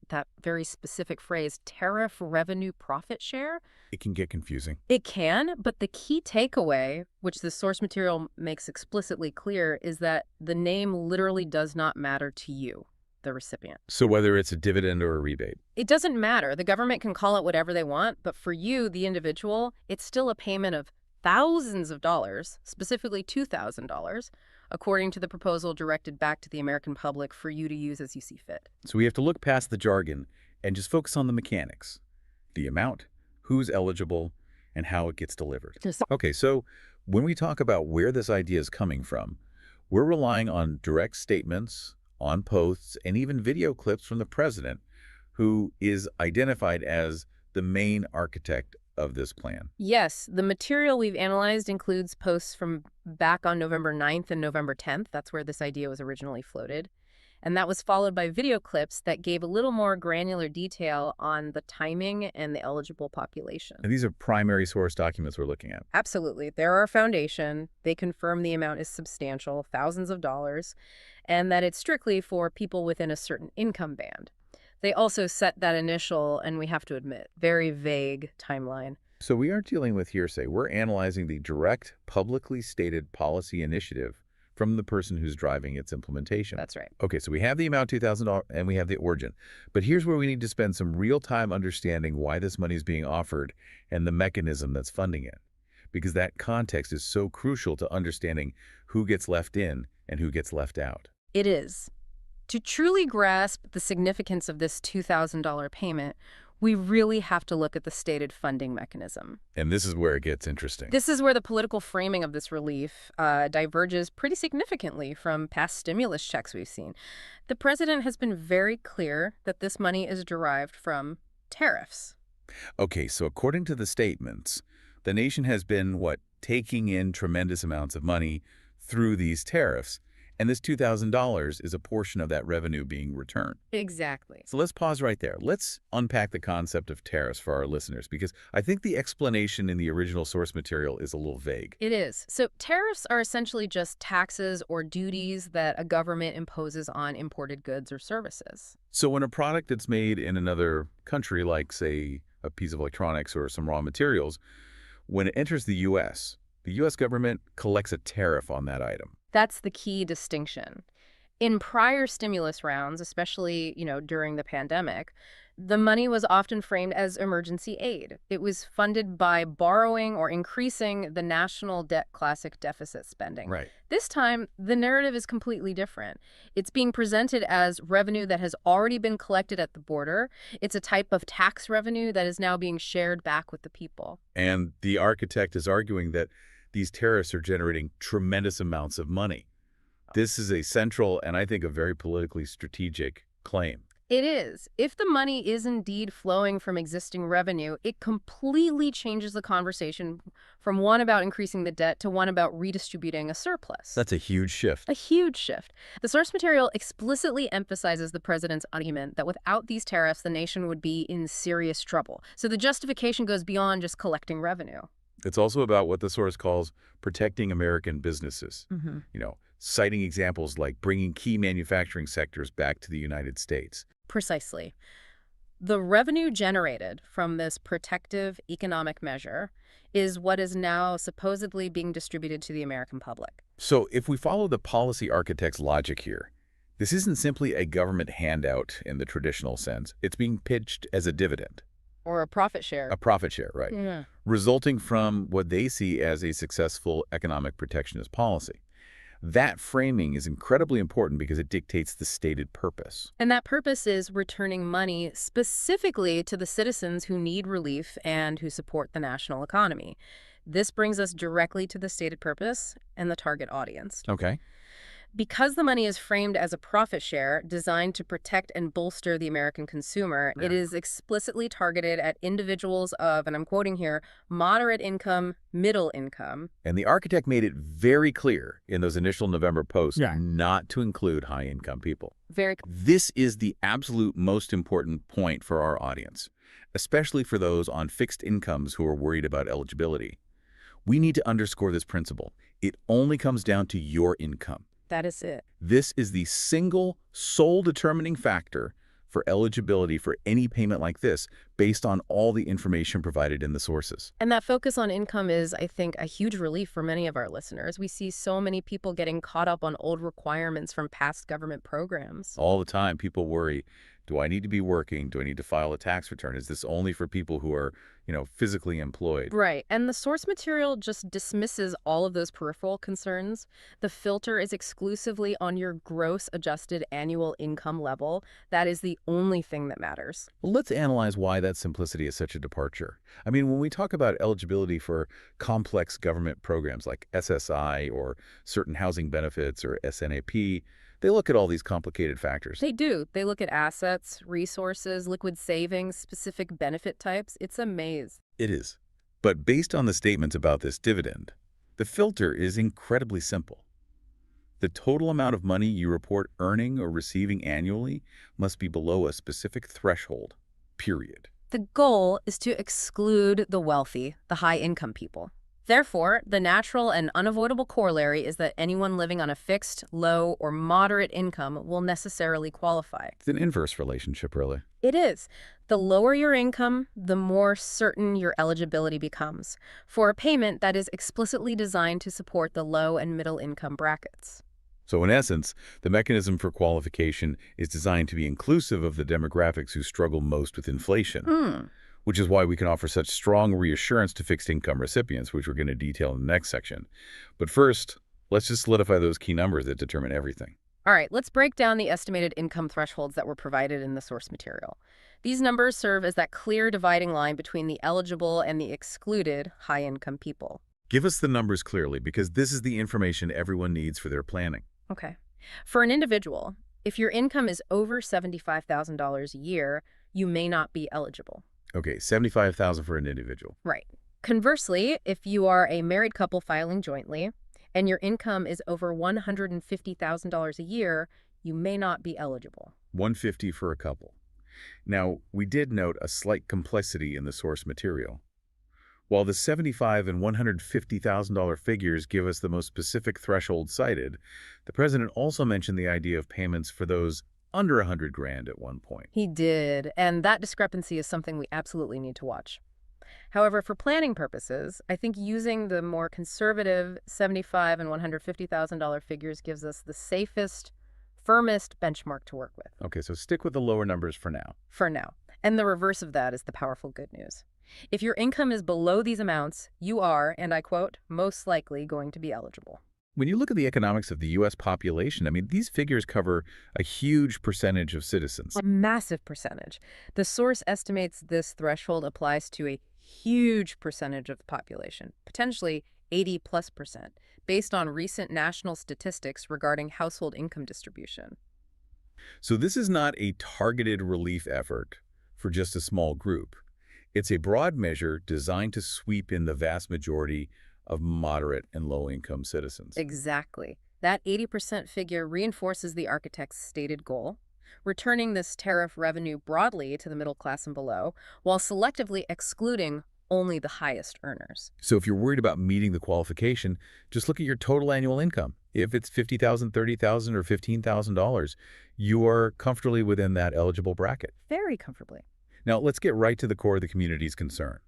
very specific phrase, tariff revenue profit share.
It can get confusing.
It can, but the key takeaway, which the source material makes explicitly clear, is that the name literally does not matter to you, the recipient.
So whether it's a dividend or a rebate?
It doesn't matter. The government can call it whatever they want, but for you, the individual, it's still a payment of thousands of dollars, specifically $2,000, according to the proposal directed back to the American public for you to use as you see fit.
So we have to look past the jargon and just focus on the mechanics, the amount, who's eligible, and how it gets delivered. Okay, so when we talk about where this idea is coming from, we're relying on direct statements, on posts, and even video clips from the president, who is identified as the main architect of this plan.
Yes, the material we've analyzed includes posts from back on November 9th and November 10th. That's where this idea was originally floated. And that was followed by video clips that gave a little more granular detail on the timing and the eligible population.
And these are primary source documents we're looking at.
Absolutely. They're our foundation. They confirm the amount is substantial, thousands of dollars, and that it's strictly for people within a certain income band. They also set that initial, and we have to admit, very vague timeline.
So we aren't dealing with hearsay. We're analyzing the direct, publicly stated policy initiative from the person who's driving its implementation.
That's right.
Okay, so we have the amount, $2,000, and we have the origin. But here's where we need to spend some real-time understanding why this money is being offered and the mechanism that's funding it. Because that context is so crucial to understanding who gets left in and who gets left out.
It is. To truly grasp the significance of this $2,000 payment, we really have to look at the stated funding mechanism.
And this is where it gets interesting.
This is where the political framing of this relief diverges pretty significantly from past stimulus checks we've seen. The president has been very clear that this money is derived from tariffs.
Okay, so according to the statements, the nation has been, taking in tremendous amounts of money through these tariffs, and this $2,000 is a portion of that revenue being returned.
Exactly.
So let's pause right there. Let's unpack the concept of tariffs for our listeners, because I think the explanation in the original source material is a little vague.
It is. So tariffs are essentially just taxes or duties that a government imposes on imported goods or services.
So when a product that's made in another country, like, say, a piece of electronics or some raw materials, when it enters the U.S. government collects a tariff on that item.
That's the key distinction. In prior stimulus rounds, especially, during the pandemic, the money was often framed as emergency aid. It was funded by borrowing or increasing the national debt classic deficit spending.
Right.
This time, the narrative is completely different. It's being presented as revenue that has already been collected at the border. It's a type of tax revenue that is now being shared back with the people.
And the architect is arguing that these tariffs are generating tremendous amounts of money. This is a central and I think a very politically strategic claim.
It is. If the money is indeed flowing from existing revenue, it completely changes the conversation from one about increasing the debt to one about redistributing a surplus.
That's a huge shift.
A huge shift. The source material explicitly emphasizes the president's argument that without these tariffs, the nation would be in serious trouble. So the justification goes beyond just collecting revenue.
It's also about what the source calls protecting American businesses. Citing examples like bringing key manufacturing sectors back to the United States.
Precisely. The revenue generated from this protective economic measure is what is now supposedly being distributed to the American public.
So if we follow the policy architect's logic here, this isn't simply a government handout in the traditional sense. It's being pitched as a dividend.
Or a profit share.
A profit share, right.
Yeah.
Resulting from what they see as a successful economic protectionist policy. That framing is incredibly important because it dictates the stated purpose.
And that purpose is returning money specifically to the citizens who need relief and who support the national economy. This brings us directly to the stated purpose and the target audience.
Okay.
Because the money is framed as a profit share designed to protect and bolster the American consumer, it is explicitly targeted at individuals of, and I'm quoting here, moderate income, middle income.
And the architect made it very clear in those initial November posts not to include high-income people. This is the absolute most important point for our audience, especially for those on fixed incomes who are worried about eligibility. We need to underscore this principle. It only comes down to your income.
That is it.
This is the single, sole determining factor for eligibility for any payment like this based on all the information provided in the sources.
And that focus on income is, I think, a huge relief for many of our listeners. We see so many people getting caught up on old requirements from past government programs.
All the time, people worry, do I need to be working? Do I need to file a tax return? Is this only for people who are, physically employed?
Right. And the source material just dismisses all of those peripheral concerns. The filter is exclusively on your gross adjusted annual income level. That is the only thing that matters.
Well, let's analyze why that simplicity is such a departure. I mean, when we talk about eligibility for complex government programs like SSI or certain housing benefits or SNAP, they look at all these complicated factors.
They do. They look at assets, resources, liquid savings, specific benefit types. It's a maze.
It is. But based on the statements about this dividend, the filter is incredibly simple. The total amount of money you report earning or receiving annually must be below a specific threshold, period.
The goal is to exclude the wealthy, the high-income people. Therefore, the natural and unavoidable corollary is that anyone living on a fixed, low, or moderate income will necessarily qualify.
It's an inverse relationship, really.
It is. The lower your income, the more certain your eligibility becomes for a payment that is explicitly designed to support the low and middle income brackets.
So in essence, the mechanism for qualification is designed to be inclusive of the demographics who struggle most with inflation. Which is why we can offer such strong reassurance to fixed income recipients, which we're going to detail in the next section. But first, let's just solidify those key numbers that determine everything.
All right, let's break down the estimated income thresholds that were provided in the source material. These numbers serve as that clear dividing line between the eligible and the excluded high-income people.
Give us the numbers clearly, because this is the information everyone needs for their planning.
Okay. For an individual, if your income is over $75,000 a year, you may not be eligible.
Okay, $75,000 for an individual.
Right. Conversely, if you are a married couple filing jointly and your income is over $150,000 a year, you may not be eligible.
$150 for a couple. Now, we did note a slight complexity in the source material. While the $75,000 and $150,000 figures give us the most specific threshold cited, the president also mentioned the idea of payments for those under $100,000 at one point.
He did, and that discrepancy is something we absolutely need to watch. However, for planning purposes, I think using the more conservative $75,000 and $150,000 figures gives us the safest, firmest benchmark to work with.
Okay, so stick with the lower numbers for now.
For now. And the reverse of that is the powerful good news. If your income is below these amounts, you are, and I quote, most likely going to be eligible.
When you look at the economics of the U.S. population, I mean, these figures cover a huge percentage of citizens.
A massive percentage. The source estimates this threshold applies to a huge percentage of the population, potentially 80+%, based on recent national statistics regarding household income distribution.
So this is not a targeted relief effort for just a small group. It's a broad measure designed to sweep in the vast majority of moderate and low-income citizens.
Exactly. That 80% figure reinforces the architect's stated goal, returning this tariff revenue broadly to the middle class and below, while selectively excluding only the highest earners.
So if you're worried about meeting the qualification, just look at your total annual income. If it's $50,000, $30,000, or $15,000, you are comfortably within that eligible bracket.
Very comfortably.
Now, let's get right to the core of the community's concern.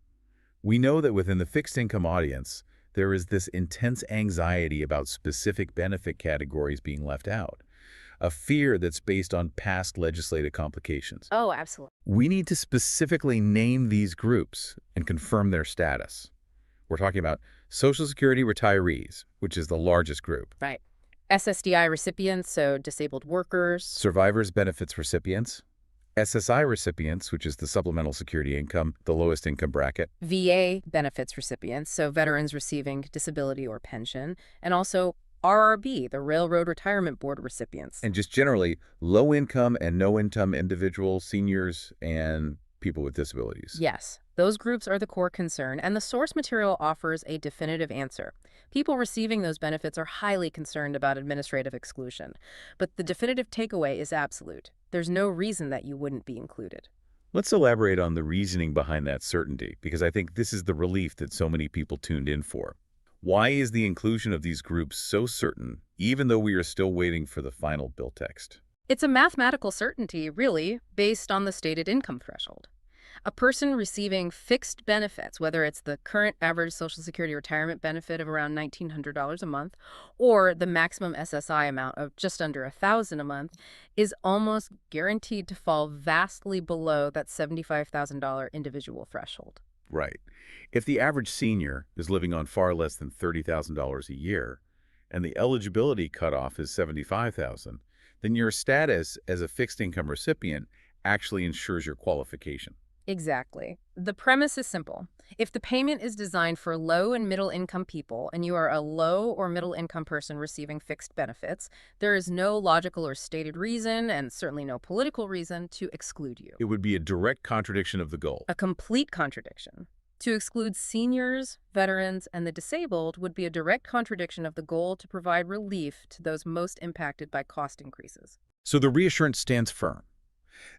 We know that within the fixed income audience, there is this intense anxiety about specific benefit categories being left out, a fear that's based on past legislative complications.
Oh, absolutely.
We need to specifically name these groups and confirm their status. We're talking about Social Security retirees, which is the largest group.
Right. SSDI recipients, so disabled workers.
Survivors benefits recipients. SSI recipients, which is the supplemental security income, the lowest income bracket.
VA benefits recipients, so veterans receiving disability or pension. And also RRB, the Railroad Retirement Board recipients.
And just generally, low-income and no-income individuals, seniors, and people with disabilities.
Yes, those groups are the core concern, and the source material offers a definitive answer. People receiving those benefits are highly concerned about administrative exclusion, but the definitive takeaway is absolute. There's no reason that you wouldn't be included.
Let's elaborate on the reasoning behind that certainty, because I think this is the relief that so many people tuned in for. Why is the inclusion of these groups so certain, even though we are still waiting for the final bill text?
It's a mathematical certainty, really, based on the stated income threshold. A person receiving fixed benefits, whether it's the current average Social Security retirement benefit of around $1,900 a month or the maximum SSI amount of just under $1,000 a month, is almost guaranteed to fall vastly below that $75,000 individual threshold.
Right. If the average senior is living on far less than $30,000 a year, and the eligibility cutoff is $75,000, then your status as a fixed income recipient actually ensures your qualification.
Exactly. The premise is simple. If the payment is designed for low and middle income people and you are a low or middle income person receiving fixed benefits, there is no logical or stated reason, and certainly no political reason, to exclude you.
It would be a direct contradiction of the goal.
A complete contradiction. To exclude seniors, veterans, and the disabled would be a direct contradiction of the goal to provide relief to those most impacted by cost increases.
So the reassurance stands firm.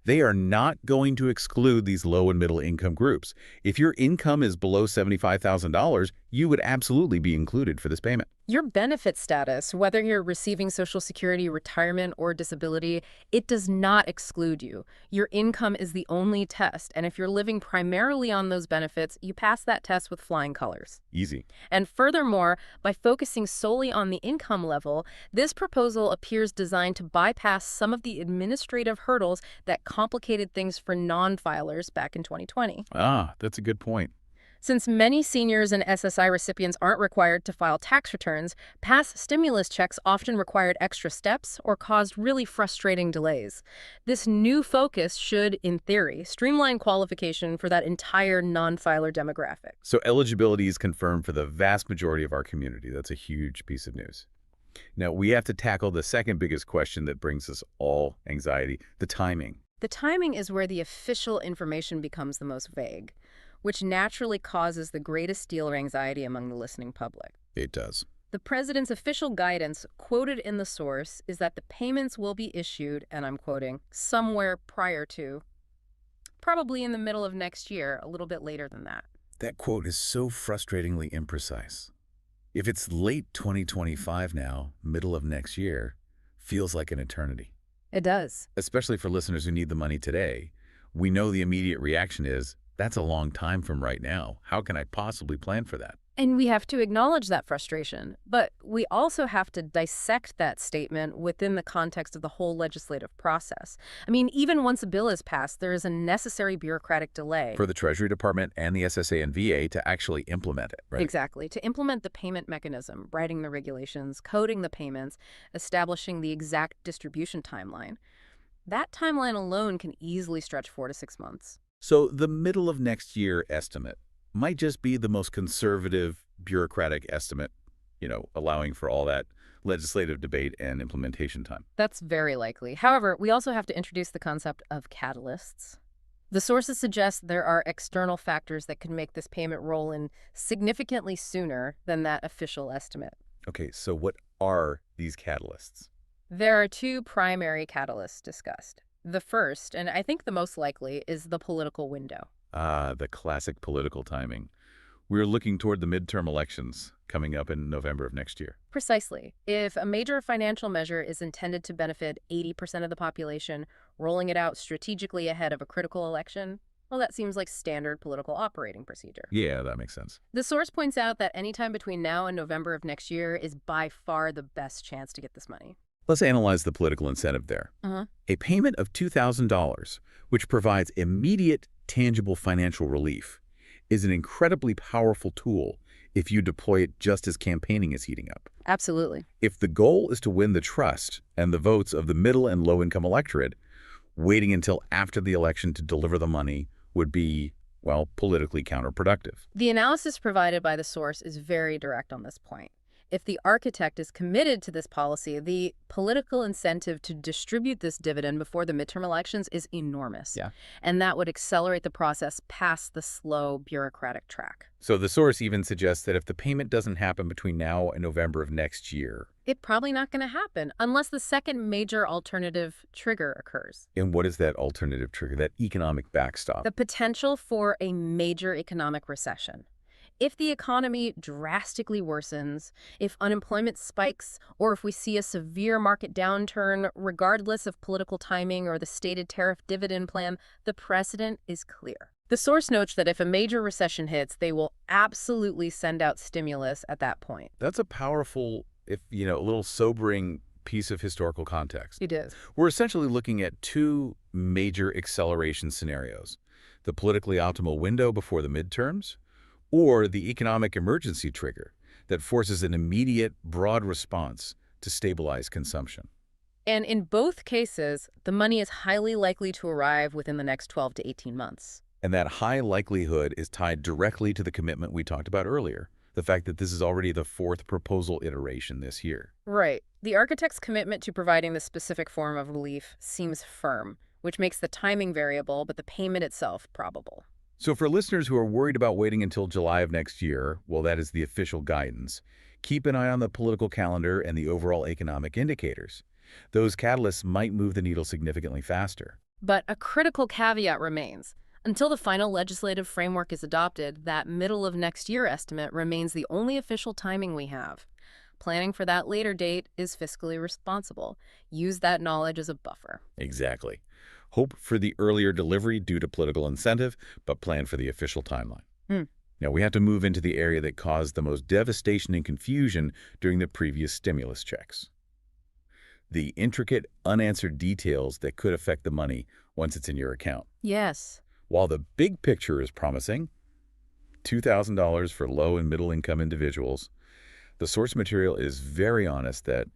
They are not going to exclude these low and middle income groups. If your income is below $75,000, you would absolutely be included for this payment.
Your benefit status, whether you're receiving Social Security, retirement, or disability, it does not exclude you. Your income is the only test, and if you're living primarily on those benefits, you pass that test with flying colors.
Easy.
And furthermore, by focusing solely on the income level, this proposal appears designed to bypass some of the administrative hurdles that complicated things for non-filers back in 2020.
Ah, that's a good point.
Since many seniors and SSI recipients aren't required to file tax returns, past stimulus checks often required extra steps or caused really frustrating delays. This new focus should, in theory, streamline qualification for that entire non-filer demographic.
So eligibility is confirmed for the vast majority of our community. That's a huge piece of news. Now, we have to tackle the second biggest question that brings us all anxiety, the timing.
The timing is where the official information becomes the most vague, which naturally causes the greatest deal or anxiety among the listening public.
It does.
The president's official guidance, quoted in the source, is that the payments will be issued, and I'm quoting, somewhere prior to, probably in the middle of next year, a little bit later than that.
That quote is so frustratingly imprecise. If it's late 2025 now, middle of next year, feels like an eternity.
It does.
Especially for listeners who need the money today. We know the immediate reaction is, that's a long time from right now. How can I possibly plan for that?
And we have to acknowledge that frustration, but we also have to dissect that statement within the context of the whole legislative process. I mean, even once a bill is passed, there is a necessary bureaucratic delay.
For the Treasury Department and the SSA and VA to actually implement it, right?
Exactly. To implement the payment mechanism, writing the regulations, coding the payments, establishing the exact distribution timeline. That timeline alone can easily stretch 4 to 6 months.
So the middle of next year estimate might just be the most conservative bureaucratic estimate, allowing for all that legislative debate and implementation time.
That's very likely. However, we also have to introduce the concept of catalysts. The sources suggest there are external factors that can make this payment roll in significantly sooner than that official estimate.
Okay, so what are these catalysts?
There are 2 primary catalysts discussed. The first, and I think the most likely, is the political window.
The classic political timing. We're looking toward the midterm elections coming up in November of next year.
Precisely. If a major financial measure is intended to benefit 80% of the population, rolling it out strategically ahead of a critical election, well, that seems like standard political operating procedure.
Yeah, that makes sense.
The source points out that any time between now and November of next year is by far the best chance to get this money.
Let's analyze the political incentive there. A payment of $2,000, which provides immediate, tangible financial relief, is an incredibly powerful tool if you deploy it just as campaigning is heating up.
Absolutely.
If the goal is to win the trust and the votes of the middle and low-income electorate, waiting until after the election to deliver the money would be, well, politically counterproductive.
The analysis provided by the source is very direct on this point. If the architect is committed to this policy, the political incentive to distribute this dividend before the midterm elections is enormous.
Yeah.
And that would accelerate the process past the slow bureaucratic track.
So the source even suggests that if the payment doesn't happen between now and November of next year,
It's probably not going to happen unless the second major alternative trigger occurs.
and what is that alternative trigger, that economic backstop?
The potential for a major economic recession. If the economy drastically worsens, if unemployment spikes, or if we see a severe market downturn, regardless of political timing or the stated tariff dividend plan, the precedent is clear. The source notes that if a major recession hits, they will absolutely send out stimulus at that point.
That's a powerful, a little sobering piece of historical context.
It is.
We're essentially looking at 2 major acceleration scenarios: the politically optimal window before the midterms, or the economic emergency trigger that forces an immediate, broad response to stabilize consumption.
And in both cases, the money is highly likely to arrive within the next 12 to 18 months.
And that high likelihood is tied directly to the commitment we talked about earlier, the fact that this is already the 4th proposal iteration this year.
Right. The architect's commitment to providing this specific form of relief seems firm, which makes the timing variable, but the payment itself probable.
So for listeners who are worried about waiting until July of next year, well, that is the official guidance, keep an eye on the political calendar and the overall economic indicators. Those catalysts might move the needle significantly faster.
But a critical caveat remains. Until the final legislative framework is adopted, that middle of next year estimate remains the only official timing we have. Planning for that later date is fiscally responsible. Use that knowledge as a buffer.
Exactly. Hope for the earlier delivery due to political incentive, but plan for the official timeline. Now, we have to move into the area that caused the most devastation and confusion during the previous stimulus checks. The intricate, unanswered details that could affect the money once it's in your account.
Yes.
While the big picture is promising, $2,000 for low and middle income individuals. The source material is very honest that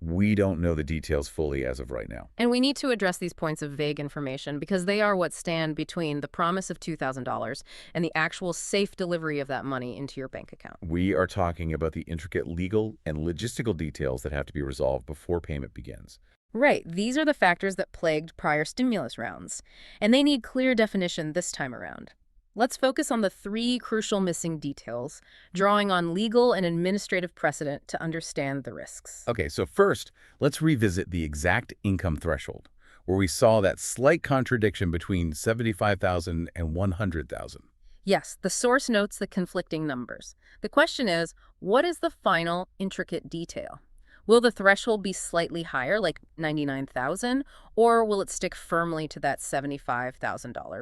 we don't know the details fully as of right now.
And we need to address these points of vague information because they are what stand between the promise of $2,000 and the actual safe delivery of that money into your bank account.
We are talking about the intricate legal and logistical details that have to be resolved before payment begins.
Right, these are the factors that plagued prior stimulus rounds, and they need clear definition this time around. Let's focus on the three crucial missing details, drawing on legal and administrative precedent to understand the risks.
Okay, so first, let's revisit the exact income threshold, where we saw that slight contradiction between $75,000 and $100,000.
Yes, the source notes the conflicting numbers. The question is, what is the final intricate detail? Will the threshold be slightly higher, like $99,000, or will it stick firmly to that $75,000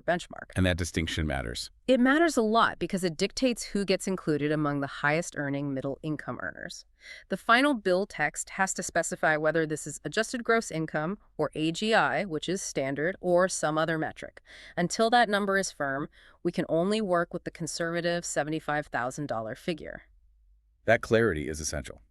benchmark?
And that distinction matters.
It matters a lot because it dictates who gets included among the highest-earning middle-income earners. The final bill text has to specify whether this is adjusted gross income, or AGI, which is standard, or some other metric. Until that number is firm, we can only work with the conservative $75,000 figure.
That clarity is essential.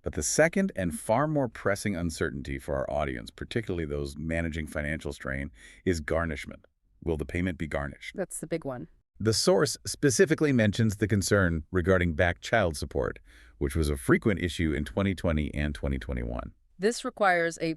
But the second and far more pressing uncertainty for our audience, particularly those managing financial strain, is garnishment. Will the payment be garnished?
That's the big one.
The source specifically mentions the concern regarding back child support, which was a frequent issue in 2020 and 2021.
This requires a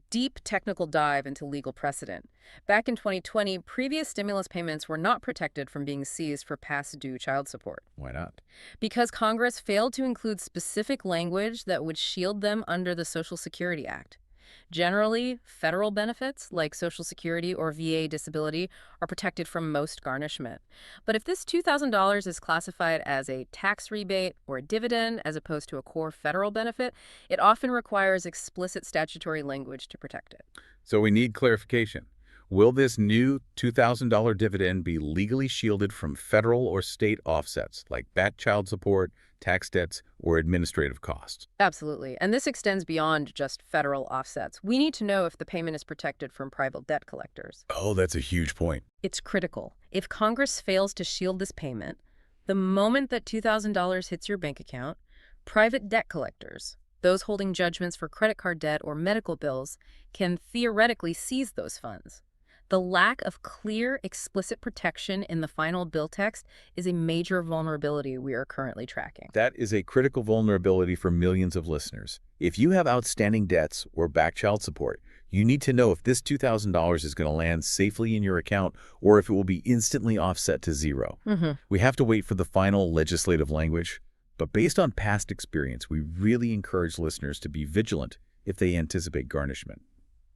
deep technical dive into legal precedent. Back in 2020, previous stimulus payments were not protected from being seized for past due child support.
Why not?
Because Congress failed to include specific language that would shield them under the Social Security Act. Generally, federal benefits, like Social Security or VA disability, are protected from most garnishment. But if this $2,000 is classified as a tax rebate or a dividend as opposed to a core federal benefit, it often requires explicit statutory language to protect it.
So we need clarification. Will this new $2,000 dividend be legally shielded from federal or state offsets, like back child support, tax debts, or administrative costs?
Absolutely. And this extends beyond just federal offsets. We need to know if the payment is protected from private debt collectors.
Oh, that's a huge point.
It's critical. If Congress fails to shield this payment, the moment that $2,000 hits your bank account, private debt collectors, those holding judgments for credit card debt or medical bills, can theoretically seize those funds. The lack of clear, explicit protection in the final bill text is a major vulnerability we are currently tracking.
That is a critical vulnerability for millions of listeners. If you have outstanding debts or back child support, you need to know if this $2,000 is going to land safely in your account or if it will be instantly offset to zero. We have to wait for the final legislative language, but based on past experience, we really encourage listeners to be vigilant if they anticipate garnishment.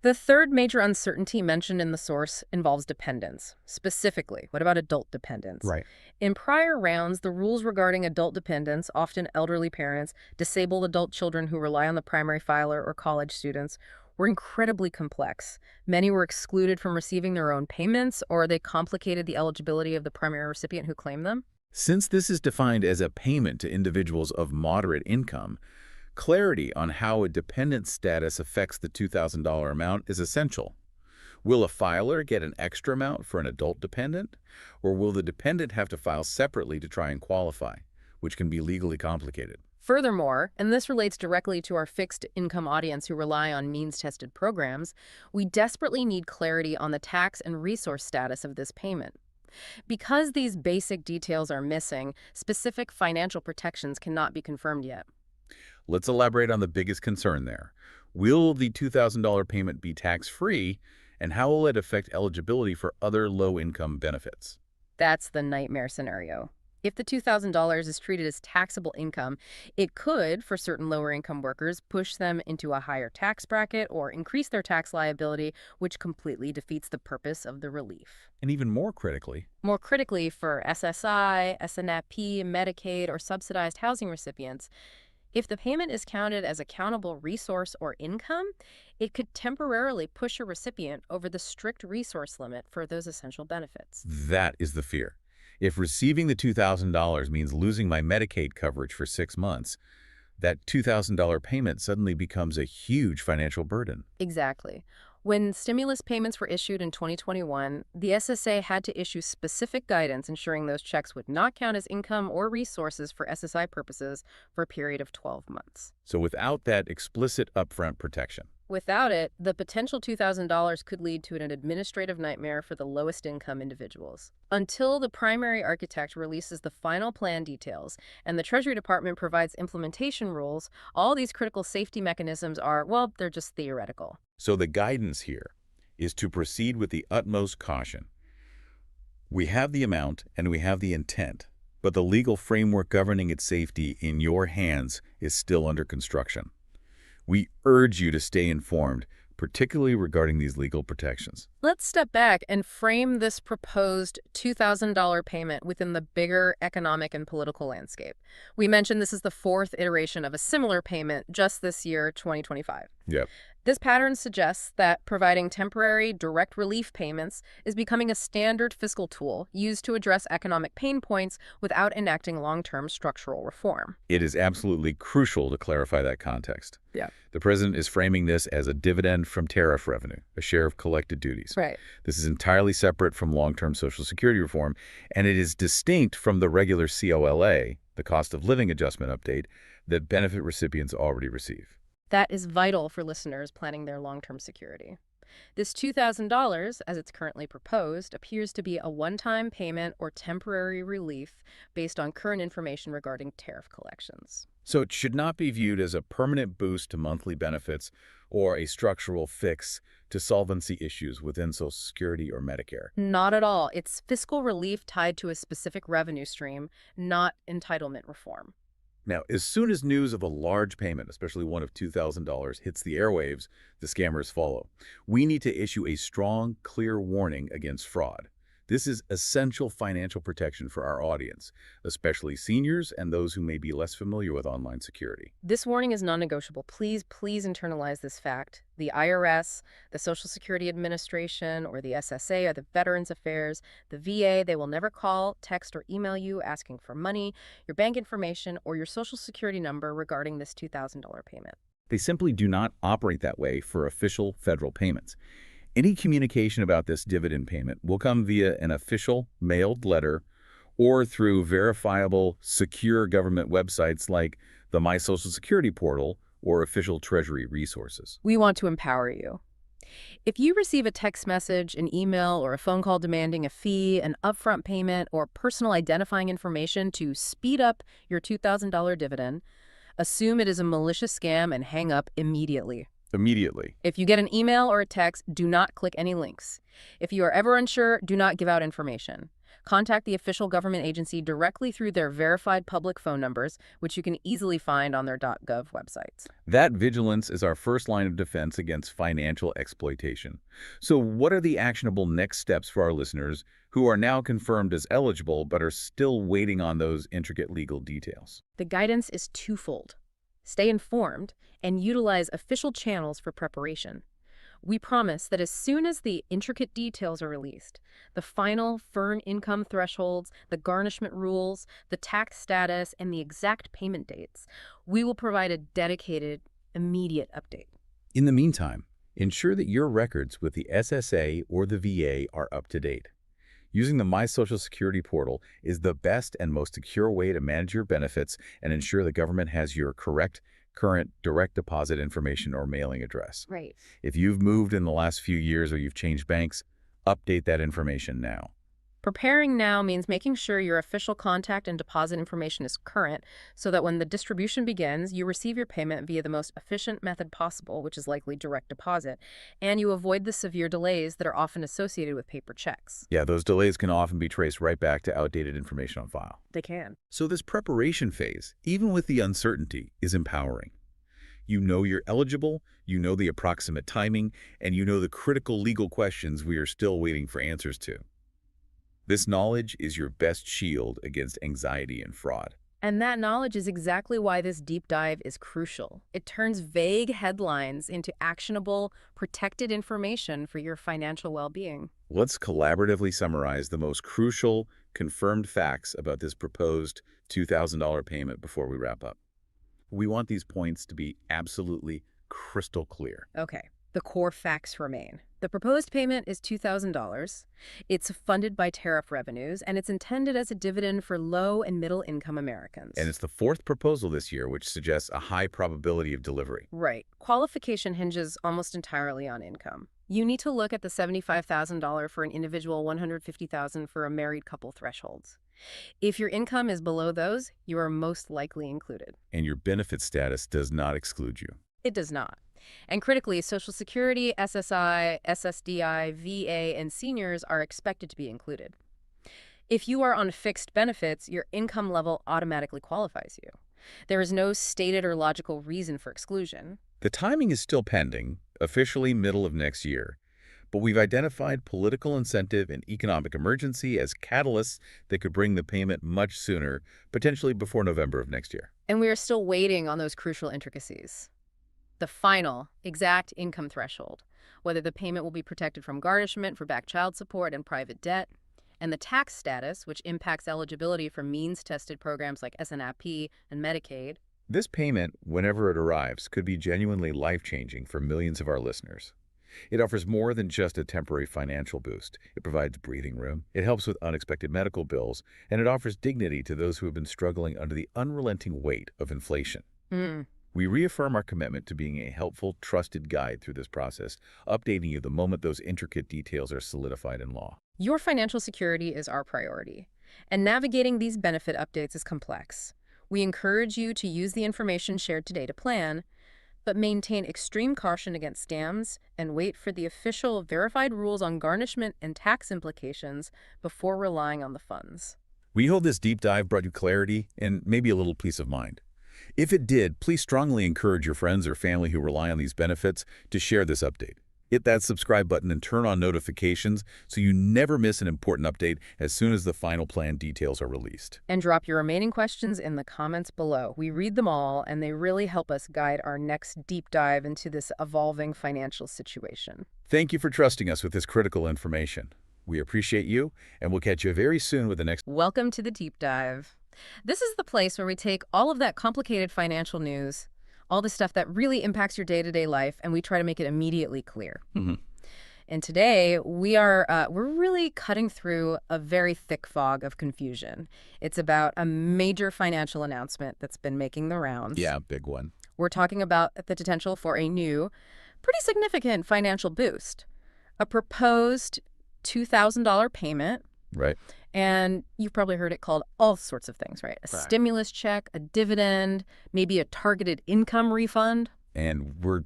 The third major uncertainty mentioned in the source involves dependents. Specifically, what about adult dependents?
Right.
In prior rounds, the rules regarding adult dependents, often elderly parents, disabled adult children who rely on the primary filer, or college students, were incredibly complex. Many were excluded from receiving their own payments, or they complicated the eligibility of the primary recipient who claimed them.
Since this is defined as a payment to individuals of moderate income, clarity on how a dependent status affects the $2,000 amount is essential. Will a filer get an extra amount for an adult dependent, or will the dependent have to file separately to try and qualify, which can be legally complicated?
Furthermore, and this relates directly to our fixed income audience who rely on means-tested programs, we desperately need clarity on the tax and resource status of this payment. Because these basic details are missing, specific financial protections cannot be confirmed yet.
Let's elaborate on the biggest concern there. Will the $2,000 payment be tax-free, and how will it affect eligibility for other low-income benefits?
That's the nightmare scenario. If the $2,000 is treated as taxable income, it could, for certain lower-income workers, push them into a higher tax bracket or increase their tax liability, which completely defeats the purpose of the relief.
And even more critically,
For SSI, SNP, Medicaid, or subsidized housing recipients, if the payment is counted as a countable resource or income, it could temporarily push a recipient over the strict resource limit for those essential benefits.
that is the fear. If receiving the $2,000 means losing my Medicaid coverage for 6 months, that $2,000 payment suddenly becomes a huge financial burden.
Exactly. When stimulus payments were issued in 2021, the SSA had to issue specific guidance ensuring those checks would not count as income or resources for SSI purposes for a period of 12 months.
So without that explicit upfront protection.
Without it, the potential $2,000 could lead to an administrative nightmare for the lowest income individuals. Until the primary architect releases the final plan details and the Treasury Department provides implementation rules, all these critical safety mechanisms are, well, they're just theoretical.
So the guidance here is to proceed with the utmost caution. We have the amount and we have the intent, but the legal framework governing its safety in your hands is still under construction. We urge you to stay informed, particularly regarding these legal protections.
Let's step back and frame this proposed $2,000 payment within the bigger economic and political landscape. We mentioned this is the fourth iteration of a similar payment just this year, 2025.
Yep.
This pattern suggests that providing temporary direct relief payments is becoming a standard fiscal tool used to address economic pain points without enacting long-term structural reform.
It is absolutely crucial to clarify that context.
Yeah.
The president is framing this as a dividend from tariff revenue, a share of collected duties.
Right.
This is entirely separate from long-term Social Security reform, and it is distinct from the regular COLA, the cost of living adjustment update, that benefit recipients already receive.
That is vital for listeners planning their long-term security. This $2,000, as it's currently proposed, appears to be a one-time payment or temporary relief based on current information regarding tariff collections.
So it should not be viewed as a permanent boost to monthly benefits or a structural fix to solvency issues within Social Security or Medicare.
Not at all. It's fiscal relief tied to a specific revenue stream, not entitlement reform.
Now, as soon as news of a large payment, especially one of $2,000, hits the airwaves, the scammers follow. We need to issue a strong, clear warning against fraud. This is essential financial protection for our audience, especially seniors and those who may be less familiar with online security.
This warning is non-negotiable. Please internalize this fact. The IRS, the Social Security Administration, or the SSA, or the Veterans Affairs, the VA, they will never call, text, or email you asking for money, your bank information, or your Social Security number regarding this $2,000 payment.
They simply do not operate that way for official federal payments. Any communication about this dividend payment will come via an official mailed letter or through verifiable, secure government websites like the My Social Security portal or official Treasury resources.
We want to empower you. If you receive a text message, an email, or a phone call demanding a fee, an upfront payment, or personal identifying information to speed up your $2,000 dividend, assume it is a malicious scam and hang up immediately.
Immediately.
If you get an email or a text, do not click any links. If you are ever unsure, do not give out information. Contact the official government agency directly through their verified public phone numbers, which you can easily find on their .gov websites.
That vigilance is our first line of defense against financial exploitation. So what are the actionable next steps for our listeners who are now confirmed as eligible but are still waiting on those intricate legal details?
The guidance is twofold. Stay informed and utilize official channels for preparation. We promise that as soon as the intricate details are released, the final firm income thresholds, the garnishment rules, the tax status, and the exact payment dates, we will provide a dedicated, immediate update.
In the meantime, ensure that your records with the SSA or the VA are up to date. Using the My Social Security portal is the best and most secure way to manage your benefits and ensure the government has your correct, current direct deposit information or mailing address.
Right.
If you've moved in the last few years or you've changed banks, update that information now.
Preparing now means making sure your official contact and deposit information is current so that when the distribution begins, you receive your payment via the most efficient method possible, which is likely direct deposit, and you avoid the severe delays that are often associated with paper checks.
Yeah, those delays can often be traced right back to outdated information on file.
They can.
So this preparation phase, even with the uncertainty, is empowering. You know you're eligible, you know the approximate timing, and you know the critical legal questions we are still waiting for answers to. This knowledge is your best shield against anxiety and fraud.
And that knowledge is exactly why this deep dive is crucial. It turns vague headlines into actionable, protected information for your financial well-being.
Let's collaboratively summarize the most crucial, confirmed facts about this proposed $2,000 payment before we wrap up. We want these points to be absolutely crystal clear.
Okay. The core facts remain. The proposed payment is $2,000. It's funded by tariff revenues, and it's intended as a dividend for low and middle income Americans.
And it's the fourth proposal this year, which suggests a high probability of delivery.
Right. Qualification hinges almost entirely on income. You need to look at the $75,000 for an individual, $150,000 for a married couple thresholds. If your income is below those, you are most likely included.
And your benefit status does not exclude you.
It does not. And critically, Social Security, SSI, SSDI, VA, and seniors are expected to be included. If you are on fixed benefits, your income level automatically qualifies you. There is no stated or logical reason for exclusion.
The timing is still pending, officially middle of next year, but we've identified political incentive and economic emergency as catalysts that could bring the payment much sooner, potentially before November of next year.
And we are still waiting on those crucial intricacies. The final, exact income threshold, whether the payment will be protected from garnishment for back child support and private debt, and the tax status, which impacts eligibility for means-tested programs like SNAP and Medicaid.
This payment, whenever it arrives, could be genuinely life-changing for millions of our listeners. It offers more than just a temporary financial boost. It provides breathing room, it helps with unexpected medical bills, and it offers dignity to those who have been struggling under the unrelenting weight of inflation. We reaffirm our commitment to being a helpful, trusted guide through this process, updating you the moment those intricate details are solidified in law.
Your financial security is our priority, and navigating these benefit updates is complex. We encourage you to use the information shared today to plan, but maintain extreme caution against scams and wait for the official verified rules on garnishment and tax implications before relying on the funds.
We hope this deep dive brought you clarity and maybe a little peace of mind. If it did, please strongly encourage your friends or family who rely on these benefits to share this update. Hit that subscribe button and turn on notifications so you never miss an important update as soon as the final plan details are released.
And drop your remaining questions in the comments below. We read them all, and they really help us guide our next deep dive into this evolving financial situation.
Thank you for trusting us with this critical information. We appreciate you, and we'll catch you very soon with the next.
Welcome to the deep dive. This is the place where we take all of that complicated financial news, all the stuff that really impacts your day-to-day life, and we try to make it immediately clear. And today, we're really cutting through a very thick fog of confusion. It's about a major financial announcement that's been making the rounds.
Yeah, big one.
We're talking about the potential for a new, pretty significant financial boost, a proposed $2,000 payment.
Right.
And you've probably heard it called all sorts of things, right? A stimulus check, a dividend, maybe a targeted income refund.
And we're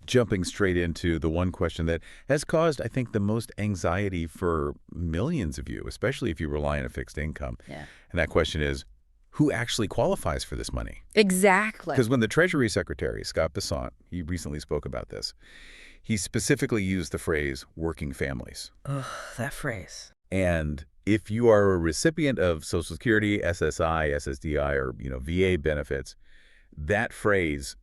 jumping straight into the one question that has caused, I think, the most anxiety for millions of you, especially if you rely on a fixed income.
Yeah.
And that question is, who actually qualifies for this money?
Exactly.
Because when the Treasury Secretary, Scott Bessent, he recently spoke about this, he specifically used the phrase working families.
Ugh, that phrase.
And if you are a recipient of Social Security, SSI, SSDI, or VA benefits, that phrase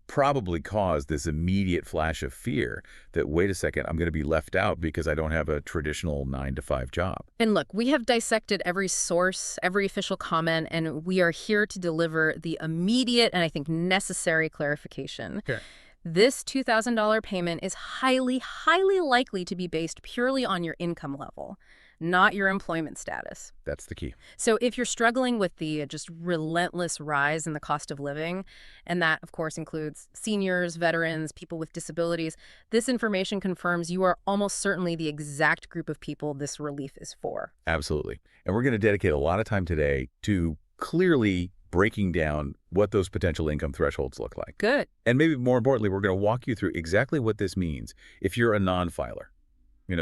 probably caused this immediate flash of fear that, wait a second, I'm going to be left out because I don't have a traditional 9-to-5 job.
And look, we have dissected every source, every official comment, and we are here to deliver the immediate and I think necessary clarification.
Sure.
This $2,000 payment is highly, highly likely to be based purely on your income level, not your employment status.
That's the key.
So if you're struggling with the just relentless rise in the cost of living, and that, of course, includes seniors, veterans, people with disabilities, this information confirms you are almost certainly the exact group of people this relief is for.
Absolutely. And we're going to dedicate a lot of time today to clearly breaking down what those potential income thresholds look like.
Good.
And maybe more importantly, we're going to walk you through exactly what this means if you're a non-filer.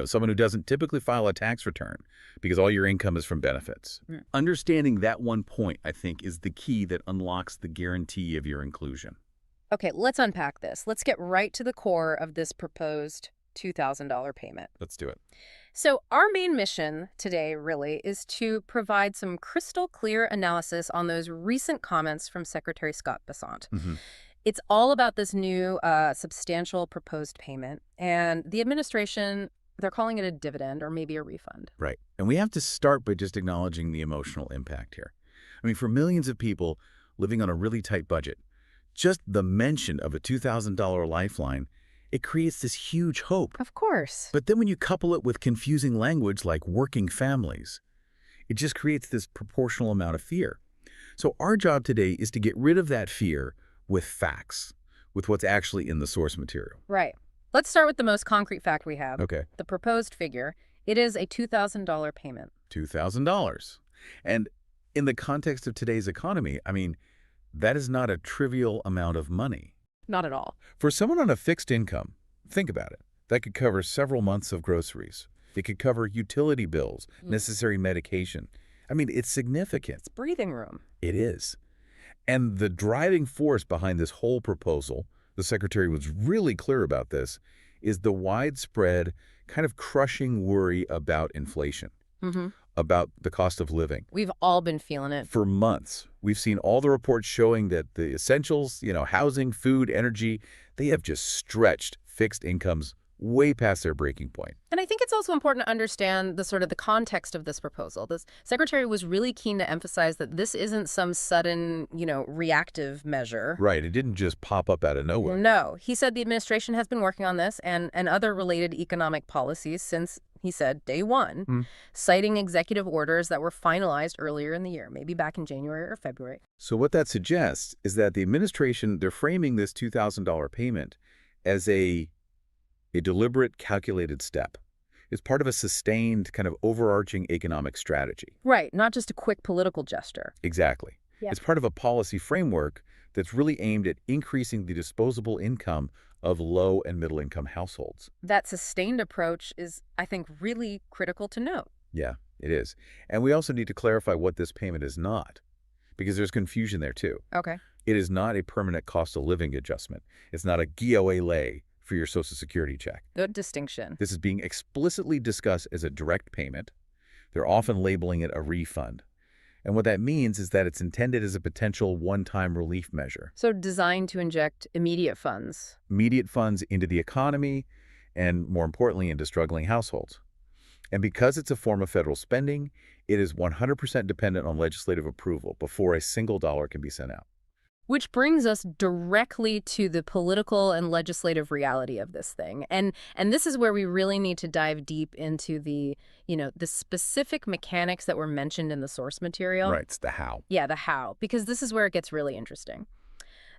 Someone who doesn't typically file a tax return because all your income is from benefits. Understanding that one point, I think, is the key that unlocks the guarantee of your inclusion.
Okay, let's unpack this. Let's get right to the core of this proposed $2,000 payment.
Let's do it.
So our main mission today really is to provide some crystal clear analysis on those recent comments from Secretary Scott Bessent. It's all about this new substantial proposed payment, and the administration, they're calling it a dividend or maybe a refund.
Right. And we have to start by just acknowledging the emotional impact here. I mean, for millions of people living on a really tight budget, just the mention of a $2,000 lifeline It creates this huge hope.
Of course.
But then when you couple it with confusing language like working families, it just creates this proportional amount of fear. So our job today is to get rid of that fear with facts, with what's actually in the source material.
Right. Let's start with the most concrete fact we have.
Okay.
The proposed figure. It is a $2,000 payment.
$2,000. And in the context of today's economy, I mean, that is not a trivial amount of money.
Not at all.
For someone on a fixed income, think about it. That could cover several months of groceries. It could cover utility bills, necessary medication. I mean, it's significant.
It's breathing room.
It is. And the driving force behind this whole proposal, the Secretary was really clear about this, is the widespread, kind of crushing worry about inflation, about the cost of living.
We've all been feeling it.
For months, we've seen all the reports showing that the essentials, housing, food, energy, they have just stretched fixed incomes way past their breaking point.
And I think it's also important to understand the context of this proposal. The Secretary was really keen to emphasize that this isn't some sudden, reactive measure.
Right. It didn't just pop up out of nowhere.
No. He said the administration has been working on this and other related economic policies since, he said, day one, citing executive orders that were finalized earlier in the year, maybe back in January or February.
So what that suggests is that the administration, they're framing this $2,000 payment as a deliberate, calculated step. It's part of a sustained, kind of overarching economic strategy.
Right, not just a quick political gesture.
Exactly.
Yeah.
It's part of a policy framework that's really aimed at increasing the disposable income of low and middle income households.
That sustained approach is, I think, really critical to note.
Yeah, it is. And we also need to clarify what this payment is not, because there's confusion there too.
Okay.
It is not a permanent cost of living adjustment. It's not a GOA lay for your Social Security check.
Good distinction.
This is being explicitly discussed as a direct payment. They're often labeling it a refund. And what that means is that it's intended as a potential one-time relief measure.
So designed to inject immediate funds.
Immediate funds into the economy and, more importantly, into struggling households. And because it's a form of federal spending, it is 100% dependent on legislative approval before a single dollar can be sent out.
Which brings us directly to the political and legislative reality of this thing. And this is where we really need to dive deep into the specific mechanics that were mentioned in the source material.
Right, it's the how.
Yeah, the how, because this is where it gets really interesting.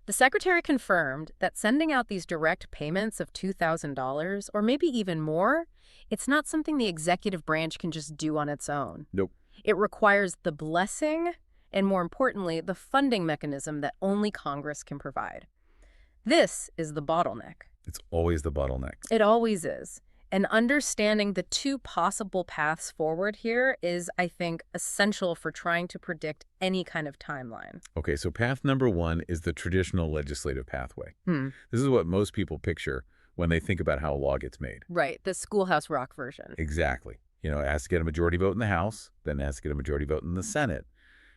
The Secretary confirmed that sending out these direct payments of $2,000, or maybe even more, it's not something the executive branch can just do on its own.
Nope.
It requires the blessing and, more importantly, the funding mechanism that only Congress can provide. This is the bottleneck.
It's always the bottleneck.
It always is. And understanding the two possible paths forward here is, I think, essential for trying to predict any kind of timeline.
Okay, so path number one is the traditional legislative pathway. This is what most people picture when they think about how a law gets made.
Right, the Schoolhouse Rock version.
Exactly. It has to get a majority vote in the House, then it has to get a majority vote in the Senate.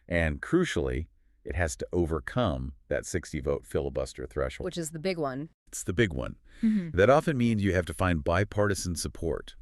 And crucially, it has to overcome that 60-vote filibuster threshold.
Which is the big one.
It's the big one. That often means you have to find bipartisan support.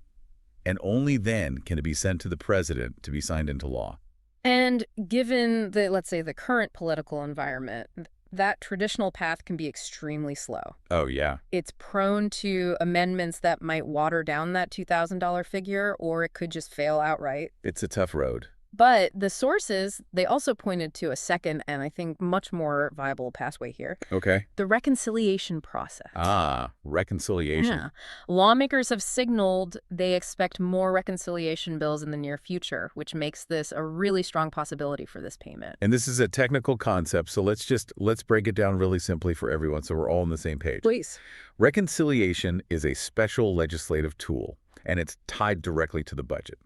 And only then can it be sent to the president to be signed into law.
And given let's say, the current political environment, that traditional path can be extremely slow.
Oh, yeah.
It's prone to amendments that might water down that $2,000 figure, or it could just fail outright.
It's a tough road.
But the sources, they also pointed to a second and I think much more viable pathway here.
Okay.
The reconciliation process.
Ah, reconciliation.
Yeah. Lawmakers have signaled they expect more reconciliation bills in the near future, which makes this a really strong possibility for this payment.
And this is a technical concept, so let's break it down really simply for everyone so we're all on the same page.
Please.
Reconciliation is a special legislative tool, and it's tied directly to the budget.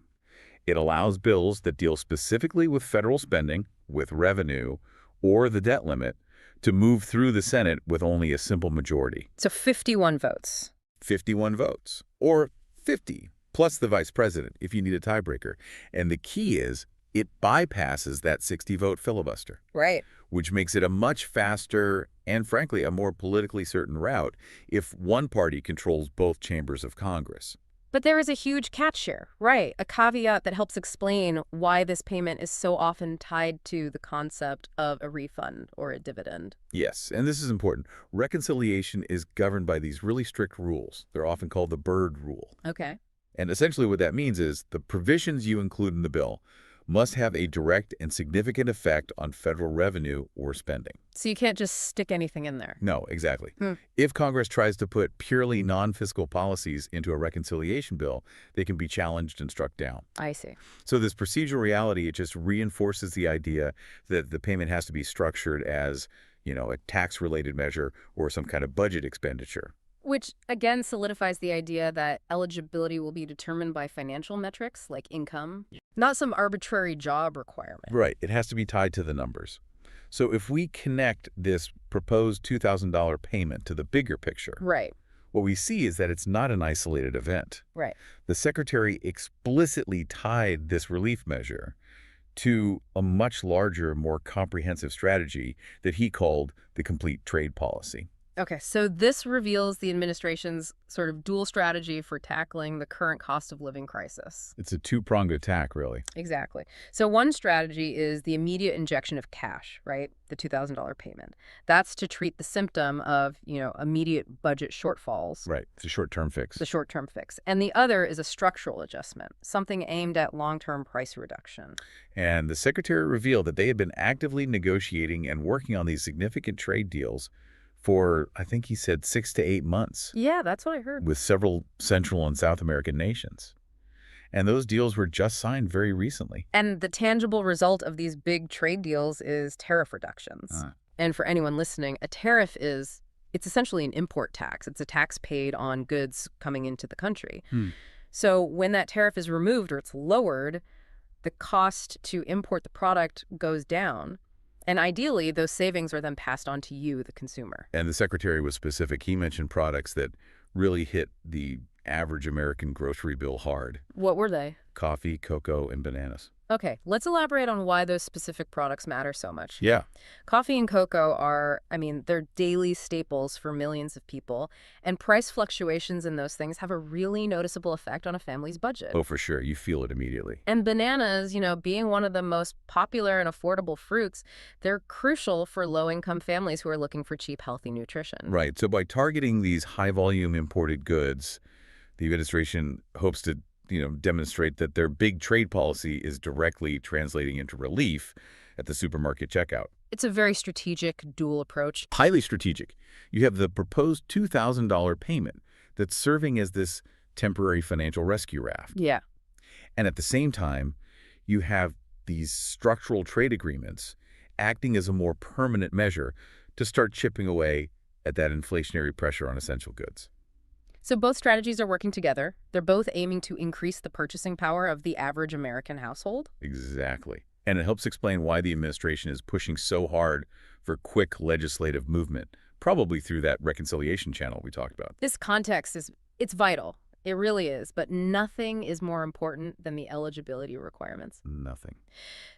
It allows bills that deal specifically with federal spending, with revenue, or the debt limit to move through the Senate with only a simple majority.
So 51 votes.
51 votes, or 50, plus the vice president if you need a tiebreaker. And the key is it bypasses that 60-vote filibuster.
Right.
Which makes it a much faster and, frankly, a more politically certain route if one party controls both chambers of Congress.
But there is a huge catch here, right? A caveat that helps explain why this payment is so often tied to the concept of a refund or a dividend.
Yes, and this is important. Reconciliation is governed by these really strict rules. They're often called the Byrd Rule.
Okay.
And essentially what that means is the provisions you include in the bill must have a direct and significant effect on federal revenue or spending.
So you can't just stick anything in there.
No, exactly.
Hmm.
If Congress tries to put purely non-fiscal policies into a reconciliation bill, they can be challenged and struck down.
I see.
So this procedural reality, it just reinforces the idea that the payment has to be structured as, a tax-related measure or some kind of budget expenditure.
Which, again, solidifies the idea that eligibility will be determined by financial metrics like income, not some arbitrary job requirement.
Right. It has to be tied to the numbers. So if we connect this proposed $2,000 payment to the bigger picture,
Right.
what we see is that it's not an isolated event.
Right.
The Secretary explicitly tied this relief measure to a much larger, more comprehensive strategy that he called the complete trade policy.
Okay, so this reveals the administration's sort of dual strategy for tackling the current cost of living crisis.
It's a two-pronged attack, really.
Exactly. So one strategy is the immediate injection of cash, right? The $2,000 payment. That's to treat the symptom of, immediate budget shortfalls.
Right. It's a short-term fix.
The short-term fix. And the other is a structural adjustment, something aimed at long-term price reduction.
And the Secretary revealed that they had been actively negotiating and working on these significant trade deals for, I think he said, 6 to 8 months.
Yeah, that's what I heard.
With several Central and South American nations. And those deals were just signed very recently.
And the tangible result of these big trade deals is tariff reductions. And for anyone listening, a tariff it's essentially an import tax. It's a tax paid on goods coming into the country. So when that tariff is removed or it's lowered, the cost to import the product goes down. And ideally, those savings are then passed on to you, the consumer.
And the Secretary was specific. He mentioned products that really hit the average American grocery bill hard.
What were they?
Coffee, cocoa, and bananas.
Okay, let's elaborate on why those specific products matter so much.
Yeah.
Coffee and cocoa they're daily staples for millions of people, and price fluctuations in those things have a really noticeable effect on a family's budget.
Oh, for sure. You feel it immediately.
And bananas, being one of the most popular and affordable fruits, they're crucial for low-income families who are looking for cheap, healthy nutrition.
Right. So by targeting these high-volume imported goods, the administration hopes to demonstrate that their big trade policy is directly translating into relief at the supermarket checkout.
It's a very strategic dual approach.
Highly strategic. You have the proposed $2,000 payment that's serving as this temporary financial rescue raft.
Yeah.
And at the same time, you have these structural trade agreements acting as a more permanent measure to start chipping away at that inflationary pressure on essential goods.
So both strategies are working together. They're both aiming to increase the purchasing power of the average American household.
Exactly. And it helps explain why the administration is pushing so hard for quick legislative movement, probably through that reconciliation channel we talked about.
This context it's vital. It really is. But nothing is more important than the eligibility requirements.
Nothing.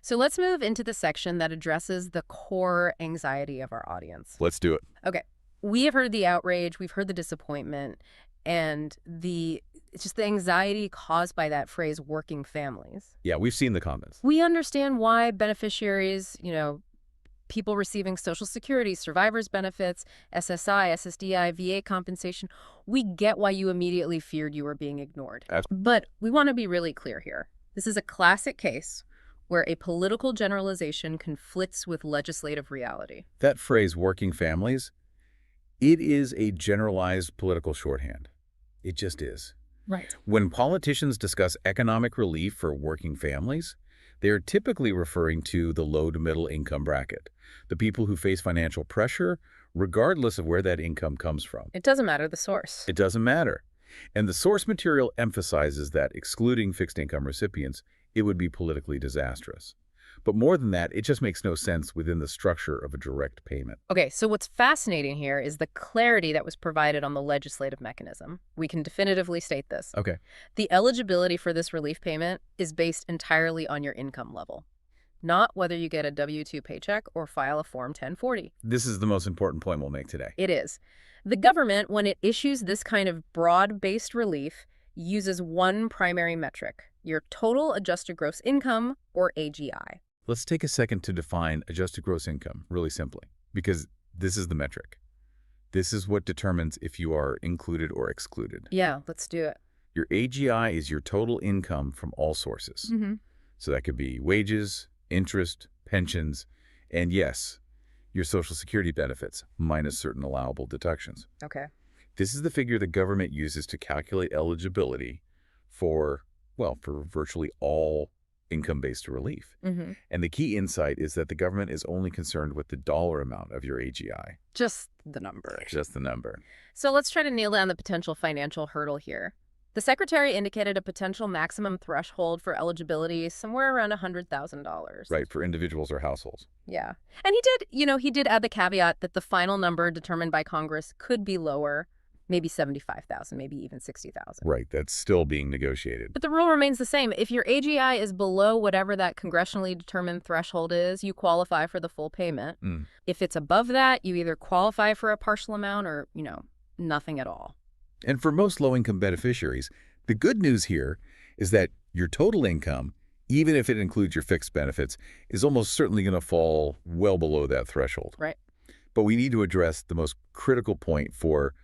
So let's move into the section that addresses the core anxiety of our audience.
Let's do it.
Okay. We have heard the outrage. We've heard the disappointment. And it's just the anxiety caused by that phrase, working families.
Yeah, we've seen the comments.
We understand why beneficiaries, people receiving Social Security, survivors benefits, SSI, SSDI, VA compensation, we get why you immediately feared you were being ignored. But we want to be really clear here. This is a classic case where a political generalization conflicts with legislative reality.
That phrase, working families, it is a generalized political shorthand. It just is.
Right.
When politicians discuss economic relief for working families, they are typically referring to the low to middle income bracket, the people who face financial pressure, regardless of where that income comes from.
It doesn't matter the source.
It doesn't matter. And the source material emphasizes that excluding fixed income recipients, it would be politically disastrous. But more than that, it just makes no sense within the structure of a direct payment.
Okay, so what's fascinating here is the clarity that was provided on the legislative mechanism. We can definitively state this.
Okay.
The eligibility for this relief payment is based entirely on your income level, not whether you get a W-2 paycheck or file a Form 1040.
This is the most important point we'll make today.
It is. The government, when it issues this kind of broad-based relief, uses one primary metric, your total adjusted gross income, or AGI.
Let's take a second to define adjusted gross income really simply, because this is the metric. This is what determines if you are included or excluded.
Yeah, let's do it.
Your AGI is your total income from all sources. So that could be wages, interest, pensions, and yes, your Social Security benefits minus certain allowable deductions.
Okay.
This is the figure the government uses to calculate eligibility for, well, for virtually all income-based relief. And the key insight is that the government is only concerned with the dollar amount of your AGI.
Just the number.
Just the number.
So let's try to nail down the potential financial hurdle here. The Secretary indicated a potential maximum threshold for eligibility somewhere around $100,000.
Right, for individuals or households.
Yeah. And he did add the caveat that the final number determined by Congress could be lower, maybe 75,000, maybe even 60,000.
Right, that's still being negotiated.
But the rule remains the same. If your AGI is below whatever that congressionally determined threshold is, you qualify for the full payment. If it's above that, you either qualify for a partial amount or, nothing at all.
And for most low-income beneficiaries, the good news here is that your total income, even if it includes your fixed benefits, is almost certainly going to fall well below that threshold.
Right.
But we need to address the most critical point for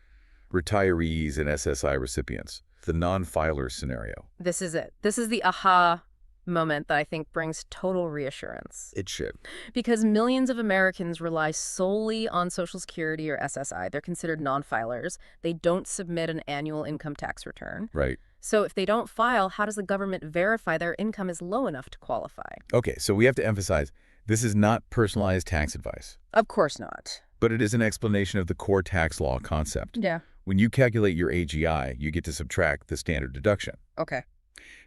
retirees and SSI recipients, the non-filer scenario.
This is it. This is the aha moment that I think brings total reassurance.
It should.
Because millions of Americans rely solely on Social Security or SSI. They're considered non-filers. They don't submit an annual income tax return.
Right.
So if they don't file, how does the government verify their income is low enough to qualify?
Okay, so we have to emphasize, this is not personalized tax advice.
Of course not.
But it is an explanation of the core tax law concept.
Yeah.
When you calculate your AGI, you get to subtract the standard deduction.
Okay.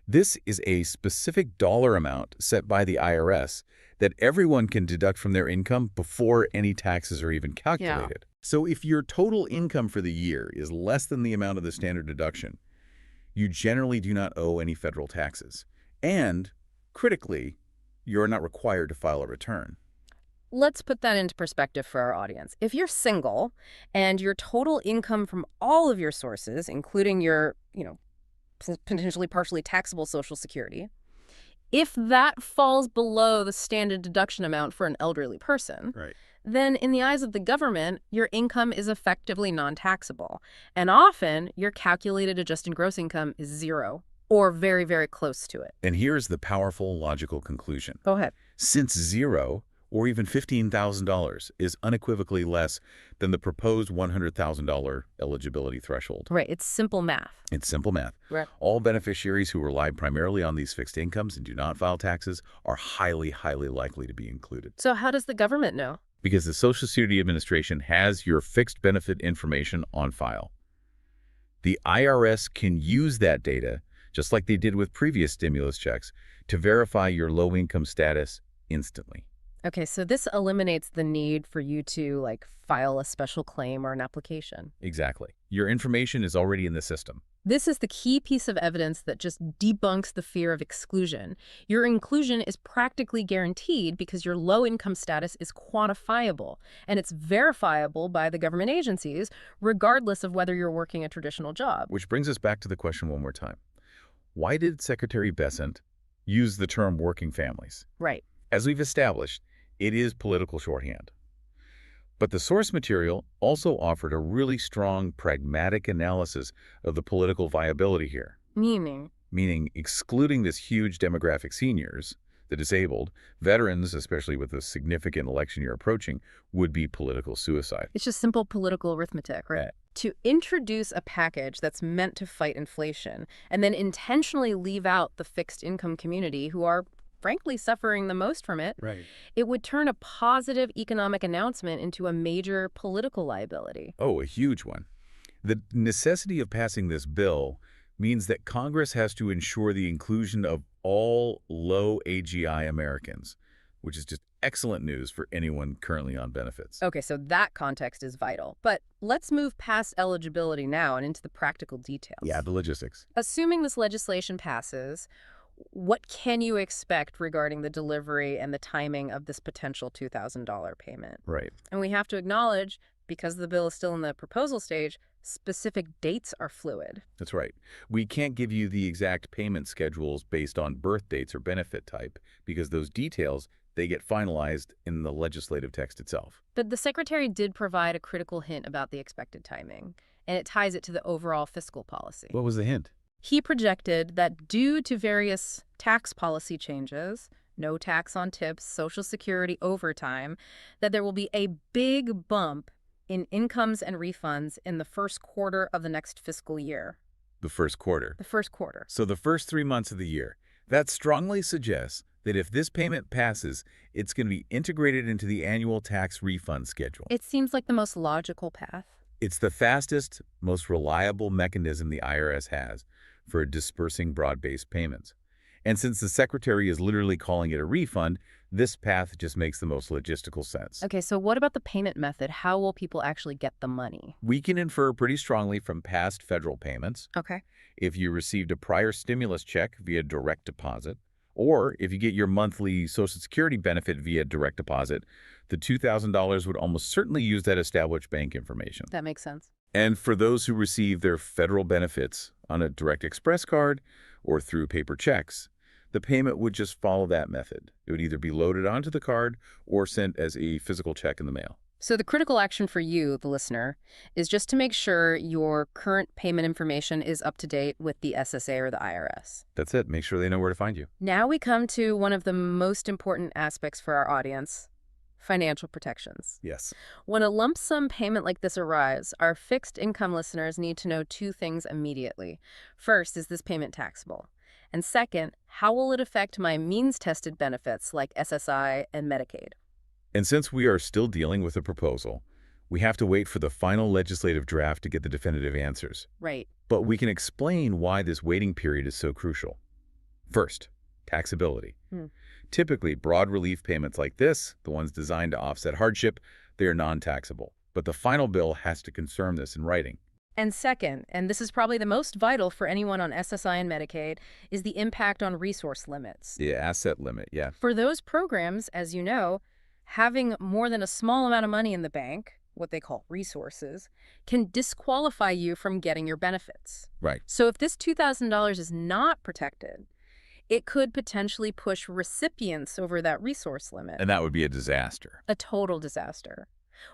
This is a specific dollar amount set by the IRS that everyone can deduct from their income before any taxes are even calculated. Yeah. So if your total income for the year is less than the amount of the standard deduction, you generally do not owe any federal taxes. And, critically, you're not required to file a return.
Let's put that into perspective for our audience. If you're single and your total income from all of your sources, including your, potentially partially taxable Social Security, if that falls below the standard deduction amount for an elderly person,
right,
then in the eyes of the government, your income is effectively non-taxable. And often, your calculated adjusted gross income is zero or very, very close to it.
And here's the powerful logical conclusion.
Go ahead.
Since zero or even $15,000 is unequivocally less than the proposed $100,000 eligibility threshold.
Right. It's simple math.
It's simple math.
Right.
All beneficiaries who rely primarily on these fixed incomes and do not file taxes are highly, highly likely to be included.
So how does the government know?
Because the Social Security Administration has your fixed benefit information on file. The IRS can use that data, just like they did with previous stimulus checks, to verify your low-income status instantly.
Okay, so this eliminates the need for you to, file a special claim or an application.
Exactly. Your information is already in the system.
This is the key piece of evidence that just debunks the fear of exclusion. Your inclusion is practically guaranteed because your low-income status is quantifiable, and it's verifiable by the government agencies, regardless of whether you're working a traditional job.
Which brings us back to the question one more time. Why did Secretary Bessent use the term working families?
Right.
As we've established, it is political shorthand. But the source material also offered a really strong pragmatic analysis of the political viability here.
Meaning?
Meaning excluding this huge demographic seniors, the disabled, veterans, especially with the significant election year approaching, would be political suicide.
It's just simple political arithmetic, right? To introduce a package that's meant to fight inflation and then intentionally leave out the fixed income community who are frankly suffering the most from it,
right,
it would turn a positive economic announcement into a major political liability.
Oh, a huge one. The necessity of passing this bill means that Congress has to ensure the inclusion of all low AGI Americans, which is just excellent news for anyone currently on benefits.
Okay, so that context is vital. But let's move past eligibility now and into the practical details.
Yeah, the logistics.
Assuming this legislation passes, what can you expect regarding the delivery and the timing of this potential $2,000 payment?
Right.
And we have to acknowledge because the bill is still in the proposal stage, specific dates are fluid.
That's right. We can't give you the exact payment schedules based on birth dates or benefit type because those details, they get finalized in the legislative text itself.
But the Secretary did provide a critical hint about the expected timing, and it ties it to the overall fiscal policy.
What was the hint?
He projected that due to various tax policy changes, no tax on tips, Social Security overtime, that there will be a big bump in incomes and refunds in the first quarter of the next fiscal year.
The first quarter.
The first quarter.
So the first 3 months of the year. That strongly suggests that if this payment passes, it's going to be integrated into the annual tax refund schedule.
It seems like the most logical path.
It's the fastest, most reliable mechanism the IRS has for dispersing broad-based payments. And since the Secretary is literally calling it a refund, this path just makes the most logistical sense.
Okay, so what about the payment method? How will people actually get the money?
We can infer pretty strongly from past federal payments.
Okay.
If you received a prior stimulus check via direct deposit, or if you get your monthly Social Security benefit via direct deposit, the $2,000 would almost certainly use that established bank information.
That makes sense.
And for those who receive their federal benefits on a Direct Express card or through paper checks, the payment would just follow that method. It would either be loaded onto the card or sent as a physical check in the mail.
So the critical action for you, the listener, is just to make sure your current payment information is up to date with the SSA or the IRS.
That's it. Make sure they know where to find you.
Now we come to one of the most important aspects for our audience, financial protections.
Yes.
When a lump sum payment like this arrives, our fixed income listeners need to know two things immediately. First, is this payment taxable? And second, how will it affect my means-tested benefits like SSI and Medicaid?
And since we are still dealing with a proposal, we have to wait for the final legislative draft to get the definitive answers.
Right.
But we can explain why this waiting period is so crucial. First, taxability. Typically, broad relief payments like this, the ones designed to offset hardship, they are non-taxable. But the final bill has to confirm this in writing.
And second, and this is probably the most vital for anyone on SSI and Medicaid, is the impact on resource limits.
The asset limit, yeah.
For those programs, as you know, having more than a small amount of money in the bank, what they call resources, can disqualify you from getting your benefits.
Right.
So if this $2,000 is not protected, it could potentially push recipients over that resource limit.
And that would be a disaster.
A total disaster.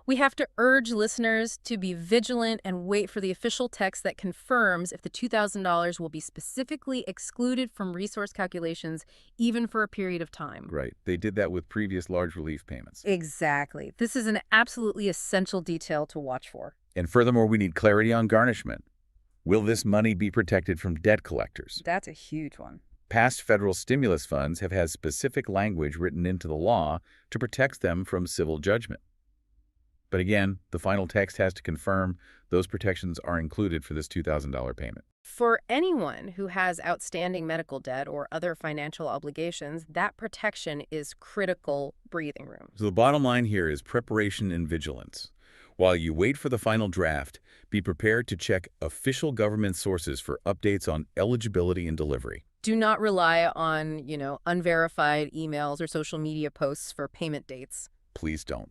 We have to urge listeners to be vigilant and wait for the official text that confirms if the $2,000 will be specifically excluded from resource calculations, even for a period of time.
Right. They did that with previous large relief payments.
Exactly. This is an absolutely essential detail to watch for.
And furthermore, we need clarity on garnishment. Will this money be protected from debt collectors?
That's a huge one.
Past federal stimulus funds have had specific language written into the law to protect them from civil judgment. But again, the final text has to confirm those protections are included for this $2,000 payment.
For anyone who has outstanding medical debt or other financial obligations, that protection is critical breathing room.
So the bottom line here is preparation and vigilance. While you wait for the final draft, be prepared to check official government sources for updates on eligibility and delivery.
Do not rely on, unverified emails or social media posts for payment dates.
Please don't.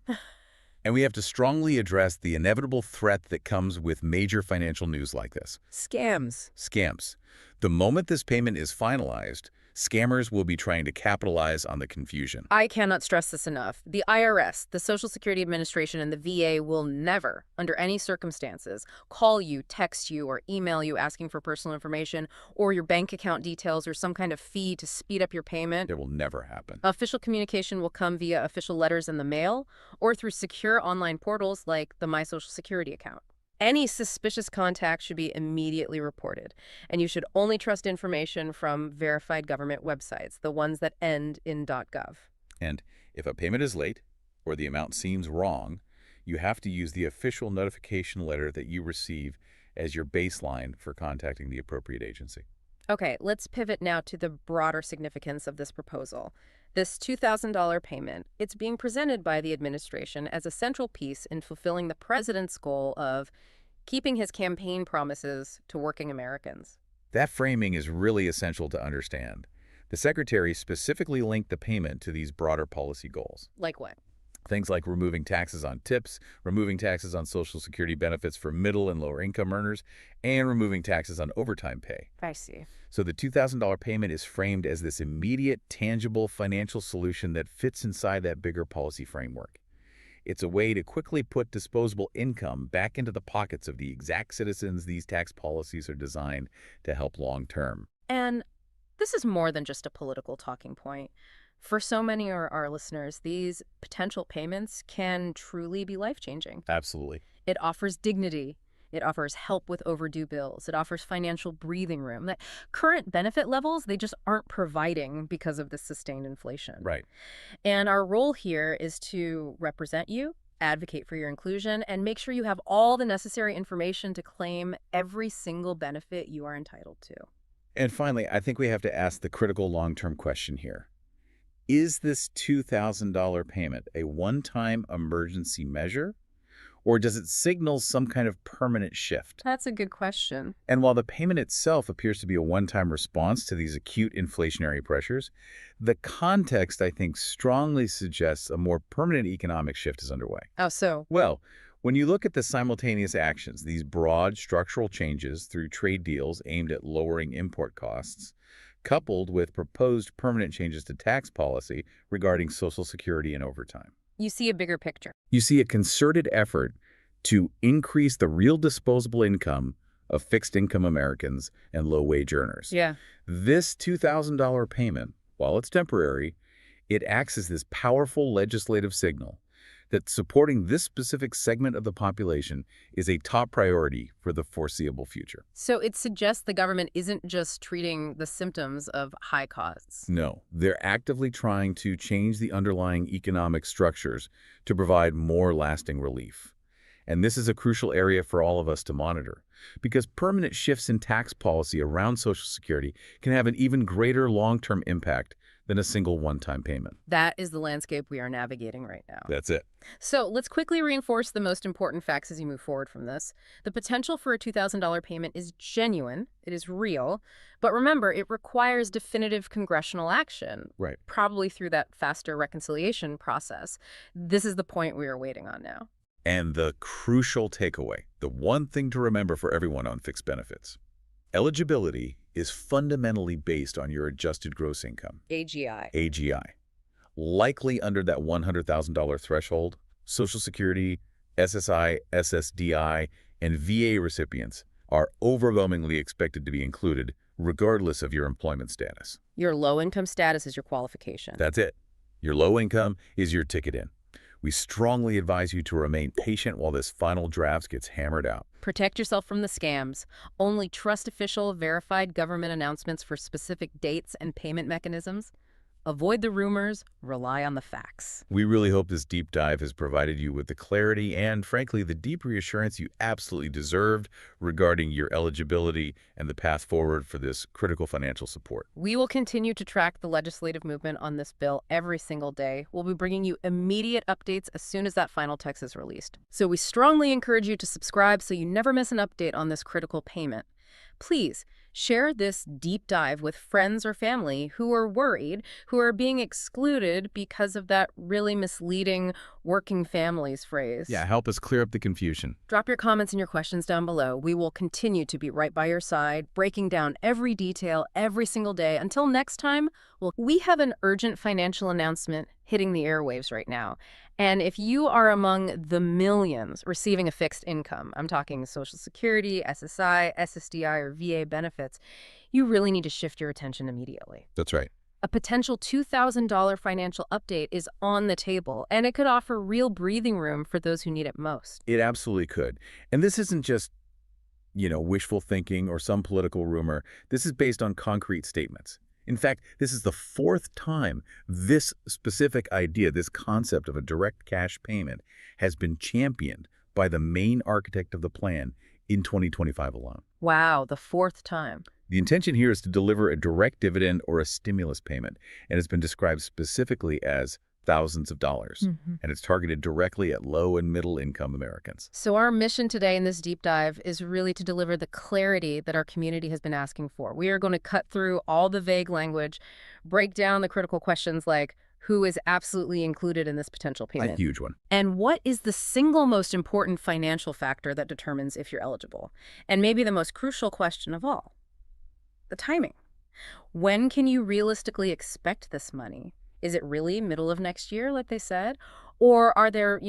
And we have to strongly address the inevitable threat that comes with major financial news like this.
Scams.
Scams. The moment this payment is finalized, scammers will be trying to capitalize on the confusion.
I cannot stress this enough. The IRS, the Social Security Administration, and the VA will never, under any circumstances, call you, text you, or email you asking for personal information or your bank account details or some kind of fee to speed up your payment.
It will never happen.
Official communication will come via official letters in the mail or through secure online portals like the My Social Security account. Any suspicious contact should be immediately reported, and you should only trust information from verified government websites, the ones that end in .gov.
And if a payment is late or the amount seems wrong, you have to use the official notification letter that you receive as your baseline for contacting the appropriate agency.
Okay, let's pivot now to the broader significance of this proposal. This $2,000 payment, it's being presented by the administration as a central piece in fulfilling the president's goal of keeping his campaign promises to working Americans.
That framing is really essential to understand. The Secretary specifically linked the payment to these broader policy goals.
Like what?
Things like removing taxes on tips, removing taxes on Social Security benefits for middle and lower income earners, and removing taxes on overtime pay.
I see.
So the $2,000 payment is framed as this immediate, tangible financial solution that fits inside that bigger policy framework. It's a way to quickly put disposable income back into the pockets of the exact citizens these tax policies are designed to help long-term.
And this is more than just a political talking point. For so many of our listeners, these potential payments can truly be life-changing.
Absolutely.
It offers dignity. It offers help with overdue bills. It offers financial breathing room that current benefit levels, they just aren't providing because of the sustained inflation.
Right.
And our role here is to represent you, advocate for your inclusion, and make sure you have all the necessary information to claim every single benefit you are entitled to.
And finally, I think we have to ask the critical long-term question here. Is this $2,000 payment a one-time emergency measure, or does it signal some kind of permanent shift?
That's a good question.
And while the payment itself appears to be a one-time response to these acute inflationary pressures, the context, I think, strongly suggests a more permanent economic shift is underway.
Oh, so?
Well, when you look at the simultaneous actions, these broad structural changes through trade deals aimed at lowering import costs, coupled with proposed permanent changes to tax policy regarding Social Security and overtime,
You see a bigger picture.
you see a concerted effort to increase the real disposable income of fixed-income Americans and low-wage earners.
Yeah.
This $2,000 payment, while it's temporary, it acts as this powerful legislative signal that supporting this specific segment of the population is a top priority for the foreseeable future.
So it suggests the government isn't just treating the symptoms of high costs.
No, they're actively trying to change the underlying economic structures to provide more lasting relief. And this is a crucial area for all of us to monitor, because permanent shifts in tax policy around Social Security can have an even greater long-term impact than a single one-time payment.
That is the landscape we are navigating right now.
That's it.
So let's quickly reinforce the most important facts as you move forward from this. The potential for a $2,000 payment is genuine, it is real, but remember, it requires definitive congressional action,
Right.
probably through that faster reconciliation process. This is the point we are waiting on now.
And the crucial takeaway, the one thing to remember for everyone on fixed benefits. Eligibility is fundamentally based on your adjusted gross income,
AGI.
AGI. Likely under that $100,000 threshold, Social Security, SSI, SSDI, and VA recipients are overwhelmingly expected to be included regardless of your employment status.
Your low-income status is your qualification.
That's it. Your low income is your ticket in. We strongly advise you to remain patient while this final draft gets hammered out.
Protect yourself from the scams. Only trust official, verified government announcements for specific dates and payment mechanisms. Avoid the rumors, rely on the facts.
We really hope this deep dive has provided you with the clarity and, frankly, the deep reassurance you absolutely deserved regarding your eligibility and the path forward for this critical financial support.
We will continue to track the legislative movement on this bill every single day. We'll be bringing you immediate updates as soon as that final text is released. So we strongly encourage you to subscribe so you never miss an update on this critical payment. Please share this deep dive with friends or family who are worried, who are being excluded because of that really misleading working families phrase.
Yeah, help us clear up the confusion.
Drop your comments and your questions down below. We will continue to be right by your side, breaking down every detail every single day. Until next time, we have an urgent financial announcement hitting the airwaves right now. And if you are among the millions receiving a fixed income, I'm talking Social Security, SSI, SSDI, or VA benefits, you really need to shift your attention immediately.
That's right.
A potential $2,000 financial update is on the table, and it could offer real breathing room for those who need it most.
It absolutely could. And this isn't just, wishful thinking or some political rumor. This is based on concrete statements. In fact, this is the fourth time this specific idea, this concept of a direct cash payment, has been championed by the main architect of the plan in 2025 alone.
Wow, the fourth time.
The intention here is to deliver a direct dividend or a stimulus payment, and it's been described specifically as thousands of dollars, and it's targeted directly at low and middle income Americans.
So our mission today in this deep dive is really to deliver the clarity that our community has been asking for. We are going to cut through all the vague language, break down the critical questions like, who is absolutely included in this potential
A
payment.
huge one.
And what is the single most important financial factor that determines if you're eligible? And maybe the most crucial question of all, the timing. When can you realistically expect this money? Is it really middle of next year, like they said? Or are there,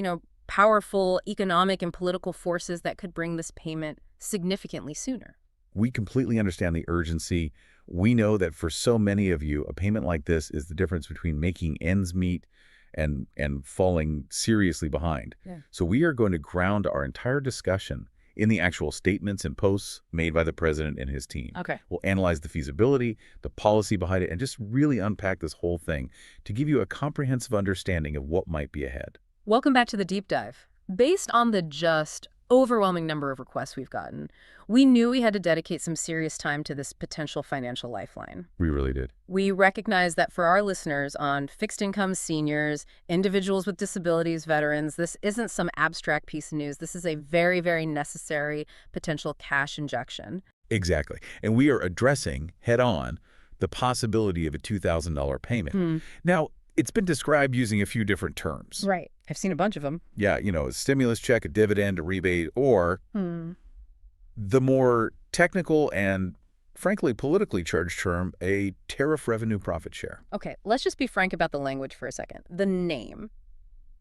powerful economic and political forces that could bring this payment significantly sooner?
We completely understand the urgency. We know that for so many of you, a payment like this is the difference between making ends meet and falling seriously behind.
Yeah.
So we are going to ground our entire discussion in the actual statements and posts made by the president and his team.
Okay.
We'll analyze the feasibility, the policy behind it, and just really unpack this whole thing to give you a comprehensive understanding of what might be ahead.
Welcome back to the deep dive. Based on the just overwhelming number of requests we've gotten, we knew we had to dedicate some serious time to this potential financial lifeline.
We really did.
We recognize that for our listeners on fixed income seniors, individuals with disabilities, veterans, this isn't some abstract piece of news. This is a very, very necessary potential cash injection.
Exactly. And we are addressing head-on the possibility of a $2,000 payment. Now, it's been described using a few different terms.
Right. I've seen a bunch of them.
Yeah, a stimulus check, a dividend, a rebate, or the more technical and, frankly, politically charged term, a tariff revenue profit share.
Okay, let's just be frank about the language for a second. The name.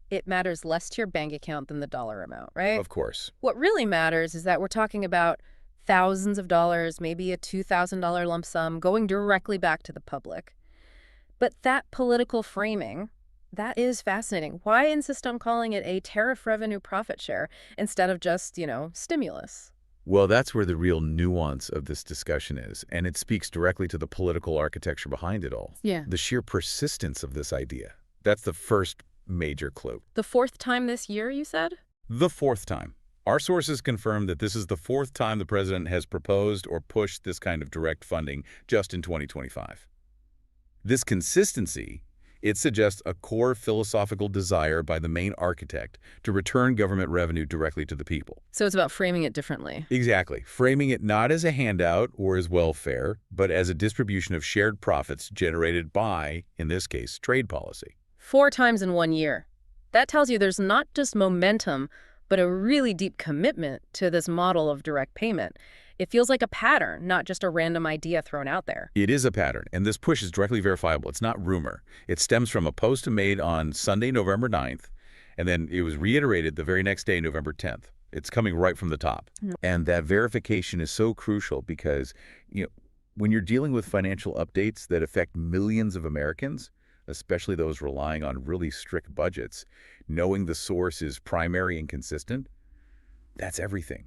It matters less to your bank account than the dollar amount, right?
Of course.
What really matters is that we're talking about thousands of dollars, maybe a $2,000 lump sum going directly back to the public. But that political framing, that is fascinating. Why insist on calling it a tariff revenue profit share instead of just, stimulus?
Well, that's where the real nuance of this discussion is, and it speaks directly to the political architecture behind it all.
Yeah.
The sheer persistence of this idea. That's the first major clue.
The fourth time this year, you said?
The fourth time. Our sources confirm that this is the fourth time the president has proposed or pushed this kind of direct funding just in 2025. This consistency, it suggests a core philosophical desire by the main architect to return government revenue directly to the people.
So it's about framing it differently.
Exactly. Framing it not as a handout or as welfare, but as a distribution of shared profits generated by, in this case, trade policy.
4 times in 1 year. That tells you there's not just momentum, but a really deep commitment to this model of direct payment. It feels like a pattern, not just a random idea thrown out there.
It is a pattern, and this push is directly verifiable. It's not rumor. It stems from a post made on Sunday, November 9th, and then it was reiterated the very next day, November 10th. It's coming right from the top. And that verification is so crucial because, when you're dealing with financial updates that affect millions of Americans, especially those relying on really strict budgets, knowing the source is primary and consistent, that's everything.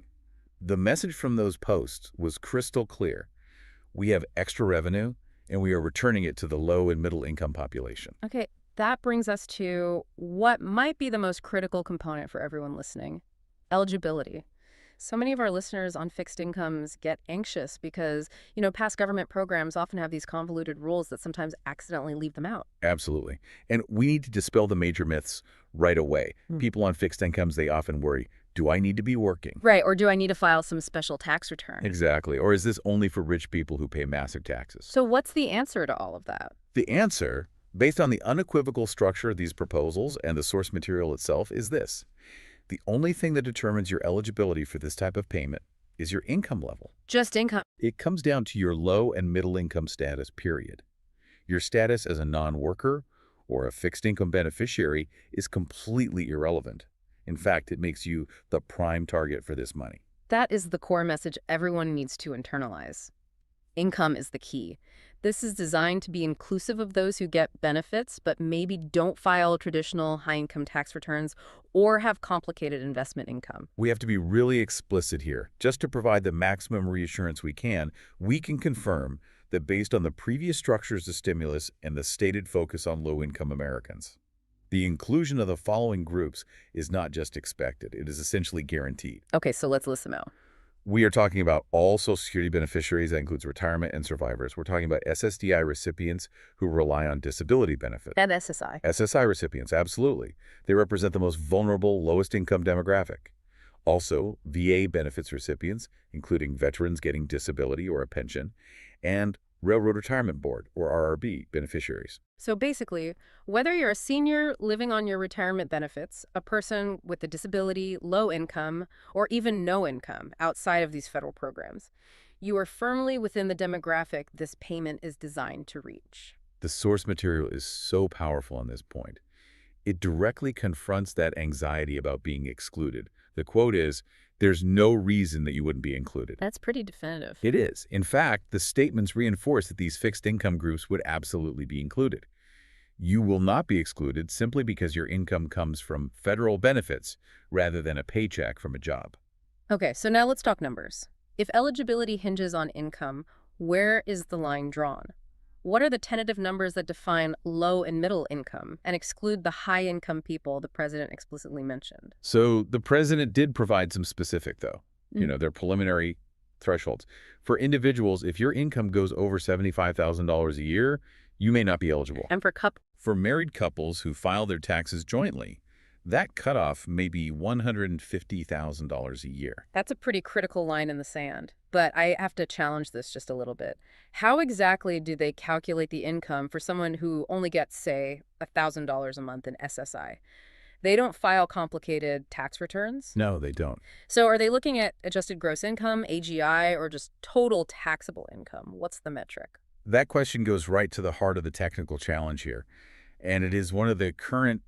The message from those posts was crystal clear. We have extra revenue, and we are returning it to the low and middle income population.
Okay, that brings us to what might be the most critical component for everyone listening: eligibility. So many of our listeners on fixed incomes get anxious because, past government programs often have these convoluted rules that sometimes accidentally leave them out.
Absolutely. And we need to dispel the major myths right away. People on fixed incomes, they often worry, do I need to be working?
Right, or do I need to file some special tax return?
Exactly. Or is this only for rich people who pay massive taxes?
So what's the answer to all of that?
The answer, based on the unequivocal structure of these proposals and the source material itself, is this. The only thing that determines your eligibility for this type of payment is your income level.
Just income.
It comes down to your low and middle income status, period. Your status as a non-worker or a fixed income beneficiary is completely irrelevant. In fact, it makes you the prime target for this money.
That is the core message everyone needs to internalize. Income is the key. This is designed to be inclusive of those who get benefits, but maybe don't file traditional high-income tax returns or have complicated investment income.
We have to be really explicit here. Just to provide the maximum reassurance we can confirm that based on the previous structures of stimulus and the stated focus on low-income Americans, the inclusion of the following groups is not just expected, it is essentially guaranteed.
Okay, so let's list them out.
We are talking about all Social Security beneficiaries. That includes retirement and survivors. We're talking about SSDI recipients who rely on disability benefits.
And SSI.
SSI recipients, absolutely. They represent the most vulnerable, lowest income demographic. Also, VA benefits recipients, including veterans getting disability or a pension, and Railroad Retirement Board, or RRB, beneficiaries.
So basically, whether you're a senior living on your retirement benefits, a person with a disability, low income, or even no income outside of these federal programs, you are firmly within the demographic this payment is designed to reach.
The source material is so powerful on this point. It directly confronts that anxiety about being excluded. The quote is, "There's no reason that you wouldn't be included."
That's pretty definitive.
It is. In fact, the statements reinforce that these fixed income groups would absolutely be included. You will not be excluded simply because your income comes from federal benefits rather than a paycheck from a job.
Okay, so now let's talk numbers. If eligibility hinges on income, where is the line drawn? What are the tentative numbers that define low and middle income and exclude the high-income people the president explicitly mentioned?
So the president did provide some specific, though. Their preliminary thresholds. For individuals, if your income goes over $75,000 a year, you may not be eligible.
And
For married couples who file their taxes jointly, that cutoff may be $150,000 a year.
that's a pretty critical line in the sand. But I have to challenge this just a little bit. How exactly do they calculate the income for someone who only gets, say, $1,000 a month in SSI? They don't file complicated tax returns?
No, they don't.
So are they looking at adjusted gross income, AGI, or just total taxable income? What's the metric?
That question goes right to the heart of the technical challenge here. And it is one of the current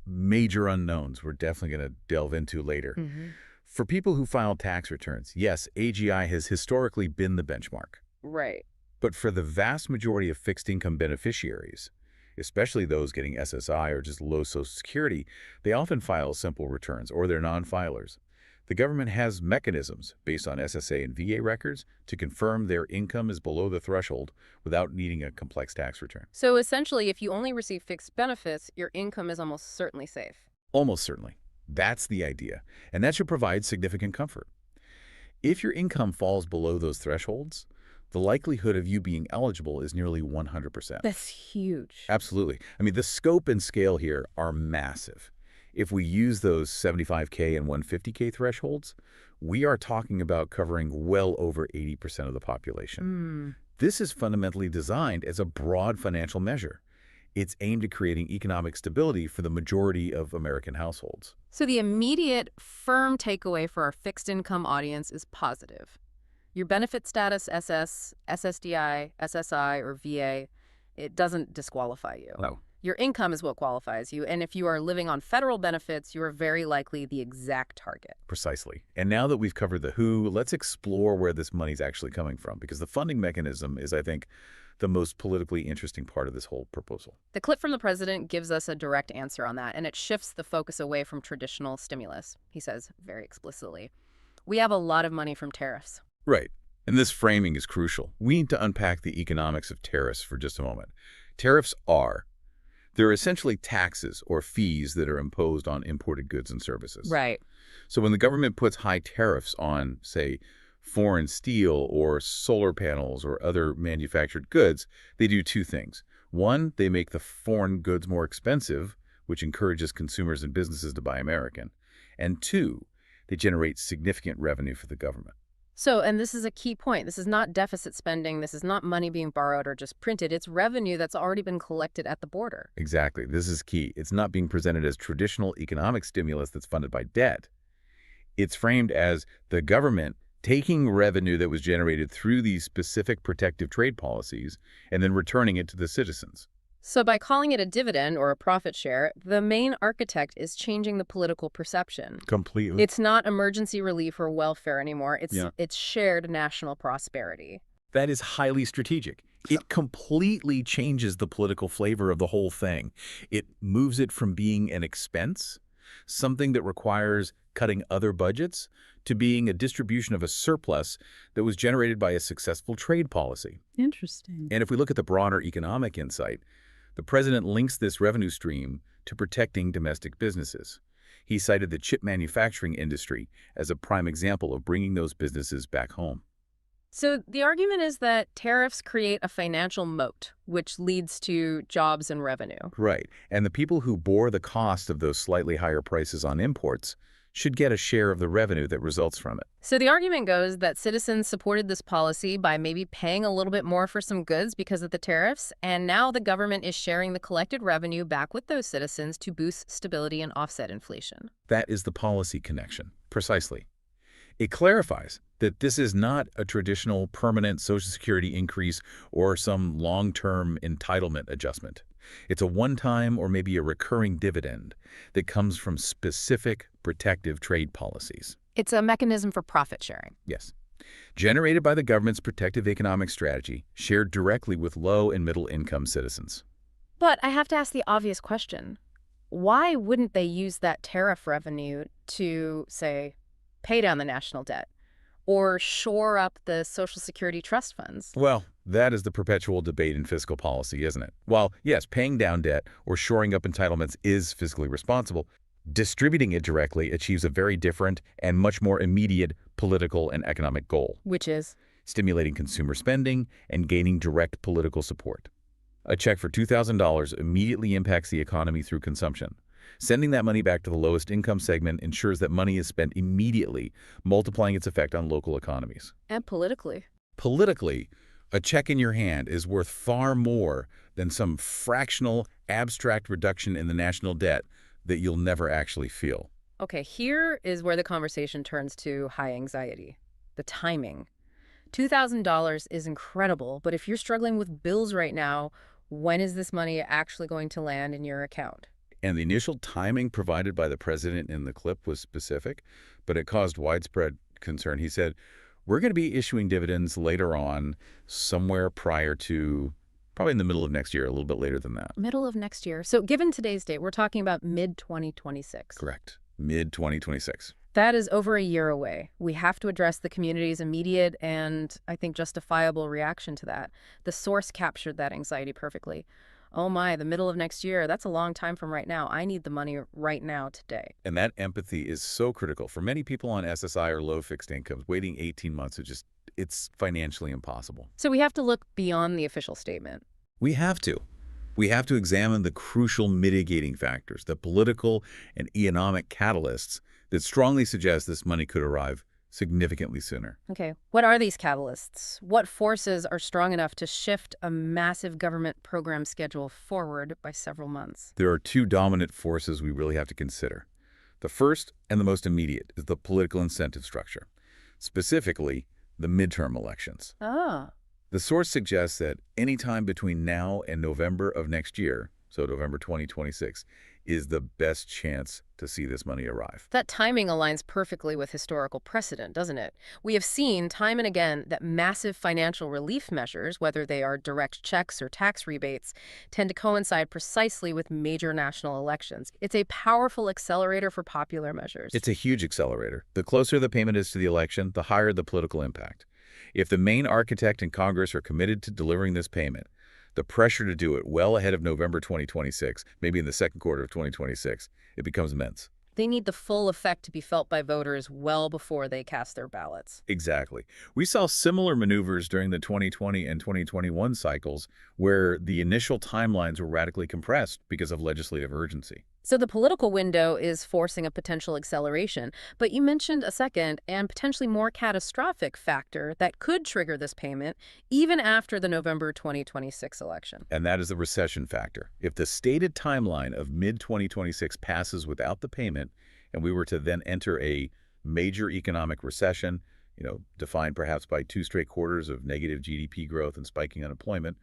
major unknowns we're definitely going to delve into later. For people who file tax returns, yes, AGI has historically been the benchmark.
Right.
But for the vast majority of fixed income beneficiaries, especially those getting SSI or just low Social Security, they often file simple returns or they're non-filers. The government has mechanisms based on SSA and VA records to confirm their income is below the threshold without needing a complex tax return.
So essentially, if you only receive fixed benefits, your income is almost certainly safe.
Almost certainly. That's the idea, and that should provide significant comfort. If your income falls below those thresholds, the likelihood of you being eligible is nearly 100%.
That's huge.
Absolutely. I mean, the scope and scale here are massive. If we use those 75K and 150K thresholds, we are talking about covering well over 80% of the population. This is fundamentally designed as a broad financial measure. It's aimed at creating economic stability for the majority of American households.
So the immediate, firm takeaway for our fixed income audience is positive. Your benefit status, SS, SSDI, SSI, or VA, it doesn't disqualify you.
No.
Your income is what qualifies you, and if you are living on federal benefits, you are very likely the exact target.
Precisely. And now that we've covered the who, let's explore where this money's actually coming from, because the funding mechanism is, I think, the most politically interesting part of this whole proposal.
The clip from the president gives us a direct answer on that, and it shifts the focus away from traditional stimulus. He says very explicitly, we have a lot of money from tariffs.
Right. And this framing is crucial. We need to unpack the economics of tariffs for just a moment. Tariffs they're essentially taxes or fees that are imposed on imported goods and services.
Right.
So when the government puts high tariffs on, say, foreign steel or solar panels or other manufactured goods, they do two things. One, they make the foreign goods more expensive, which encourages consumers and businesses to buy American. And two, they generate significant revenue for the government.
So, and this is a key point, this is not deficit spending, this is not money being borrowed or just printed, it's revenue that's already been collected at the border.
Exactly. This is key. It's not being presented as traditional economic stimulus that's funded by debt. It's framed as the government taking revenue that was generated through these specific protective trade policies and then returning it to the citizens.
So by calling it a dividend or a profit share, the main architect is changing the political perception.
Completely.
It's not emergency relief or welfare anymore. It's shared national prosperity.
That is highly strategic. It completely changes the political flavor of the whole thing. It moves it from being an expense, something that requires cutting other budgets, to being a distribution of a surplus that was generated by a successful trade policy.
Interesting.
And if we look at the broader economic insight, the president links this revenue stream to protecting domestic businesses. He cited the chip manufacturing industry as a prime example of bringing those businesses back home.
So the argument is that tariffs create a financial moat, which leads to jobs and revenue.
Right. And the people who bore the cost of those slightly higher prices on imports should get a share of the revenue that results from it.
So the argument goes that citizens supported this policy by maybe paying a little bit more for some goods because of the tariffs, and now the government is sharing the collected revenue back with those citizens to boost stability and offset inflation.
That is the policy connection, precisely. It clarifies that this is not a traditional permanent Social Security increase or some long-term entitlement adjustment. It's a one-time or maybe a recurring dividend that comes from specific protective trade policies.
It's a mechanism for profit sharing.
Yes. Generated by the government's protective economic strategy, shared directly with low and middle-income citizens.
But I have to ask the obvious question. Why wouldn't they use that tariff revenue to, say, pay down the national debt or shore up the Social Security trust funds?
Well, that is the perpetual debate in fiscal policy, isn't it? While, yes, paying down debt or shoring up entitlements is fiscally responsible, distributing it directly achieves a very different and much more immediate political and economic goal.
Which is?
Stimulating consumer spending and gaining direct political support. A check for $2,000 immediately impacts the economy through consumption. Sending that money back to the lowest income segment ensures that money is spent immediately, multiplying its effect on local economies.
And politically.
Politically, a check in your hand is worth far more than some fractional, abstract reduction in the national debt that you'll never actually feel.
Okay, here is where the conversation turns to high anxiety. The timing. $2,000 is incredible, but if you're struggling with bills right now, when is this money actually going to land in your account?
And the initial timing provided by the president in the clip was specific, but it caused widespread concern. He said, we're going to be issuing dividends later on, somewhere prior to, probably in the middle of next year, a little bit later than that.
Middle of next year. So given today's date, we're talking about mid-2026.
Correct. Mid-2026.
That is over a year away. We have to address the community's immediate and, I think, justifiable reaction to that. The source captured that anxiety perfectly. Oh my, the middle of next year, that's a long time from right now. I need the money right now, today.
And that empathy is so critical. For many people on SSI or low fixed incomes, waiting 18 months is just, it's financially impossible.
So we have to look beyond the official statement.
We have to. We have to examine the crucial mitigating factors, the political and economic catalysts that strongly suggest this money could arrive significantly sooner.
Okay, what are these catalysts? What forces are strong enough to shift a massive government program schedule forward by several months?
There are two dominant forces we really have to consider. The first and the most immediate is the political incentive structure, specifically the midterm elections.
Ah.
The source suggests that any time between now and November of next year, so November 2026, is the best chance to see this money arrive.
That timing aligns perfectly with historical precedent, doesn't it? We have seen time and again that massive financial relief measures, whether they are direct checks or tax rebates, tend to coincide precisely with major national elections. It's a powerful accelerator for popular measures.
It's a huge accelerator. The closer the payment is to the election, the higher the political impact. If the main architect and Congress are committed to delivering this payment, the pressure to do it well ahead of November 2026, maybe in the second quarter of 2026, it becomes immense.
They need the full effect to be felt by voters well before they cast their ballots.
Exactly. We saw similar maneuvers during the 2020 and 2021 cycles where the initial timelines were radically compressed because of legislative urgency.
So the political window is forcing a potential acceleration. But you mentioned a second and potentially more catastrophic factor that could trigger this payment even after the November 2026 election.
And that is the recession factor. If the stated timeline of mid-2026 passes without the payment, and we were to then enter a major economic recession, defined perhaps by 2 straight quarters of negative GDP growth and spiking unemployment,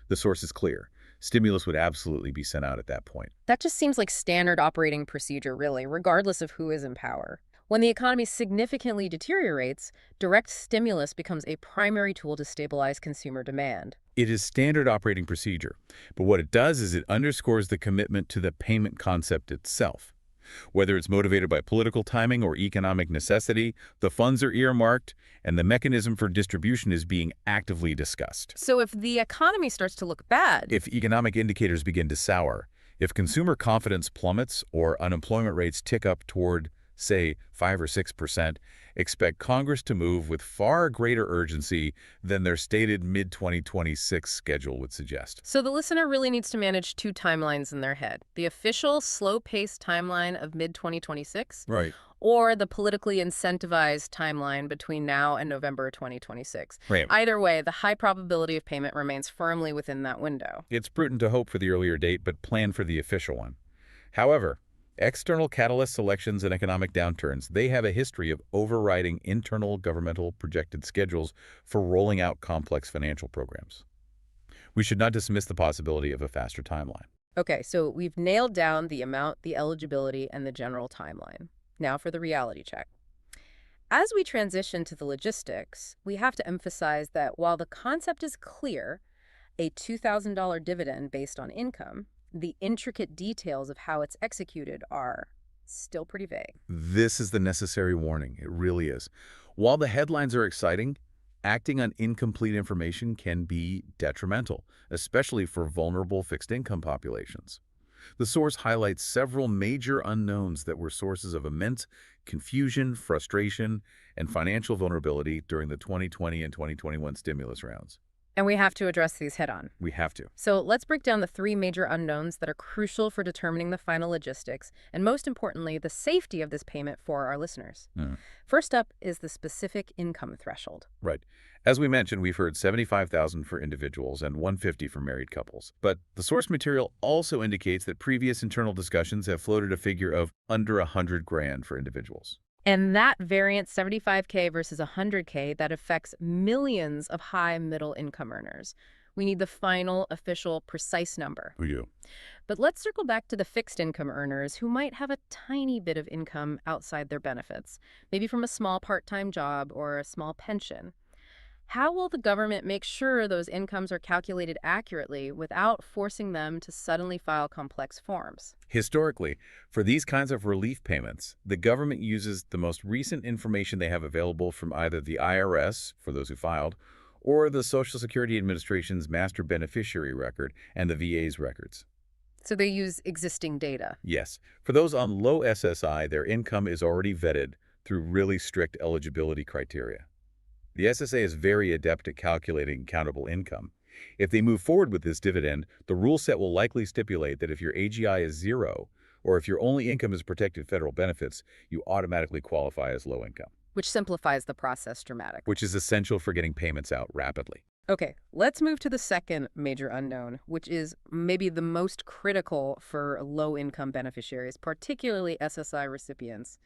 the source is clear. Stimulus would absolutely be sent out at that point.
That just seems like standard operating procedure, really, regardless of who is in power. When the economy significantly deteriorates, direct stimulus becomes a primary tool to stabilize consumer demand.
It is standard operating procedure, but what it does is it underscores the commitment to the payment concept itself. Whether it's motivated by political timing or economic necessity, the funds are earmarked, and the mechanism for distribution is being actively discussed.
So if the economy starts to look bad,
If economic indicators begin to sour, if consumer confidence plummets or unemployment rates tick up toward say 5 or 6%, expect Congress to move with far greater urgency than their stated mid-2026 schedule would suggest.
So the listener really needs to manage two timelines in their head: the official slow-paced timeline of mid-2026
Right.
or the politically incentivized timeline between now and November 2026.
Right.
Either way, the high probability of payment remains firmly within that window.
It's prudent to hope for the earlier date, but plan for the official one. However, external catalysts, elections, and economic downturns, they have a history of overriding internal governmental projected schedules for rolling out complex financial programs. We should not dismiss the possibility of a faster timeline.
Okay, so we've nailed down the amount, the eligibility, and the general timeline. Now for the reality check. As we transition to the logistics, we have to emphasize that while the concept is clear, a $2,000 dividend based on income, the intricate details of how it's executed are still pretty vague.
This is the necessary warning. It really is. While the headlines are exciting, acting on incomplete information can be detrimental, especially for vulnerable fixed-income populations. The source highlights several major unknowns that were sources of immense confusion, frustration, and financial vulnerability during the 2020 and 2021 stimulus rounds.
And we have to address these head on.
We have to.
So let's break down the three major unknowns that are crucial for determining the final logistics, and most importantly, the safety of this payment for our listeners. First up is the specific income threshold.
Right. As we mentioned, we've heard $75,000 for individuals and $150,000 for married couples. But the source material also indicates that previous internal discussions have floated a figure of under $100,000 for individuals.
And that variance, $75K versus $100K, that affects millions of high middle income earners. We need the final, official, precise number.
We do.
But let's circle back to the fixed income earners who might have a tiny bit of income outside their benefits, maybe from a small part-time job or a small pension. How will the government make sure those incomes are calculated accurately without forcing them to suddenly file complex forms?
Historically, for these kinds of relief payments, the government uses the most recent information they have available from either the IRS, for those who filed, or the Social Security Administration's master beneficiary record and the VA's records.
So they use existing data.
Yes. For those on low SSI, their income is already vetted through really strict eligibility criteria. The SSA is very adept at calculating countable income. If they move forward with this dividend, the rule set will likely stipulate that if your AGI is 0, or if your only income is protected federal benefits, you automatically qualify as low income.
Which simplifies the process dramatically.
Which is essential for getting payments out rapidly.
Okay, let's move to the second major unknown, which is maybe the most critical for low-income beneficiaries, particularly SSI recipients: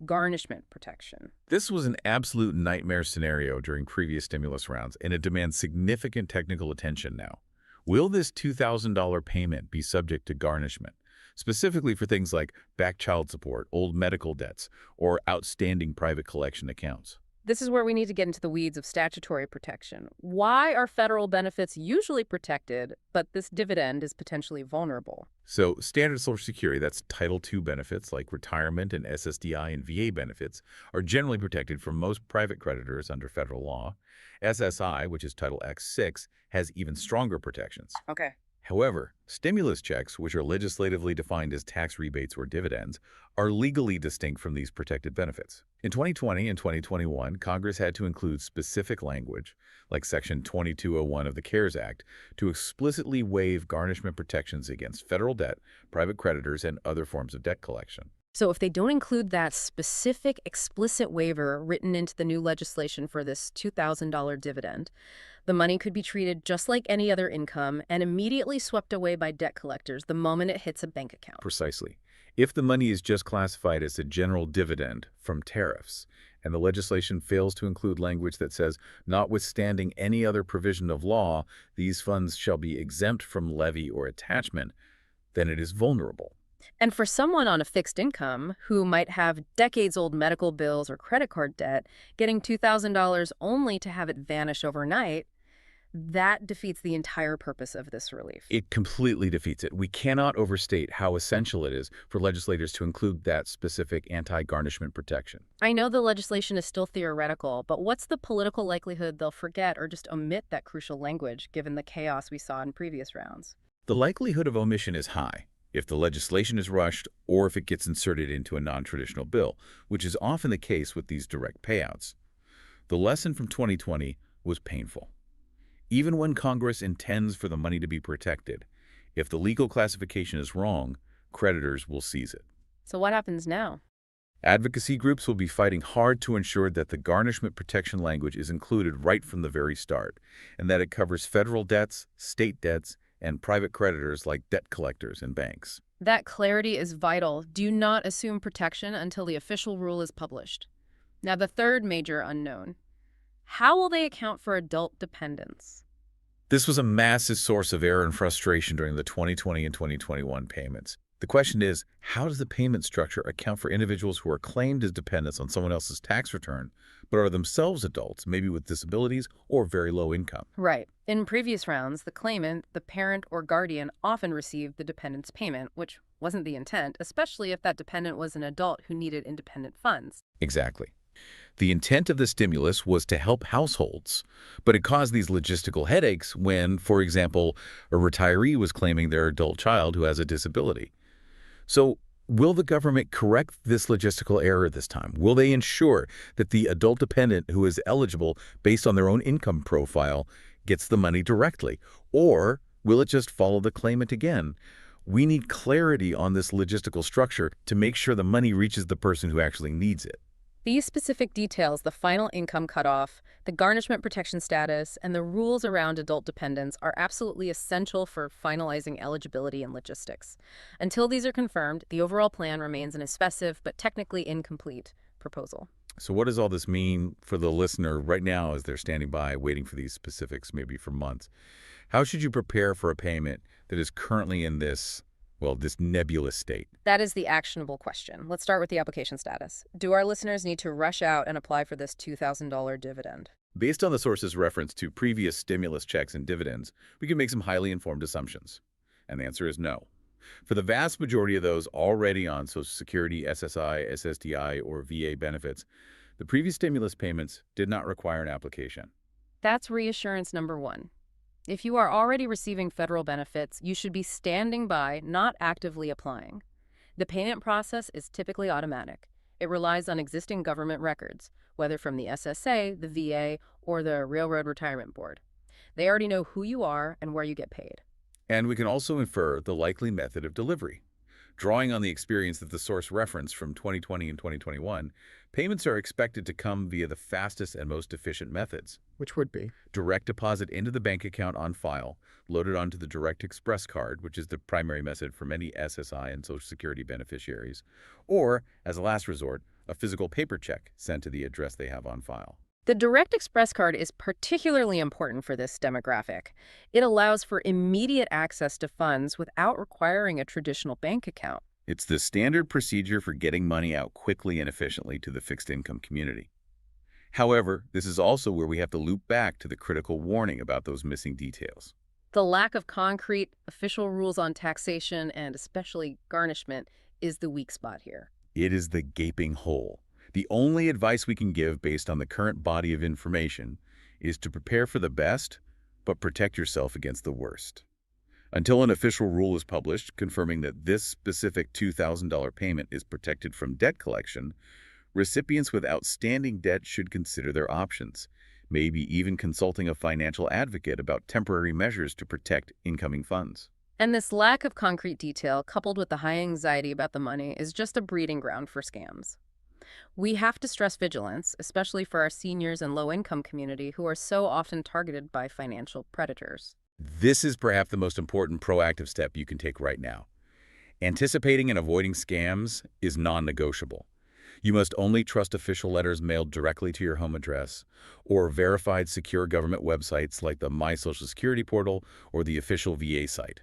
garnishment protection.
This was an absolute nightmare scenario during previous stimulus rounds, and it demands significant technical attention now. Will this $2,000 payment be subject to garnishment, specifically for things like back child support, old medical debts, or outstanding private collection accounts?
This is where we need to get into the weeds of statutory protection. Why are federal benefits usually protected, but this dividend is potentially vulnerable?
So standard Social Security, that's Title II benefits like retirement and SSDI and VA benefits, are generally protected from most private creditors under federal law. SSI, which is Title X6, has even stronger protections.
Okay.
However, stimulus checks, which are legislatively defined as tax rebates or dividends, are legally distinct from these protected benefits. In 2020 and 2021, Congress had to include specific language, like Section 2201 of the CARES Act, to explicitly waive garnishment protections against federal debt, private creditors, and other forms of debt collection.
So if they don't include that specific, explicit waiver written into the new legislation for this $2,000 dividend, the money could be treated just like any other income and immediately swept away by debt collectors the moment it hits a bank account.
Precisely. If the money is just classified as a general dividend from tariffs, and the legislation fails to include language that says, notwithstanding any other provision of law, these funds shall be exempt from levy or attachment, then it is vulnerable.
And for someone on a fixed income who might have decades-old medical bills or credit card debt, getting $2,000 only to have it vanish overnight, that defeats the entire purpose of this relief.
It completely defeats it. We cannot overstate how essential it is for legislators to include that specific anti-garnishment protection.
I know the legislation is still theoretical, but what's the political likelihood they'll forget or just omit that crucial language, given the chaos we saw in previous rounds?
The likelihood of omission is high. if the legislation is rushed, or if it gets inserted into a non-traditional bill, which is often the case with these direct payouts. The lesson from 2020 was painful. Even when Congress intends for the money to be protected, if the legal classification is wrong, creditors will seize it.
So what happens now?
Advocacy groups will be fighting hard to ensure that the garnishment protection language is included right from the very start, and that it covers federal debts, state debts, and private creditors like debt collectors and banks.
That clarity is vital. Do not assume protection until the official rule is published. Now, the third major unknown. How will they account for adult dependents?
This was a massive source of error and frustration during the 2020 and 2021 payments. The question is, how does the payment structure account for individuals who are claimed as dependents on someone else's tax return, but are themselves adults, maybe with disabilities or very low income?
Right. In previous rounds, the claimant, the parent or guardian, often received the dependent's payment, which wasn't the intent, especially if that dependent was an adult who needed independent funds.
Exactly. The intent of the stimulus was to help households, but it caused these logistical headaches when, for example, a retiree was claiming their adult child who has a disability. So, will the government correct this logistical error this time? Will they ensure that the adult dependent who is eligible based on their own income profile gets the money directly? Or will it just follow the claimant again? We need clarity on this logistical structure to make sure the money reaches the person who actually needs it.
These specific details, the final income cutoff, the garnishment protection status, and the rules around adult dependents are absolutely essential for finalizing eligibility and logistics. Until these are confirmed, the overall plan remains an expressive but technically incomplete proposal.
So what does all this mean for the listener right now as they're standing by waiting for these specifics, maybe for months? How should you prepare for a payment that is currently in this nebulous state?
That is the actionable question. Let's start with the application status. Do our listeners need to rush out and apply for this $2,000 dividend?
Based on the source's reference to previous stimulus checks and dividends, we can make some highly informed assumptions. And the answer is no. For the vast majority of those already on Social Security, SSI, SSDI, or VA benefits, the previous stimulus payments did not require an application.
That's reassurance number one. If you are already receiving federal benefits, you should be standing by, not actively applying. The payment process is typically automatic. It relies on existing government records, whether from the SSA, the VA, or the Railroad Retirement Board. They already know who you are and where you get paid.
And we can also infer the likely method of delivery. Drawing on the experience that the source referenced from 2020 and 2021, payments are expected to come via the fastest and most efficient methods.
Which would be?
Direct deposit into the bank account on file, loaded onto the Direct Express card, which is the primary method for many SSI and Social Security beneficiaries, or, as a last resort, a physical paper check sent to the address they have on file.
The Direct Express card is particularly important for this demographic. It allows for immediate access to funds without requiring a traditional bank account.
It's the standard procedure for getting money out quickly and efficiently to the fixed-income community. However, this is also where we have to loop back to the critical warning about those missing details.
The lack of concrete official rules on taxation and especially garnishment is the weak spot here.
It is the gaping hole. The only advice we can give based on the current body of information is to prepare for the best, but protect yourself against the worst. Until an official rule is published confirming that this specific $2,000 payment is protected from debt collection, recipients with outstanding debt should consider their options, maybe even consulting a financial advocate about temporary measures to protect incoming funds.
And this lack of concrete detail, coupled with the high anxiety about the money, is just a breeding ground for scams. We have to stress vigilance, especially for our seniors and low-income community who are so often targeted by financial predators.
This is perhaps the most important proactive step you can take right now. Anticipating and avoiding scams is non-negotiable. You must only trust official letters mailed directly to your home address or verified secure government websites like the My Social Security portal or the official VA site.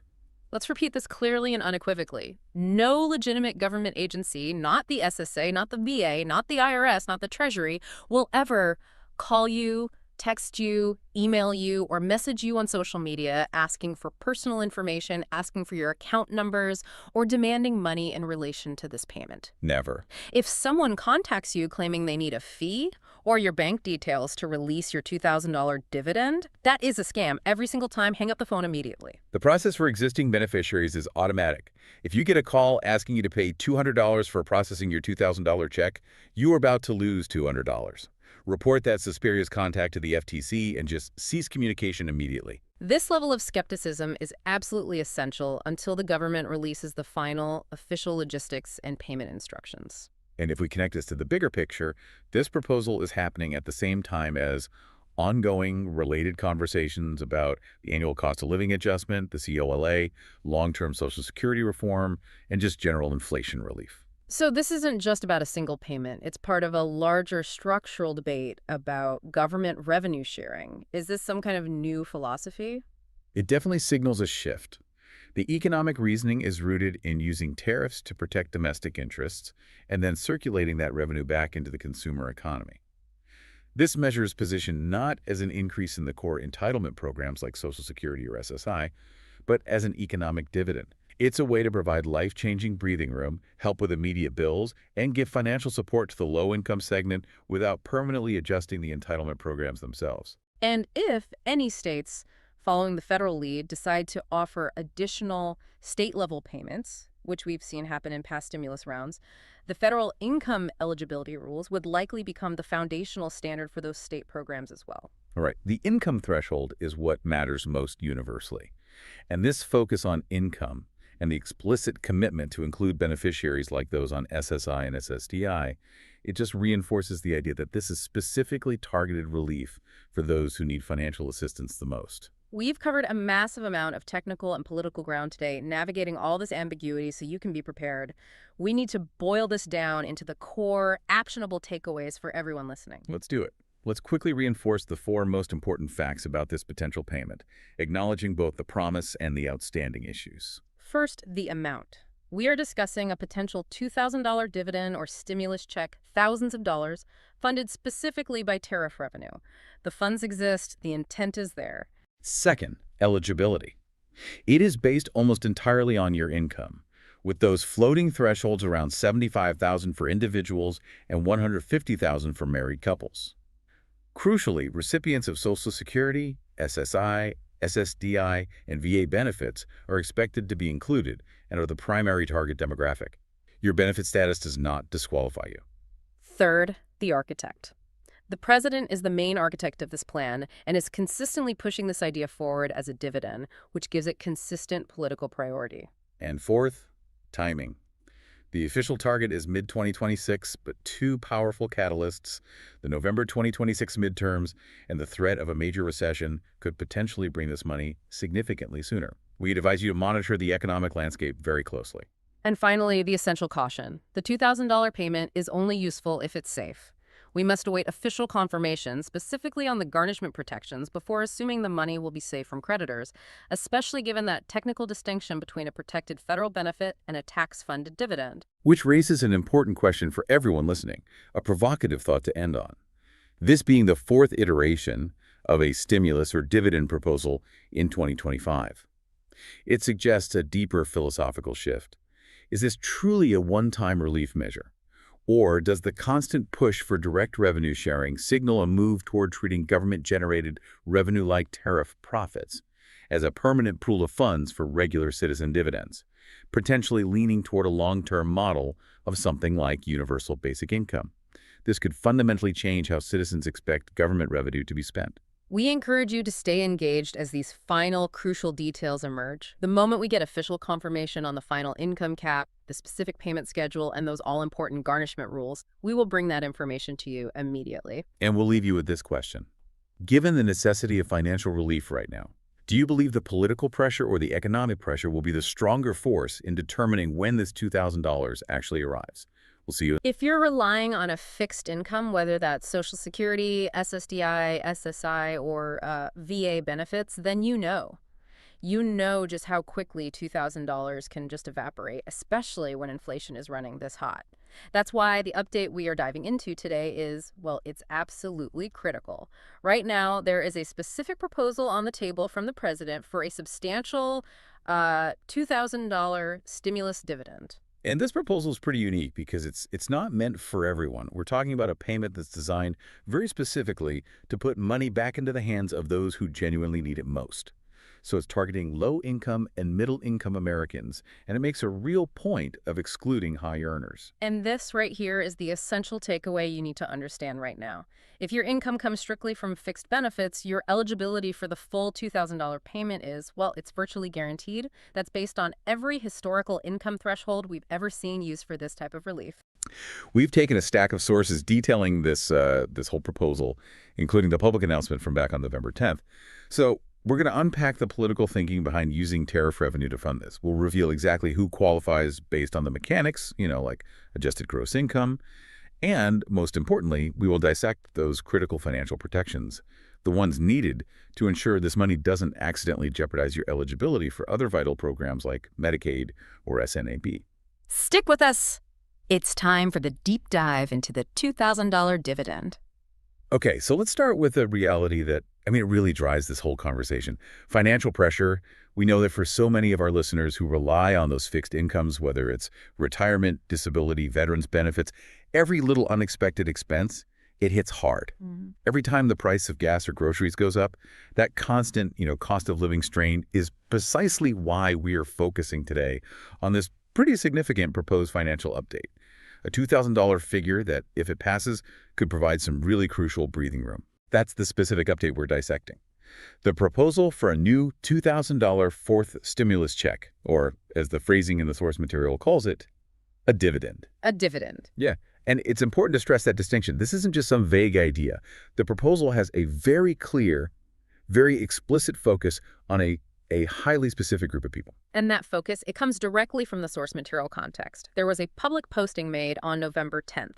Let's repeat this clearly and unequivocally. No legitimate government agency, not the SSA, not the VA, not the IRS, not the Treasury, will ever call you, text you, email you, or message you on social media asking for personal information, asking for your account numbers, or demanding money in relation to this payment.
Never.
If someone contacts you claiming they need a fee or your bank details to release your $2,000 dividend, that is a scam. Every single time, hang up the phone immediately.
The process for existing beneficiaries is automatic. If you get a call asking you to pay $200 for processing your $2,000 check, you are about to lose $200. Report that suspicious contact to the FTC and just cease communication immediately.
This level of skepticism is absolutely essential until the government releases the final official logistics and payment instructions.
And if we connect this to the bigger picture, this proposal is happening at the same time as ongoing related conversations about the annual cost of living adjustment, the COLA, long-term Social Security reform, and just general inflation relief.
So this isn't just about a single payment. It's part of a larger structural debate about government revenue sharing. Is this some kind of new philosophy?
It definitely signals a shift. The economic reasoning is rooted in using tariffs to protect domestic interests and then circulating that revenue back into the consumer economy. This measure is positioned not as an increase in the core entitlement programs like Social Security or SSI, but as an economic dividend. It's a way to provide life-changing breathing room, help with immediate bills, and give financial support to the low-income segment without permanently adjusting the entitlement programs themselves.
And if any states, following the federal lead, decide to offer additional state-level payments, which we've seen happen in past stimulus rounds, the federal income eligibility rules would likely become the foundational standard for those state programs as well.
All right, the income threshold is what matters most universally. And this focus on income and the explicit commitment to include beneficiaries like those on SSI and SSDI, it just reinforces the idea that this is specifically targeted relief for those who need financial assistance the most.
We've covered a massive amount of technical and political ground today, navigating all this ambiguity so you can be prepared. We need to boil this down into the core, actionable takeaways for everyone listening.
Let's do it. Let's quickly reinforce the four most important facts about this potential payment, acknowledging both the promise and the outstanding issues.
First, the amount. We are discussing a potential $2,000 dividend or stimulus check, thousands of dollars, funded specifically by tariff revenue. The funds exist, the intent is there.
Second, eligibility. It is based almost entirely on your income, with those floating thresholds around $75,000 for individuals and $150,000 for married couples. Crucially, recipients of Social Security, SSI, SSDI, and VA benefits are expected to be included and are the primary target demographic. Your benefit status does not disqualify you.
Third, the architect. The president is the main architect of this plan and is consistently pushing this idea forward as a dividend, which gives it consistent political priority.
And fourth, timing. The official target is mid-2026, but two powerful catalysts, the November 2026 midterms and the threat of a major recession, could potentially bring this money significantly sooner. We advise you to monitor the economic landscape very closely.
And finally, the essential caution. The $2,000 payment is only useful if it's safe. We must await official confirmation, specifically on the garnishment protections, before assuming the money will be safe from creditors, especially given that technical distinction between a protected federal benefit and a tax-funded dividend.
Which raises an important question for everyone listening, a provocative thought to end on. This being the fourth iteration of a stimulus or dividend proposal in 2025. It suggests a deeper philosophical shift. Is this truly a one-time relief measure? Or does the constant push for direct revenue sharing signal a move toward treating government-generated revenue-like tariff profits as a permanent pool of funds for regular citizen dividends, potentially leaning toward a long-term model of something like universal basic income? This could fundamentally change how citizens expect government revenue to be spent.
We encourage you to stay engaged as these final crucial details emerge. The moment we get official confirmation on the final income cap, the specific payment schedule, and those all-important garnishment rules, we will bring that information to you immediately.
And we'll leave you with this question. Given the necessity of financial relief right now, do you believe the political pressure or the economic pressure will be the stronger force in determining when this $2,000 actually arrives? We'll see you.
If you're relying on a fixed income, whether that's Social Security, SSDI, SSI, or VA benefits, then you know. You know just how quickly $2,000 can just evaporate, especially when inflation is running this hot. That's why the update we are diving into today is, well, it's absolutely critical. Right now, there is a specific proposal on the table from the president for a substantial $2,000 stimulus dividend.
And this proposal is pretty unique because it's not meant for everyone. We're talking about a payment that's designed very specifically to put money back into the hands of those who genuinely need it most. So it's targeting low-income and middle-income Americans, and it makes a real point of excluding high earners.
And this right here is the essential takeaway you need to understand right now. If your income comes strictly from fixed benefits, your eligibility for the full $2,000 payment is, well, it's virtually guaranteed. That's based on every historical income threshold we've ever seen used for this type of relief.
We've taken a stack of sources detailing this whole proposal, including the public announcement from back on November 10th. So we're going to unpack the political thinking behind using tariff revenue to fund this. We'll reveal exactly who qualifies based on the mechanics, like adjusted gross income. And most importantly, we will dissect those critical financial protections, the ones needed to ensure this money doesn't accidentally jeopardize your eligibility for other vital programs like Medicaid or SNAP.
Stick with us. It's time for the deep dive into the $2,000 dividend.
Okay, so let's start with a reality that, it really drives this whole conversation. Financial pressure. We know that for so many of our listeners who rely on those fixed incomes, whether it's retirement, disability, veterans benefits, every little unexpected expense, it hits hard. Every time the price of gas or groceries goes up, that constant, cost of living strain is precisely why we are focusing today on this pretty significant proposed financial update. A $2,000 figure that, if it passes, could provide some really crucial breathing room. That's the specific update we're dissecting. The proposal for a new $2,000 fourth stimulus check, or as the phrasing in the source material calls it, a dividend.
A dividend.
Yeah, and it's important to stress that distinction. This isn't just some vague idea. The proposal has a very clear, very explicit focus on a highly specific group of people.
And that focus, it comes directly from the source material context. There was a public posting made on November 10th.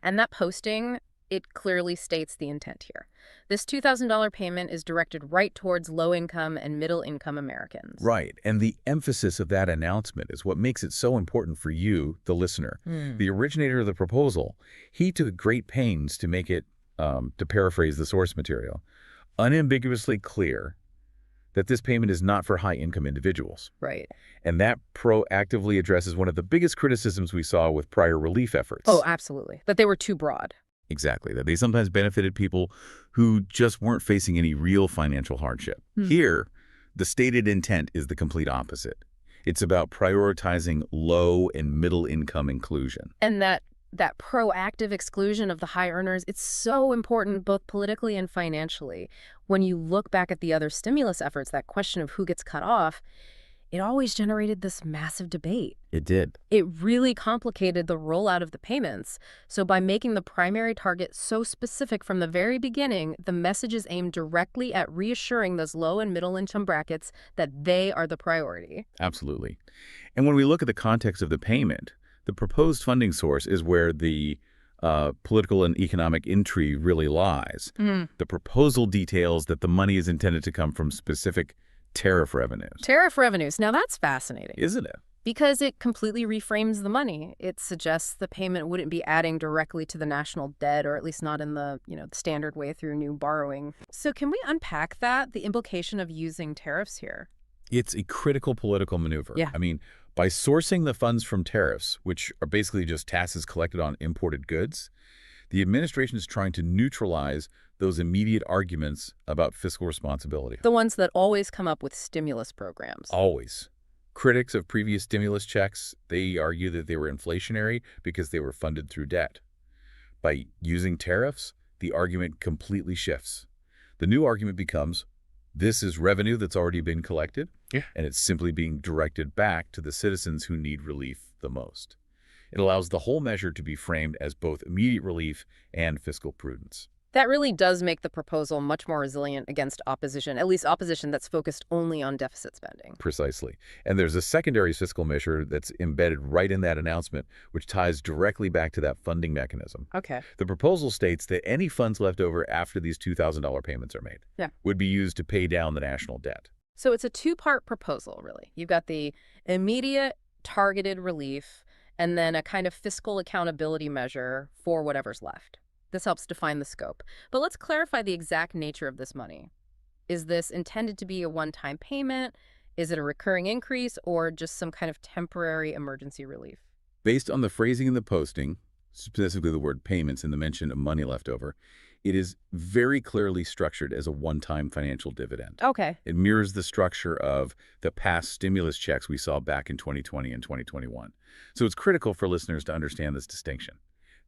And that posting, it clearly states the intent here. This $2,000 payment is directed right towards low-income and middle-income Americans.
Right, and the emphasis of that announcement is what makes it so important for you, the listener. The originator of the proposal, he took great pains to make it, to paraphrase the source material, unambiguously clear that this payment is not for high-income individuals.
Right.
And that proactively addresses one of the biggest criticisms we saw with prior relief efforts.
Oh, absolutely. That they were too broad.
Exactly, that they sometimes benefited people who just weren't facing any real financial hardship. Here, the stated intent is the complete opposite. It's about prioritizing low and middle-income inclusion.
And that proactive exclusion of the high earners, it's so important both politically and financially. When you look back at the other stimulus efforts, that question of who gets cut off, it always generated this massive debate.
It did.
It really complicated the rollout of the payments. So by making the primary target so specific from the very beginning, the message is aimed directly at reassuring those low and middle income brackets that they are the priority.
Absolutely. And when we look at the context of the payment, the proposed funding source is where the political and economic intrigue really lies. The proposal details that the money is intended to come from specific tariff revenues.
Tariff revenues. Now that's fascinating.
Isn't it?
Because it completely reframes the money. It suggests the payment wouldn't be adding directly to the national debt, or at least not in the, the standard way through new borrowing. So can we unpack that, the implication of using tariffs here?
It's a critical political maneuver.
Yeah.
By sourcing the funds from tariffs, which are basically just taxes collected on imported goods, the administration is trying to neutralize those immediate arguments about fiscal responsibility.
The ones that always come up with stimulus programs.
Always. Critics of previous stimulus checks, they argue that they were inflationary because they were funded through debt. By using tariffs, the argument completely shifts. The new argument becomes, this is revenue that's already been collected, and it's simply being directed back to the citizens who need relief the most. It allows the whole measure to be framed as both immediate relief and fiscal prudence.
That really does make the proposal much more resilient against opposition, at least opposition that's focused only on deficit spending.
Precisely. And there's a secondary fiscal measure that's embedded right in that announcement, which ties directly back to that funding mechanism.
Okay.
The proposal states that any funds left over after these $2,000 payments are made would be used to pay down the national debt.
So it's a two-part proposal, really. You've got the immediate targeted relief, and then a kind of fiscal accountability measure for whatever's left. This helps define the scope. But let's clarify the exact nature of this money. Is this intended to be a one-time payment? Is it a recurring increase or just some kind of temporary emergency relief?
Based on the phrasing in the posting, specifically the word payments and the mention of money left over, it is very clearly structured as a one-time financial dividend.
Okay.
It mirrors the structure of the past stimulus checks we saw back in 2020 and 2021. So it's critical for listeners to understand this distinction.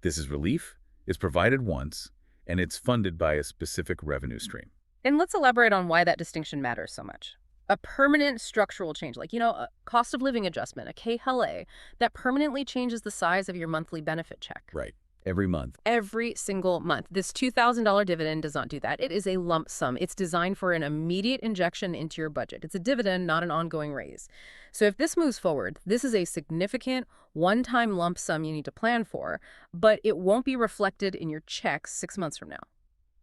This is relief, it's provided once, and it's funded by a specific revenue stream.
And let's elaborate on why that distinction matters so much. A permanent structural change, like, a cost of living adjustment, a KHLA, that permanently changes the size of your monthly benefit check.
Right. Every month.
Every single month. This $2,000 dividend does not do that. It is a lump sum. It's designed for an immediate injection into your budget. It's a dividend, not an ongoing raise. So if this moves forward, this is a significant one-time lump sum you need to plan for, but it won't be reflected in your checks 6 months from now.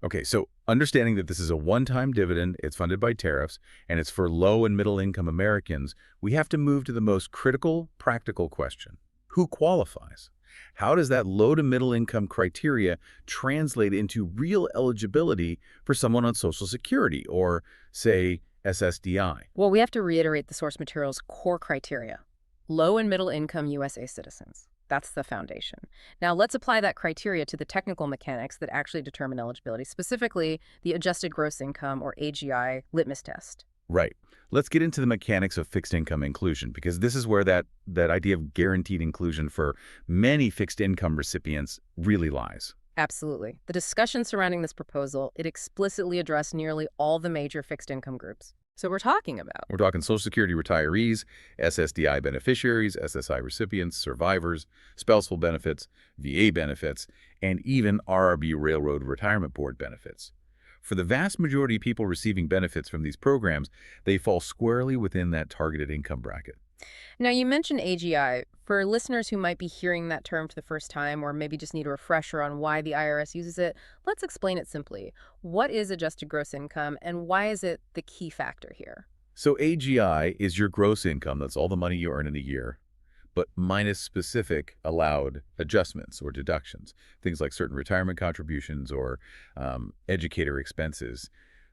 Okay, so understanding that this is a one-time dividend, it's funded by tariffs, and it's for low and middle-income Americans, we have to move to the most critical, practical question. Who qualifies? How does that low to middle-income criteria translate into real eligibility for someone on Social Security or, say, SSDI?
Well, we have to reiterate the source material's core criteria. Low and middle-income USA citizens. That's the foundation. Now, let's apply that criteria to the technical mechanics that actually determine eligibility, specifically the adjusted gross income, or AGI, litmus test.
Right. Let's get into the mechanics of fixed income inclusion, because this is where that idea of guaranteed inclusion for many fixed income recipients really lies.
Absolutely. The discussion surrounding this proposal, it explicitly addressed nearly all the major fixed income groups. So we're talking
Social Security retirees, SSDI beneficiaries, SSI recipients, survivors, spousal benefits, VA benefits, and even RRB Railroad Retirement Board benefits. For the vast majority of people receiving benefits from these programs, they fall squarely within that targeted income bracket.
Now, you mentioned AGI. For listeners who might be hearing that term for the first time or maybe just need a refresher on why the IRS uses it, let's explain it simply. What is adjusted gross income and why is it the key factor here?
So AGI is your gross income. That's all the money you earn in a year, but minus specific allowed adjustments or deductions, things like certain retirement contributions or educator expenses.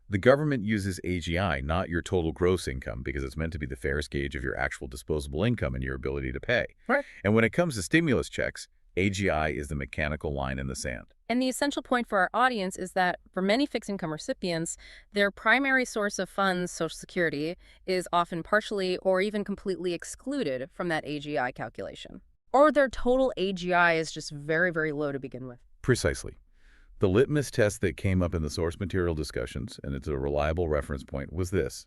The government uses AGI, not your total gross income, because it's meant to be the fairest gauge of your actual disposable income and your ability to pay.
Right.
And when it comes to stimulus checks, AGI is the mechanical line in the sand.
And the essential point for our audience is that for many fixed income recipients, their primary source of funds, Social Security, is often partially or even completely excluded from that AGI calculation. Or their total AGI is just very, very low to begin with.
Precisely. The litmus test that came up in the source material discussions, and it's a reliable reference point, was this.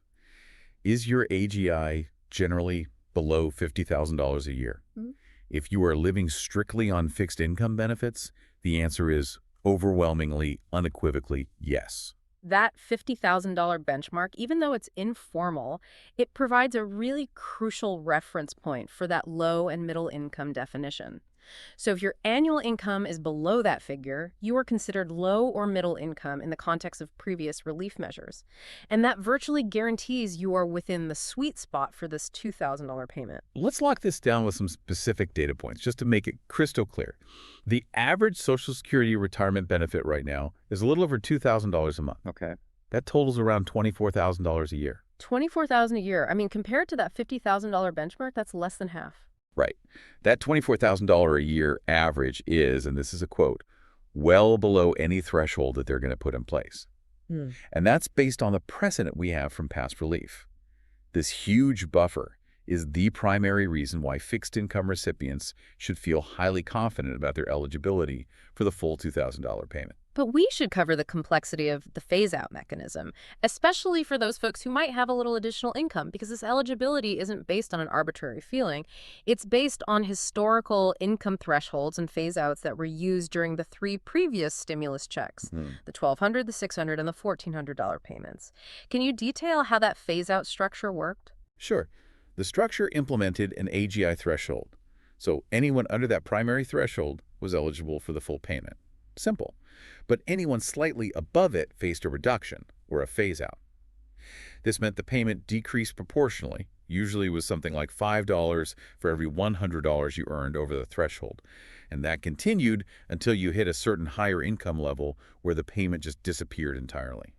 Is your AGI generally below $50,000 a year? Mm-hmm. If you are living strictly on fixed income benefits, the answer is overwhelmingly, unequivocally, yes.
That $50,000 benchmark, even though it's informal, it provides a really crucial reference point for that low and middle income definition. So if your annual income is below that figure, you are considered low or middle income in the context of previous relief measures. And that virtually guarantees you are within the sweet spot for this $2,000 payment.
Let's lock this down with some specific data points just to make it crystal clear. The average Social Security retirement benefit right now is a little over $2,000 a month.
Okay.
That totals around $24,000 a year.
$24,000 a year. I mean, compared to that $50,000 benchmark, that's less than half.
Right. That $24,000 a year average is, and this is a quote, well below any threshold that they're going to put in place. And that's based on the precedent we have from past relief. This huge buffer is the primary reason why fixed income recipients should feel highly confident about their eligibility for the full $2,000 payment.
But we should cover the complexity of the phase-out mechanism, especially for those folks who might have a little additional income, because this eligibility isn't based on an arbitrary feeling. It's based on historical income thresholds and phase-outs that were used during the 3 previous stimulus checks, the $1,200, the $600, and the $1,400 payments. Can you detail how that phase-out structure worked?
Sure. The structure implemented an AGI threshold, so anyone under that primary threshold was eligible for the full payment. Simple. But anyone slightly above it faced a reduction, or a phase-out. This meant the payment decreased proportionally, Usually was something like $5 for every $100 you earned over the threshold. And that continued until you hit a certain higher income level where the payment just disappeared entirely.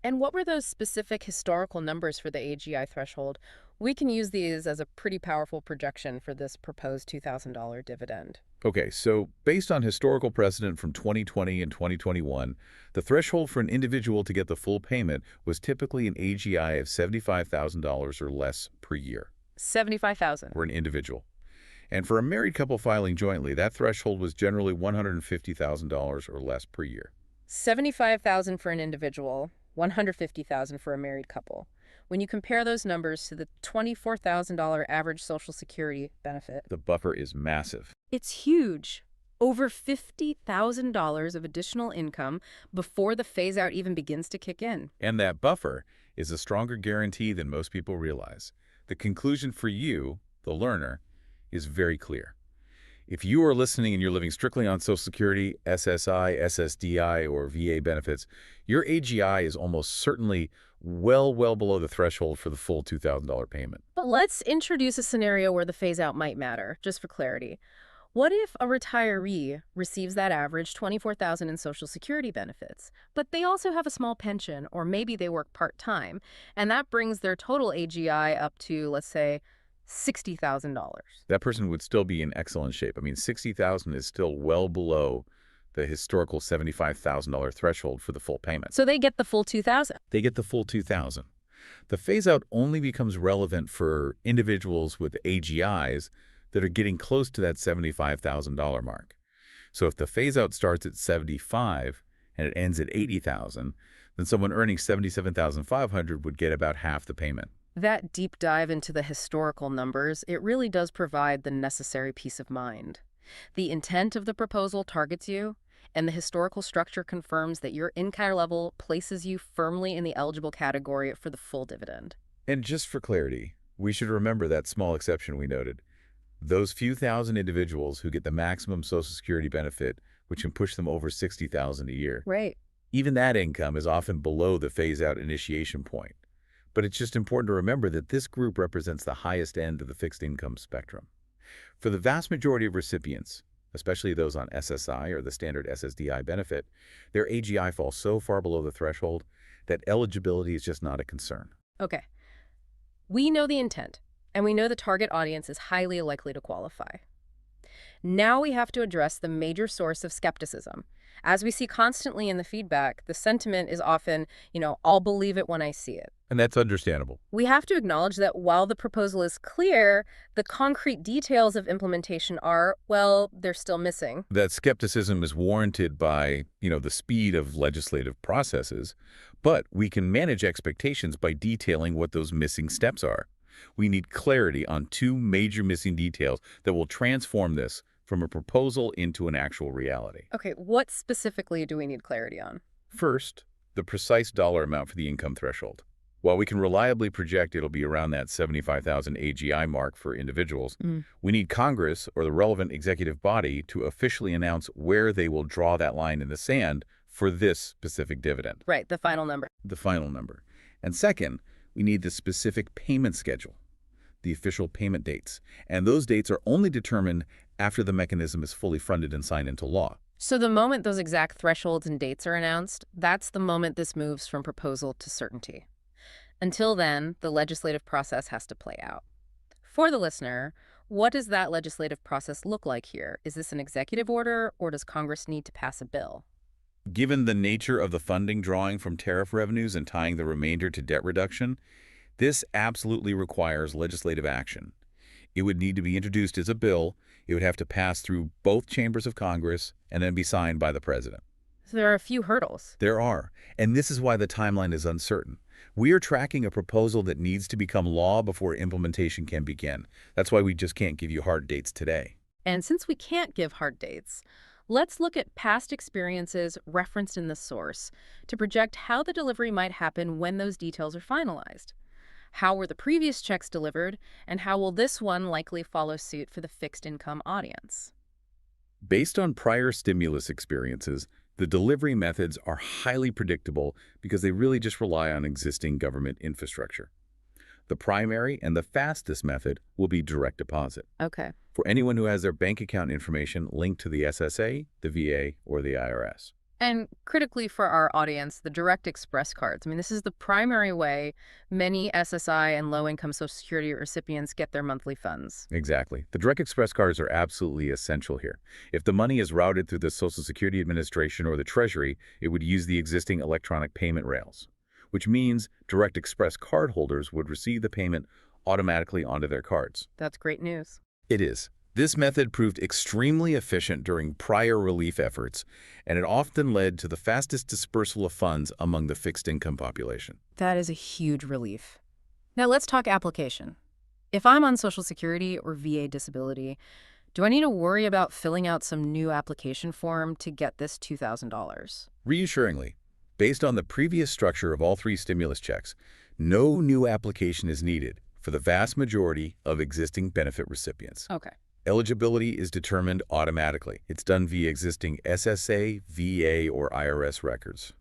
And what were those specific historical numbers for the AGI threshold? We can use these as a pretty powerful projection for this proposed $2,000 dividend.
Okay, so based on historical precedent from 2020 and 2021, the threshold for an individual to get the full payment was typically an AGI of $75,000 or less per year
75,000.
for an individual. And for a married couple filing jointly, that threshold was generally $150,000 or less per year.
75,000 for an individual, 150,000 for a married couple. When you compare those numbers to the $24,000 average Social Security benefit,
The buffer is massive.
it's huge. Over $50,000 of additional income before the phase-out even begins to kick in.
And that buffer is a stronger guarantee than most people realize. The conclusion for you, the learner, is very clear. If you are listening and you're living strictly on Social Security, SSI, SSDI, or VA benefits, your AGI is almost certainly well below the threshold for the full $2,000 payment.
But let's introduce a scenario where the phase-out might matter, just for clarity. What if a retiree receives that average $24,000 in Social Security benefits, but they also have a small pension, or maybe they work part-time, and that brings their total AGI up to, let's say, $60,000?
That person would still be in excellent shape. I mean, $60,000 is still well below the historical $75,000 threshold for the full payment.
So they get the full $2,000.
They get the full $2,000. The phase-out only becomes relevant for individuals with AGIs that are getting close to that $75,000 mark. So if the phase-out starts at $75,000 and it ends at $80,000, then someone earning $77,500 would get about half the payment.
That deep dive into the historical numbers, it really does provide the necessary peace of mind. The intent of the proposal targets you, and the historical structure confirms that your in-kind level places you firmly in the eligible category for the full dividend.
And just for clarity, we should remember that small exception we noted. Those few thousand individuals who get the maximum Social Security benefit, which can push them over $60,000 a year.
Right.
Even that income is often below the phase-out initiation point. But it's just important to remember that this group represents the highest end of the fixed income spectrum. For the vast majority of recipients, especially those on SSI or the standard SSDI benefit, their AGI falls so far below the threshold that eligibility is just not a concern.
Okay. We know the intent, and we know the target audience is highly likely to qualify. Now we have to address the major source of skepticism. As we see constantly in the feedback, the sentiment is often, I'll believe it when I see it.
And that's understandable.
We have to acknowledge that while the proposal is clear, the concrete details of implementation are, well, they're still missing.
That skepticism is warranted by, the speed of legislative processes, but we can manage expectations by detailing what those missing steps are. We need clarity on two major missing details that will transform this from a proposal into an actual reality.
Okay, what specifically do we need clarity on?
First, the precise dollar amount for the income threshold. While we can reliably project it'll be around that $75,000 AGI mark for individuals, we need Congress or the relevant executive body to officially announce where they will draw that line in the sand for this specific dividend.
Right, the final number.
The final number. And second, we need the specific payment schedule, the official payment dates. And those dates are only determined after the mechanism is fully funded and signed into law.
So the moment those exact thresholds and dates are announced, that's the moment this moves from proposal to certainty. Until then, the legislative process has to play out. For the listener, what does that legislative process look like here? Is this an executive order, or does Congress need to pass a bill?
Given the nature of the funding drawing from tariff revenues and tying the remainder to debt reduction, this absolutely requires legislative action. It would need to be introduced as a bill. It would have to pass through both chambers of Congress and then be signed by the president.
So there are a few hurdles.
There are, and this is why the timeline is uncertain. We are tracking a proposal that needs to become law before implementation can begin. That's why we just can't give you hard dates today.
And since we can't give hard dates, let's look at past experiences referenced in the source to project how the delivery might happen when those details are finalized. How were the previous checks delivered, and how will this one likely follow suit for the fixed income audience?
Based on prior stimulus experiences, the delivery methods are highly predictable because they really just rely on existing government infrastructure. The primary and the fastest method will be direct deposit
Okay.
for anyone who has their bank account information linked to the SSA, the VA, or the IRS.
And critically for our audience, the direct express cards. I mean, this is the primary way many SSI and low-income Social Security recipients get their monthly funds.
Exactly. The direct express cards are absolutely essential here. If the money is routed through the Social Security Administration or the Treasury, it would use the existing electronic payment rails, which means direct express card holders would receive the payment automatically onto their cards.
That's great news.
It is. This method proved extremely efficient during prior relief efforts, and it often led to the fastest dispersal of funds among the fixed income population.
That is a huge relief. Now let's talk application. If I'm on Social Security or VA disability, do I need to worry about filling out some new application form to get this $2,000?
Reassuringly, based on the previous structure of all three stimulus checks, no new application is needed for the vast majority of existing benefit recipients.
Okay.
Eligibility is determined automatically. It's done via existing SSA, VA, or IRS records.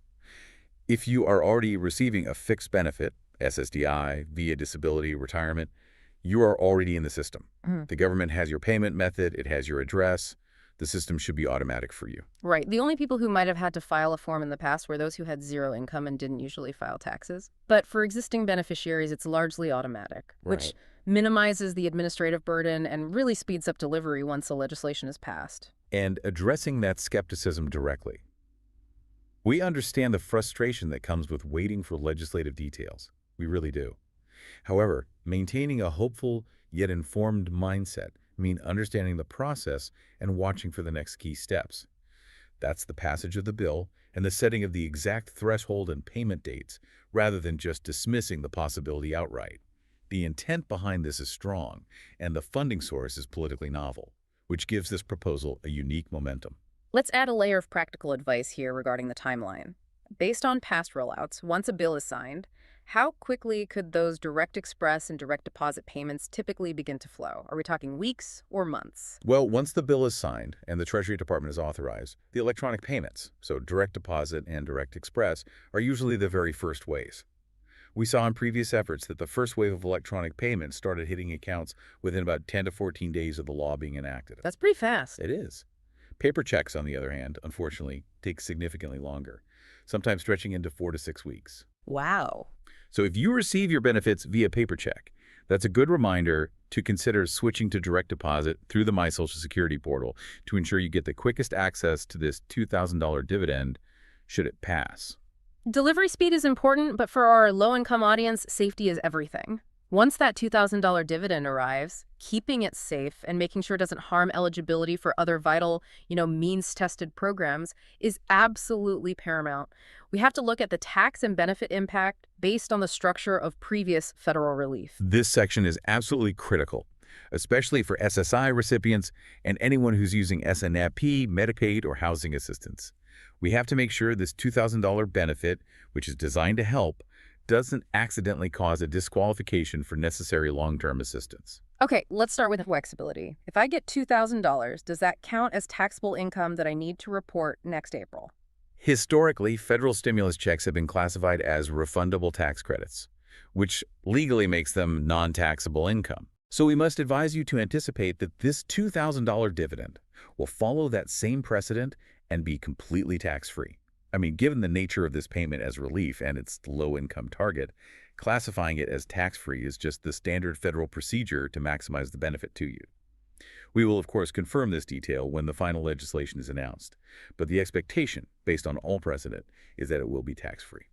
If you are already receiving a fixed benefit, SSDI, via disability, retirement, you are already in the system. The government has your payment method, it has your address. The system should be automatic for you.
Right. The only people who might have had to file a form in the past were those who had zero income and didn't usually file taxes. But for existing beneficiaries, it's largely automatic, which minimizes the administrative burden and really speeds up delivery once the legislation is passed.
And addressing that skepticism directly. We understand the frustration that comes with waiting for legislative details. We really do. However, maintaining a hopeful yet informed mindset means understanding the process and watching for the next key steps. That's the passage of the bill and the setting of the exact threshold and payment dates, rather than just dismissing the possibility outright. The intent behind this is strong, and the funding source is politically novel, which gives this proposal a unique momentum.
Let's add a layer of practical advice here regarding the timeline. Based on past rollouts, once a bill is signed, how quickly could those direct express and direct deposit payments typically begin to flow? Are we talking weeks or months?
Well, once the bill is signed and the Treasury Department is authorized, the electronic payments, so direct deposit and direct express, are usually the very first ways. We saw in previous efforts that the first wave of electronic payments started hitting accounts within about 10 to 14 days of the law being enacted.
That's pretty fast.
It is. Paper checks, on the other hand, unfortunately, take significantly longer, sometimes stretching into 4 to 6 weeks.
Wow.
So if you receive your benefits via paper check, that's a good reminder to consider switching to direct deposit through the My Social Security portal to ensure you get the quickest access to this $2,000 dividend should it pass.
Delivery speed is important, but for our low-income audience, safety is everything. Once that $2,000 dividend arrives, keeping it safe and making sure it doesn't harm eligibility for other vital, means-tested programs is absolutely paramount. We have to look at the tax and benefit impact based on the structure of previous federal relief.
This section is absolutely critical, especially for SSI recipients and anyone who's using SNAP, Medicaid, or housing assistance. We have to make sure this $2,000 benefit, which is designed to help, doesn't accidentally cause a disqualification for necessary long-term assistance.
Okay, let's start with flexibility. If I get $2,000, does that count as taxable income that I need to report next April?
Historically, federal stimulus checks have been classified as refundable tax credits, which legally makes them non-taxable income. So we must advise you to anticipate that this $2,000 dividend will follow that same precedent and be completely tax-free. I mean, given the nature of this payment as relief and its low-income target, classifying it as tax-free is just the standard federal procedure to maximize the benefit to you. We will, of course, confirm this detail when the final legislation is announced, but the expectation, based on all precedent, is that it will be tax-free.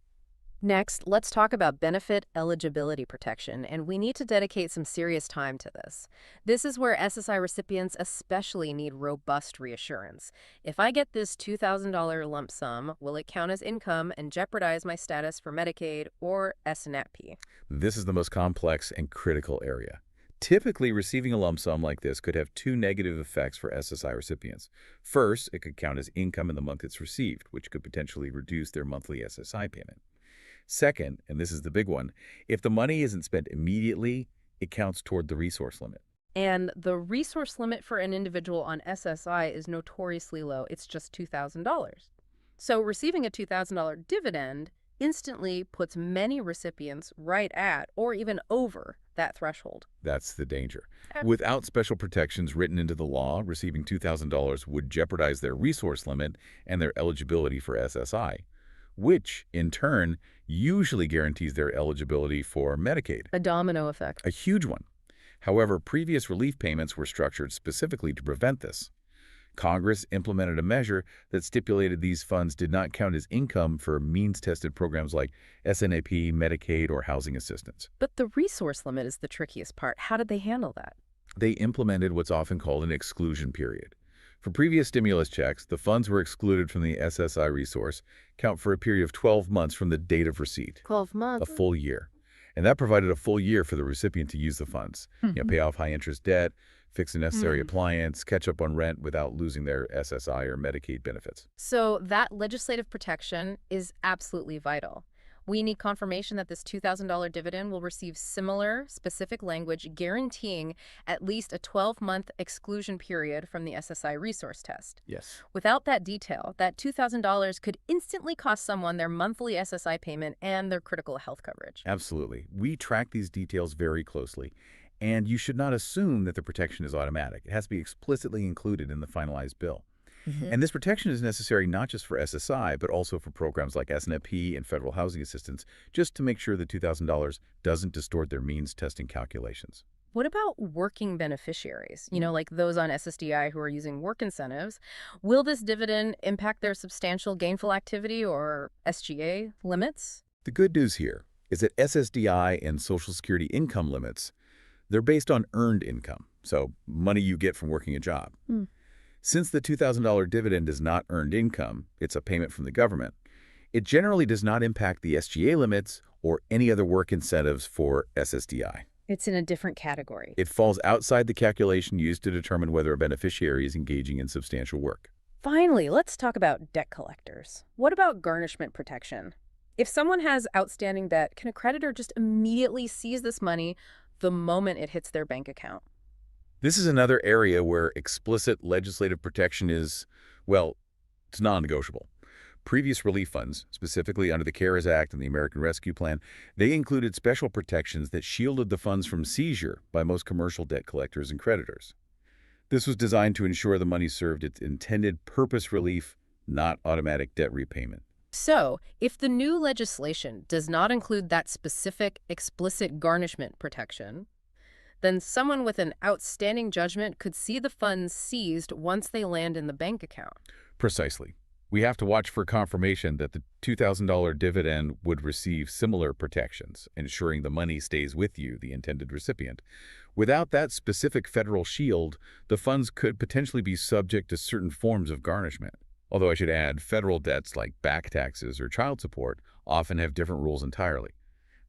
Next, let's talk about benefit eligibility protection, and we need to dedicate some serious time to this. This is where SSI recipients especially need robust reassurance. If I get this $2,000 lump sum, will it count as income and jeopardize my status for Medicaid or SNAP?
This is the most complex and critical area. Typically, receiving a lump sum like this could have two negative effects for SSI recipients. First, it could count as income in the month it's received, which could potentially reduce their monthly SSI payment. Second, and this is the big one, if the money isn't spent immediately, it counts toward the resource limit.
And the resource limit for an individual on SSI is notoriously low. It's just $2,000. So receiving a $2,000 dividend instantly puts many recipients right at or even over that threshold.
That's the danger.
Uh,
Without special protections written into the law, receiving $2,000 would jeopardize their resource limit and their eligibility for SSI, which, in turn, usually guarantees their eligibility for Medicaid,
A domino effect.
a huge one. However, previous relief payments were structured specifically to prevent this. Congress implemented a measure that stipulated these funds did not count as income for means-tested programs like SNAP, Medicaid, or housing assistance.
But the resource limit is the trickiest part. How did they handle that?
They implemented what's often called an exclusion period. For previous stimulus checks, the funds were excluded from the SSI resource count for a period of 12 months from the date of receipt,
12
a
months.
full year. And that provided a full year for the recipient to use the funds, pay off high-interest debt, fix a necessary appliance, catch up on rent without losing their SSI or Medicaid benefits.
So that legislative protection is absolutely vital. We need confirmation that this $2,000 dividend will receive similar specific language guaranteeing at least a 12-month exclusion period from the SSI resource test.
Yes.
Without that detail, that $2,000 could instantly cost someone their monthly SSI payment and their critical health coverage.
Absolutely. We track these details very closely, and you should not assume that the protection is automatic. It has to be explicitly included in the finalized bill. And this protection is necessary not just for SSI, but also for programs like SNAP and federal housing assistance, just to make sure the $2,000 doesn't distort their means testing calculations.
What about working beneficiaries? Like those on SSDI who are using work incentives. Will this dividend impact their substantial gainful activity or SGA limits?
The good news here is that SSDI and Social Security income limits, they're based on earned income, so money you get from working a job. Since the $2,000 dividend is not earned income, it's a payment from the government, it generally does not impact the SGA limits or any other work incentives for SSDI.
It's in a different category.
It falls outside the calculation used to determine whether a beneficiary is engaging in substantial work.
Finally, let's talk about debt collectors. What about garnishment protection? If someone has outstanding debt, can a creditor just immediately seize this money the moment it hits their bank account?
This is another area where explicit legislative protection is, well, it's non-negotiable. Previous relief funds, specifically under the CARES Act and the American Rescue Plan, they included special protections that shielded the funds from seizure by most commercial debt collectors and creditors. This was designed to ensure the money served its intended purpose relief, not automatic debt repayment.
So, if the new legislation does not include that specific, explicit garnishment protection, then someone with an outstanding judgment could see the funds seized once they land in the bank account.
Precisely. We have to watch for confirmation that the $2,000 dividend would receive similar protections, ensuring the money stays with you, the intended recipient. Without that specific federal shield, the funds could potentially be subject to certain forms of garnishment. Although I should add, federal debts like back taxes or child support often have different rules entirely.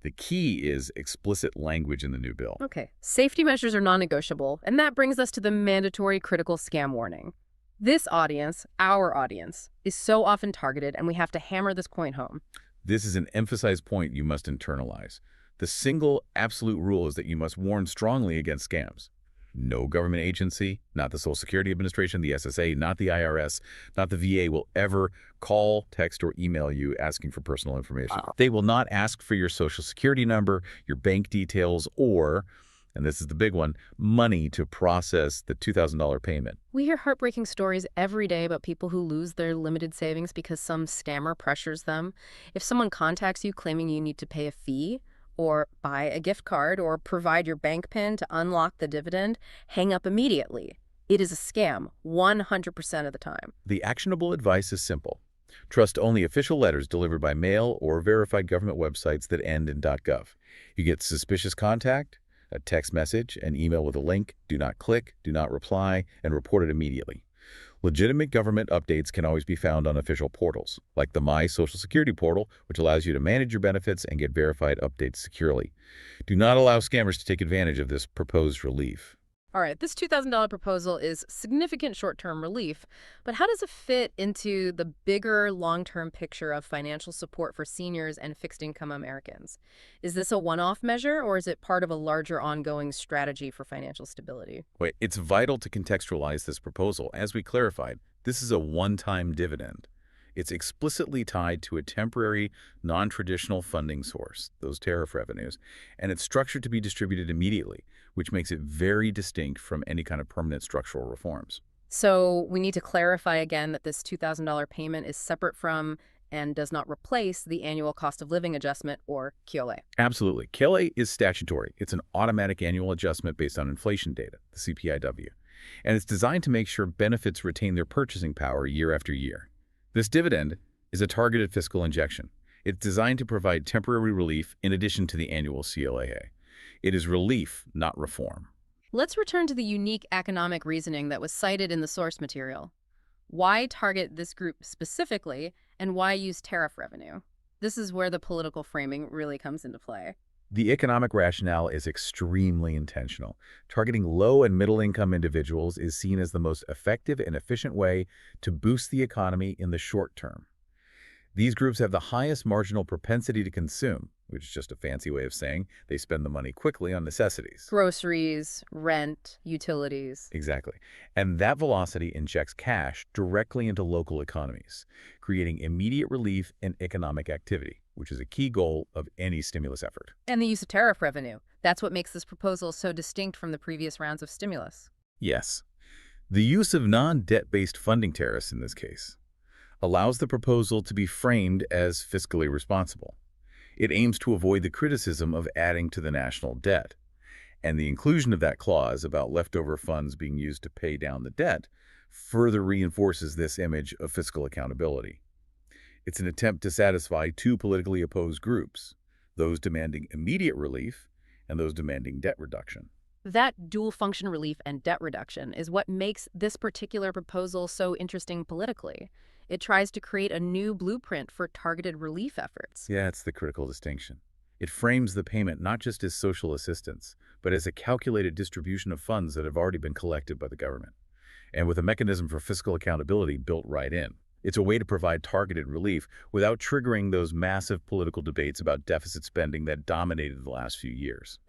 The key is explicit language in the new bill.
Okay, safety measures are non-negotiable, and that brings us to the mandatory critical scam warning. This audience, our audience, is so often targeted, and we have to hammer this point home.
This is an emphasized point you must internalize. The single absolute rule is that you must warn strongly against scams. No government agency, not the Social Security Administration, the SSA, not the IRS, not the VA will ever call, text, or email you asking for personal information. They will not ask for your Social Security number, your bank details, or, and this is the big one, money to process the $2,000 payment.
We hear heartbreaking stories every day about people who lose their limited savings because some scammer pressures them. If someone contacts you claiming you need to pay a fee, or buy a gift card, or provide your bank PIN to unlock the dividend, hang up immediately. It is a scam 100% of the time.
The actionable advice is simple. Trust only official letters delivered by mail or verified government websites that end in .gov. You get suspicious contact, a text message, an email with a link, do not click, do not reply, and report it immediately. Legitimate government updates can always be found on official portals, like the My Social Security portal, which allows you to manage your benefits and get verified updates securely. Do not allow scammers to take advantage of this proposed relief.
All right, this $2,000 proposal is significant short-term relief, but how does it fit into the bigger long-term picture of financial support for seniors and fixed-income Americans? Is this a one-off measure, or is it part of a larger ongoing strategy for financial stability?
Wait, it's vital to contextualize this proposal. As we clarified, this is a one-time dividend. It's explicitly tied to a temporary, non-traditional funding source, those tariff revenues, and it's structured to be distributed immediately, which makes it very distinct from any kind of permanent structural reforms.
So we need to clarify again that this $2,000 payment is separate from and does not replace the annual cost of living adjustment, or QLA.
Absolutely. KLA is statutory. It's an automatic annual adjustment based on inflation data, the CPIW, and it's designed to make sure benefits retain their purchasing power year after year. This dividend is a targeted fiscal injection. It's designed to provide temporary relief in addition to the annual CLAA. It is relief, not reform.
Let's return to the unique economic reasoning that was cited in the source material. Why target this group specifically, and why use tariff revenue? This is where the political framing really comes into play.
The economic rationale is extremely intentional. Targeting low and middle-income individuals is seen as the most effective and efficient way to boost the economy in the short term. These groups have the highest marginal propensity to consume, which is just a fancy way of saying they spend the money quickly on necessities.
Groceries, rent, utilities.
Exactly. And that velocity injects cash directly into local economies, creating immediate relief in economic activity, which is a key goal of any stimulus effort.
And the use of tariff revenue. That's what makes this proposal so distinct from the previous rounds of stimulus.
Yes. The use of non-debt-based funding tariffs in this case allows the proposal to be framed as fiscally responsible. It aims to avoid the criticism of adding to the national debt, and the inclusion of that clause about leftover funds being used to pay down the debt further reinforces this image of fiscal accountability. It's an attempt to satisfy two politically opposed groups, those demanding immediate relief and those demanding debt reduction.
That dual function relief and debt reduction is what makes this particular proposal so interesting politically. It tries to create a new blueprint for targeted relief efforts.
Yeah, it's the critical distinction. It frames the payment not just as social assistance, but as a calculated distribution of funds that have already been collected by the government, and with a mechanism for fiscal accountability built right in. It's a way to provide targeted relief without triggering those massive political debates about deficit spending that dominated the last few years.